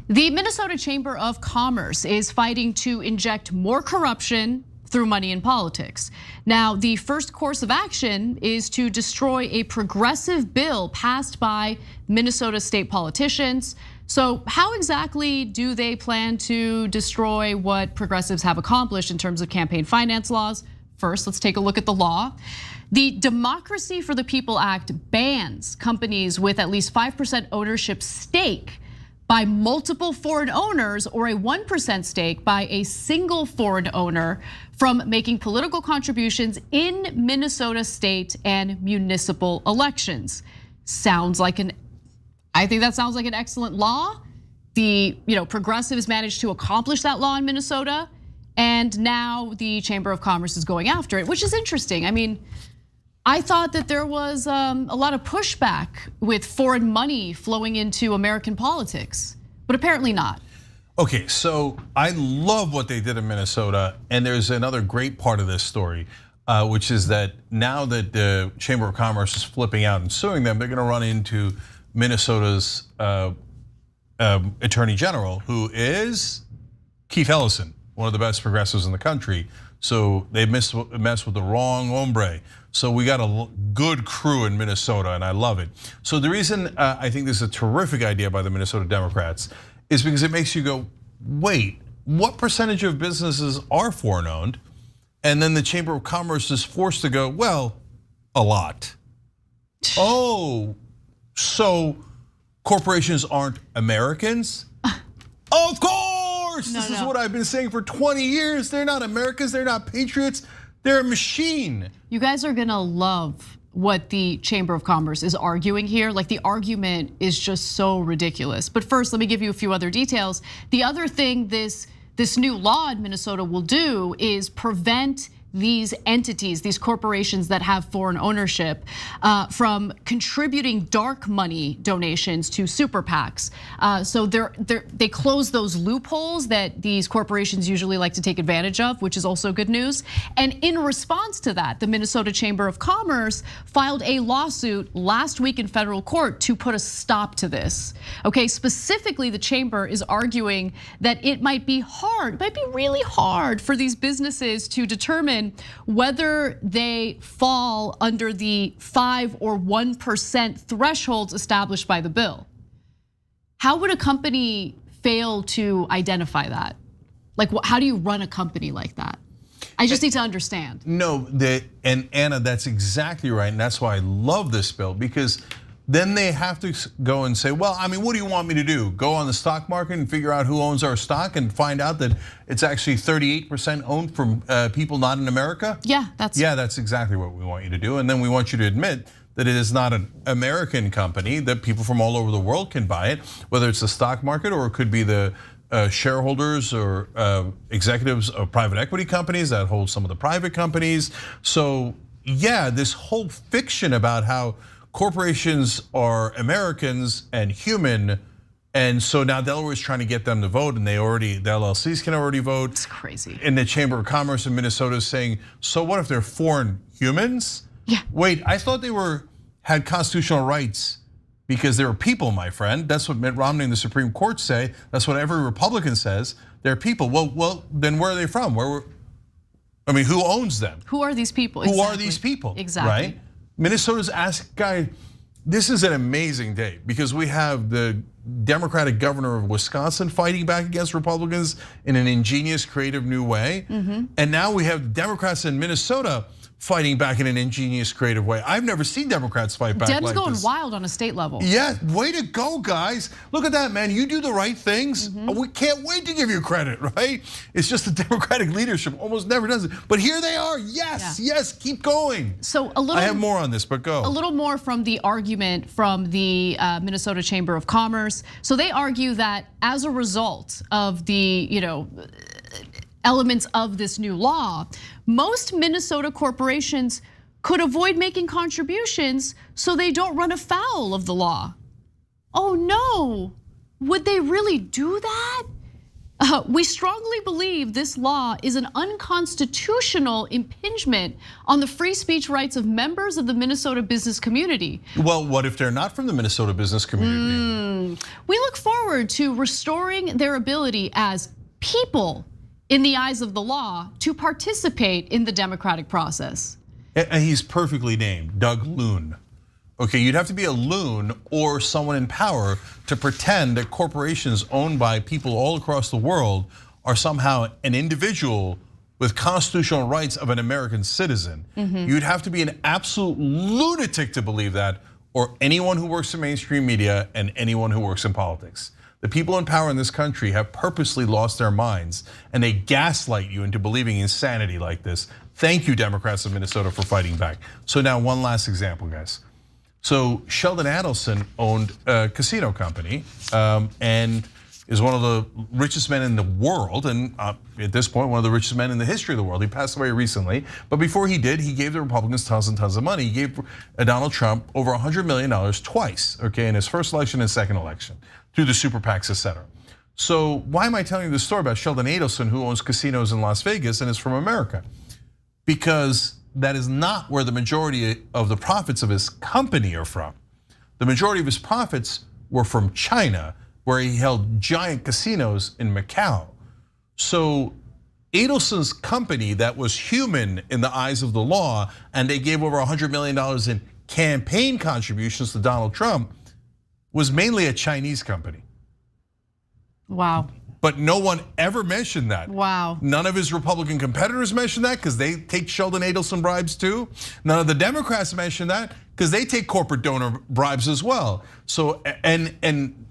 The Minnesota Chamber of Commerce is fighting to inject more corruption through money in politics. Now, the first course of action is to destroy a progressive bill passed by Minnesota state politicians. So how exactly do they plan to destroy what progressives have accomplished in terms of campaign finance laws? First, let's take a look at the law. The Democracy for the People Act bans companies with at least 5% ownership stake by multiple foreign owners or a 1% stake by a single foreign owner from making political contributions in Minnesota state and municipal elections. I think that sounds like an excellent law. The progressives managed to accomplish that law in Minnesota, and now the Chamber of Commerce is going after it, which is interesting. I mean, I thought that there was a lot of pushback with foreign money flowing into American politics, but apparently not. Okay, so I love what they did in Minnesota, and there's another great part of this story, which is that now that the Chamber of Commerce is flipping out and suing them, they're gonna run into Minnesota's Attorney General, who is Keith Ellison, one of the best progressives in the country. So they messed with the wrong hombre. So we got a good crew in Minnesota, and I love it. So the reason I think this is a terrific idea by the Minnesota Democrats is because it makes you go, wait, what percentage of businesses are foreign owned? And then the Chamber of Commerce is forced to go, well, a lot. Oh, so corporations aren't Americans? Of course, this is what I've been saying for 20 years. They're not Americans, they're not patriots, they're a machine. You guys are gonna love what the Chamber of Commerce is arguing here. Like, the argument is just so ridiculous. But first, let me give you a few other details. The other thing this new law in Minnesota will do is prevent these entities, these corporations that have foreign ownership, from contributing dark money donations to super PACs. So they close those loopholes that these corporations usually like to take advantage of, which is also good news. And in response to that, the Minnesota Chamber of Commerce filed a lawsuit last week in federal court to put a stop to this. Okay, specifically, the chamber is arguing that it might be really hard for these businesses to determine whether they fall under the 5 or 1% thresholds established by the bill. How would a company fail to identify that? Like, how do you run a company like that? I just need to understand. No, and Anna, that's exactly right, and that's why I love this bill, because then they have to go and say, well, I mean, what do you want me to do? Go on the stock market and figure out who owns our stock and find out that it's actually 38% owned from people not in America? Yeah, that's exactly what we want you to do. And then we want you to admit that it is not an American company, that people from all over the world can buy it, whether it's the stock market or it could be the shareholders or executives of private equity companies that hold some of the private companies. So yeah, this whole fiction about how corporations are Americans and human, and so now Delaware is trying to get them to vote, and the LLCs can already vote. It's crazy. And the Chamber of Commerce in Minnesota is saying, so what if they're foreign humans? Yeah. Wait, I thought they had constitutional rights because they were people, my friend. That's what Mitt Romney and the Supreme Court say. That's what every Republican says. They're people. Well, then where are they from? Who owns them? Who are these people? Who are these people? Exactly. Right? Minnesota's this is an amazing day because we have the Democratic governor of Wisconsin fighting back against Republicans in an ingenious, creative new way. And now we have Democrats in Minnesota fighting back in an ingenious, creative way. I've never seen Democrats fight back Dem's like going this. wild on a state level. Yeah, way to go, guys. Look at that, man. You do the right things. We can't wait to give you credit, right? It's just the Democratic leadership almost never does it. But here they are. Yes, yes, keep going. So I have more on this, but go. A little more from the argument from the Minnesota Chamber of Commerce. So they argue that as a result of the, elements of this new law, most Minnesota corporations could avoid making contributions so they don't run afoul of the law. Oh no, would they really do that? We strongly believe this law is an unconstitutional impingement on the free speech rights of members of the Minnesota business community. Well, what if they're not from the Minnesota business community? We look forward to restoring their ability as people in the eyes of the law to participate in the democratic process. And he's perfectly named, Doug Loon. Okay, you'd have to be a loon or someone in power to pretend that corporations owned by people all across the world are somehow an individual with constitutional rights of an American citizen. You'd have to be an absolute lunatic to believe that, or anyone who works in mainstream media and anyone who works in politics. The people in power in this country have purposely lost their minds, and they gaslight you into believing insanity like this. Thank you, Democrats of Minnesota, for fighting back. So now one last example, guys. So Sheldon Adelson owned a casino company and is one of the richest men in the world, and at this point, one of the richest men in the history of the world. He passed away recently, but before he did, he gave the Republicans tons and tons of money. He gave Donald Trump over $100 million twice, okay, in his first election and second election, through the super PACs, et cetera. So why am I telling you this story about Sheldon Adelson, who owns casinos in Las Vegas and is from America? Because that is not where the majority of the profits of his company are from. The majority of his profits were from China, where he held giant casinos in Macau. So Adelson's company that was human in the eyes of the law, and they gave over $100 million in campaign contributions to Donald Trump, was mainly a Chinese company. Wow. But no one ever mentioned that. Wow. None of his Republican competitors mentioned that because they take Sheldon Adelson bribes too. None of the Democrats mentioned that because they take corporate donor bribes as well. So, and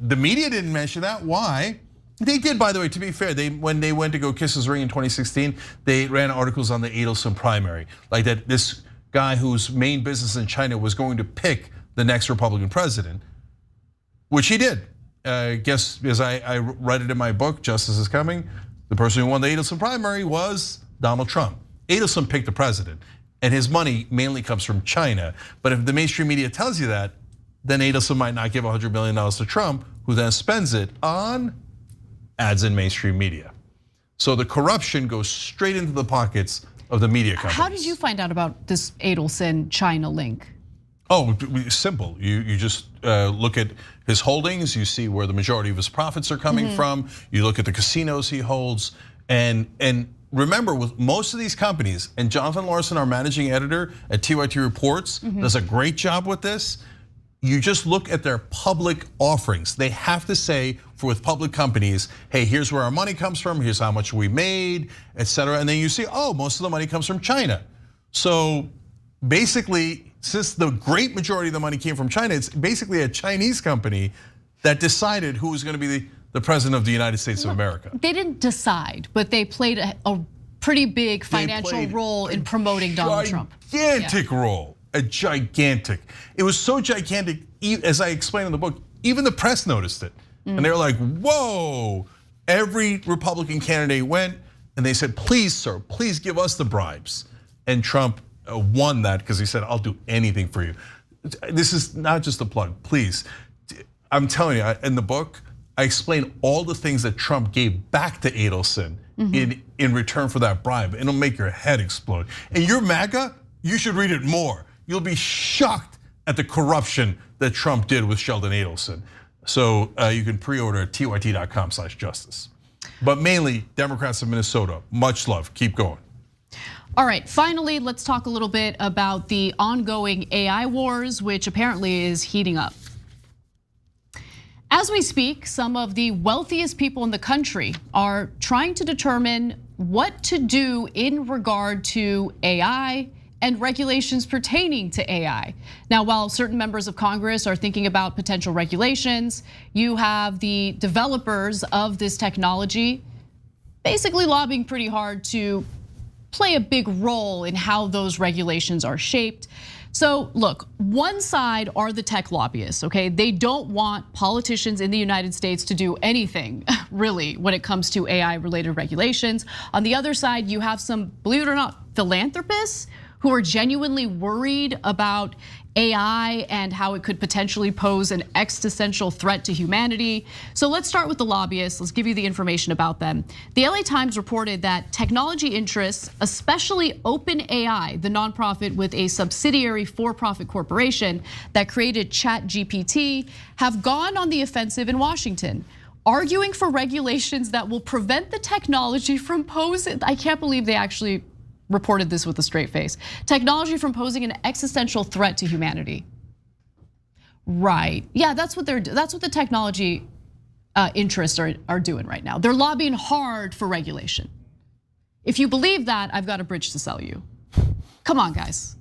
the media didn't mention that. Why? They did, by the way, to be fair, when they went to go kiss his ring in 2016, they ran articles on the Adelson primary. Like that this guy whose main business in China was going to pick the next Republican president, which he did. Guess, as I read it in my book, Justice is Coming, the person who won the Adelson primary was Donald Trump. Adelson picked the president, and his money mainly comes from China. But if the mainstream media tells you that, then Adelson might not give $100 million to Trump, who then spends it on ads in mainstream media. So the corruption goes straight into the pockets of the media companies. How did you find out about this Adelson-China link? Oh, simple. You just look at his holdings, you see where the majority of his profits are coming from, you look at the casinos he holds, and remember with most of these companies, and Jonathan Larson, our managing editor at TYT Reports, does a great job with this. You just look at their public offerings. They have to say with public companies, hey, here's where our money comes from, here's how much we made, et cetera. And then you see, oh, most of the money comes from China. So basically, since the great majority of the money came from China, it's basically a Chinese company that decided who was going to be the president of the United States of America. They didn't decide, but they played a pretty big financial role in promoting Donald Trump. Gigantic role. a gigantic. It was so gigantic, as I explained in the book, even the press noticed it. And they were like, whoa. Every Republican candidate went and they said, please, sir, please give us the bribes. And Trump won that because he said, I'll do anything for you. This is not just a plug, please. I'm telling you, in the book, I explain all the things that Trump gave back to Adelson in return for that bribe. It'll make your head explode. And you're MAGA, you should read it more. You'll be shocked at the corruption that Trump did with Sheldon Adelson. So you can pre-order at tyt.com/justice. But mainly Democrats of Minnesota, much love, keep going. All right, finally, let's talk a little bit about the ongoing AI wars, which apparently is heating up. As we speak, some of the wealthiest people in the country are trying to determine what to do in regard to AI and regulations pertaining to AI. Now, while certain members of Congress are thinking about potential regulations, you have the developers of this technology basically lobbying pretty hard to play a big role in how those regulations are shaped. So look, one side are the tech lobbyists, okay? They don't want politicians in the United States to do anything, really, when it comes to AI-related regulations. On the other side, you have some, believe it or not, philanthropists who are genuinely worried about AI and how it could potentially pose an existential threat to humanity. So let's start with the lobbyists. Let's give you the information about them. The LA Times reported that technology interests, especially OpenAI, the nonprofit with a subsidiary for-profit corporation that created ChatGPT, have gone on the offensive in Washington, arguing for regulations that will prevent the technology from posing. I can't believe they actually reported this with a straight face. Technology from posing an existential threat to humanity. Right, yeah, that's what the technology interests are doing right now. They're lobbying hard for regulation. If you believe that, I've got a bridge to sell you. Come on, guys.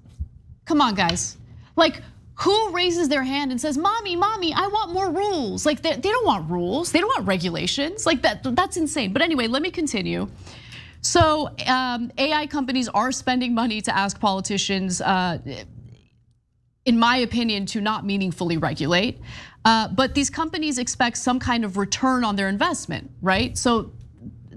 Come on, guys. Like, who raises their hand and says, mommy, I want more rules? Like, they don't want rules, they don't want regulations. Like, that's insane. But anyway, let me continue. So AI companies are spending money to ask politicians, in my opinion, to not meaningfully regulate. But these companies expect some kind of return on their investment, right? So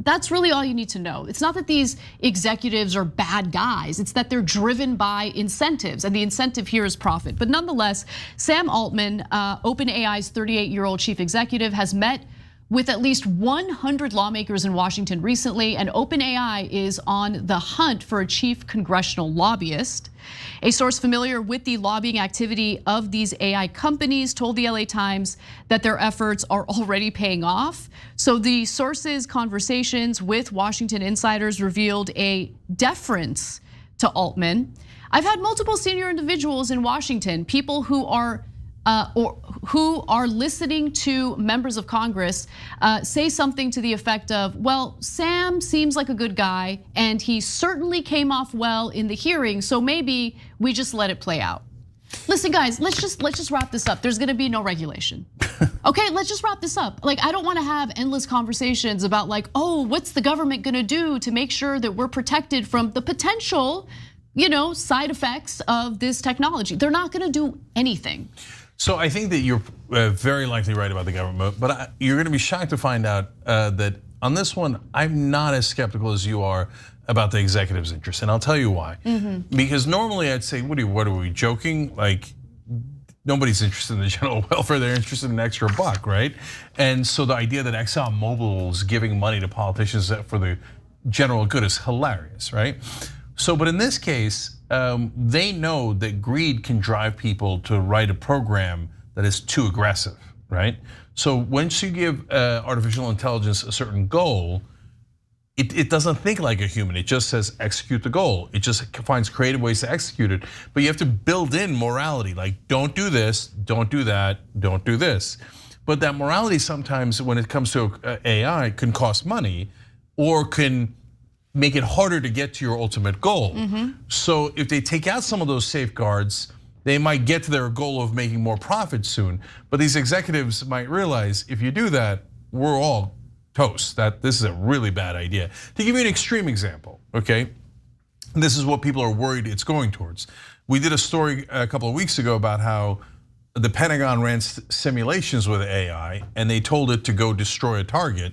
that's really all you need to know. It's not that these executives are bad guys, it's that they're driven by incentives, and the incentive here is profit. But nonetheless, Sam Altman, OpenAI's 38-year-old chief executive, has met with at least 100 lawmakers in Washington recently, and OpenAI is on the hunt for a chief congressional lobbyist. A source familiar with the lobbying activity of these AI companies told the LA Times that their efforts are already paying off. So the source's conversations with Washington insiders revealed a deference to Altman. I've had multiple senior individuals in Washington, people who are listening to members of Congress say something to the effect of, well, Sam seems like a good guy and he certainly came off well in the hearing, so maybe we just let it play out. Listen, guys, let's just wrap this up. There's gonna be no regulation. Okay, let's just wrap this up. Like, I don't wanna have endless conversations about like, oh, what's the government gonna do to make sure that we're protected from the potential, side effects of this technology. They're not gonna do anything. So I think that you're very likely right about the government, but you're going to be shocked to find out that on this one, I'm not as skeptical as you are about the executive's interest, and I'll tell you why. Because normally I'd say, what are we joking? Like, nobody's interested in the general welfare, they're interested in an extra buck, right? And so the idea that ExxonMobil is giving money to politicians for the general good is hilarious, right? So, but in this case, they know that greed can drive people to write a program that is too aggressive, right? So once you give artificial intelligence a certain goal, it doesn't think like a human. It just says execute the goal. It just finds creative ways to execute it. But you have to build in morality, like don't do this, don't do that, don't do this. But that morality sometimes, when it comes to AI, can cost money or can make it harder to get to your ultimate goal. So if they take out some of those safeguards, they might get to their goal of making more profit soon. But these executives might realize if you do that, we're all toast, that this is a really bad idea. To give you an extreme example, okay? this is what people are worried it's going towards. We did a story a couple of weeks ago about how the Pentagon ran simulations with AI and they told it to go destroy a target.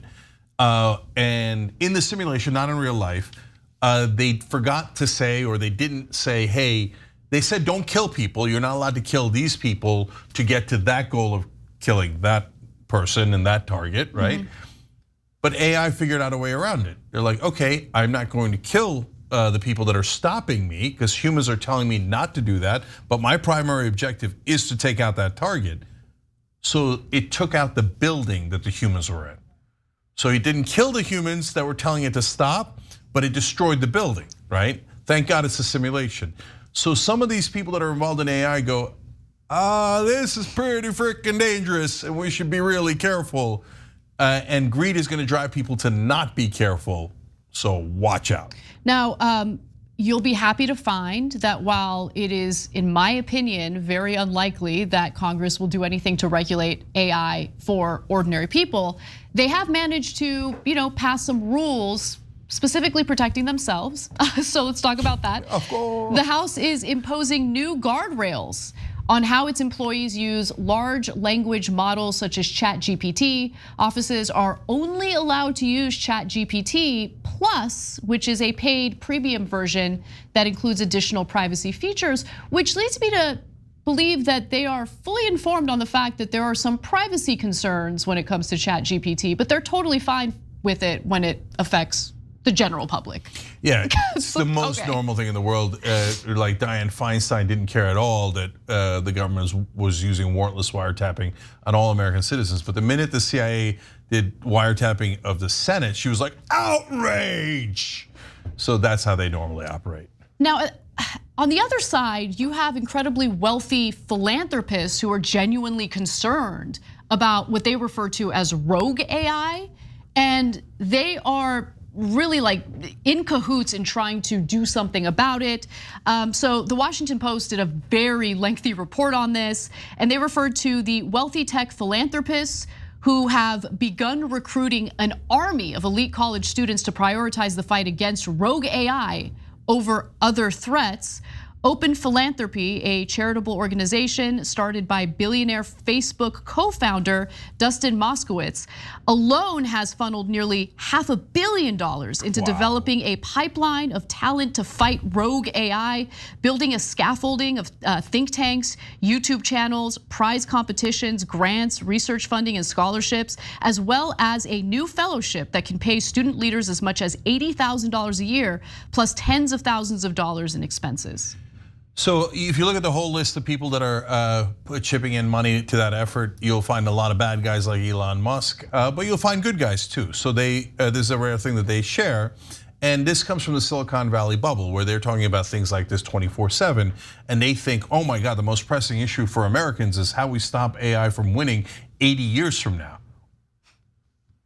And in the simulation, not in real life, they forgot to say, or they didn't say, hey, they said don't kill people. You're not allowed to kill these people to get to that goal of killing that person and that target, right? But AI figured out a way around it. They're like, okay, I'm not going to kill the people that are stopping me because humans are telling me not to do that, but my primary objective is to take out that target. So it took out the building that the humans were in. So it didn't kill the humans that were telling it to stop, but it destroyed the building, right? Thank God it's a simulation. So some of these people that are involved in AI go, this is pretty freaking dangerous and we should be really careful. And greed is gonna drive people to not be careful, so watch out. Now, you'll be happy to find that while it is, in my opinion, very unlikely that Congress will do anything to regulate AI for ordinary people, they have managed to, pass some rules specifically protecting themselves. So let's talk about that. Of course. The House is imposing new guardrails on how its employees use large language models such as ChatGPT. Offices are only allowed to use ChatGPT Plus, which is a paid premium version that includes additional privacy features, which leads me to believe that they are fully informed on the fact that there are some privacy concerns when it comes to ChatGPT, but they're totally fine with it when it affects the general public. Yeah, it's the most normal thing in the world. Like Dianne Feinstein didn't care at all that the government was using warrantless wiretapping on all American citizens. But the minute the CIA did wiretapping of the Senate, she was like, outrage. So that's how they normally operate. Now, on the other side, you have incredibly wealthy philanthropists who are genuinely concerned about what they refer to as rogue AI, and they are really like in cahoots in trying to do something about it. So the Washington Post did a very lengthy report on this, and they referred to the wealthy tech philanthropists who have begun recruiting an army of elite college students to prioritize the fight against rogue AI over other threats. Open Philanthropy, a charitable organization started by billionaire Facebook co-founder Dustin Moskowitz, alone has funneled nearly $500 million into developing a pipeline of talent to fight rogue AI, building a scaffolding of think tanks, YouTube channels, prize competitions, grants, research funding, and scholarships, as well as a new fellowship that can pay student leaders as much as $80,000 a year, plus tens of thousands of dollars in expenses. So if you look at the whole list of people that are chipping in money to that effort, you'll find a lot of bad guys like Elon Musk, but you'll find good guys too. So this is a rare thing that they share. And this comes from the Silicon Valley bubble where they're talking about things like this 24/7. And they think, oh my God, the most pressing issue for Americans is how we stop AI from winning 80 years from now.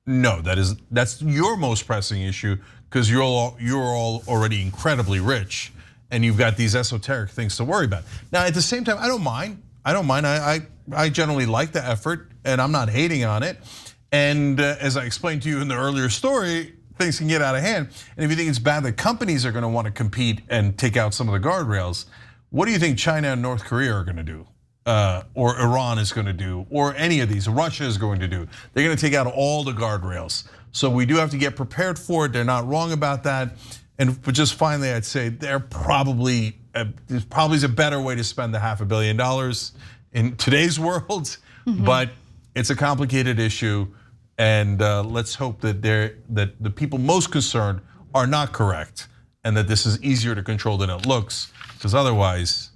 No, that's your most pressing issue because you're all already incredibly rich. And you've got these esoteric things to worry about. Now, at the same time, I don't mind. I generally like the effort, and I'm not hating on it. And as I explained to you in the earlier story, things can get out of hand. And if you think it's bad that companies are going to want to compete and take out some of the guardrails, what do you think China and North Korea are going to do? Or Iran is going to do? Or any of these? Russia is going to do? They're going to take out all the guardrails. So we do have to get prepared for it. They're not wrong about that. But just finally, I'd say there probably is a better way to spend the $500 million in today's world, but it's a complicated issue, and let's hope that the people most concerned are not correct, and that this is easier to control than it looks, because otherwise,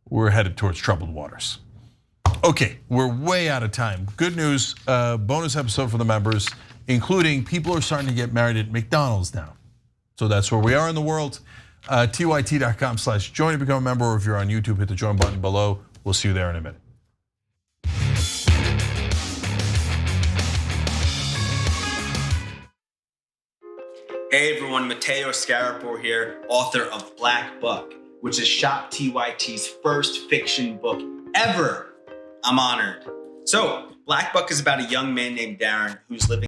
we're headed towards troubled waters. Okay, we're way out of time. Good news, bonus episode for the members, including people are starting to get married at McDonald's now. So that's where we are in the world. tyt.com/join to become a member, or if you're on YouTube, hit the join button below. We'll see you there in a minute. Hey everyone, Matteo Scarapore here, author of Black Buck, which is Shop TYT's first fiction book ever. I'm honored. So, Black Buck is about a young man named Darren who's living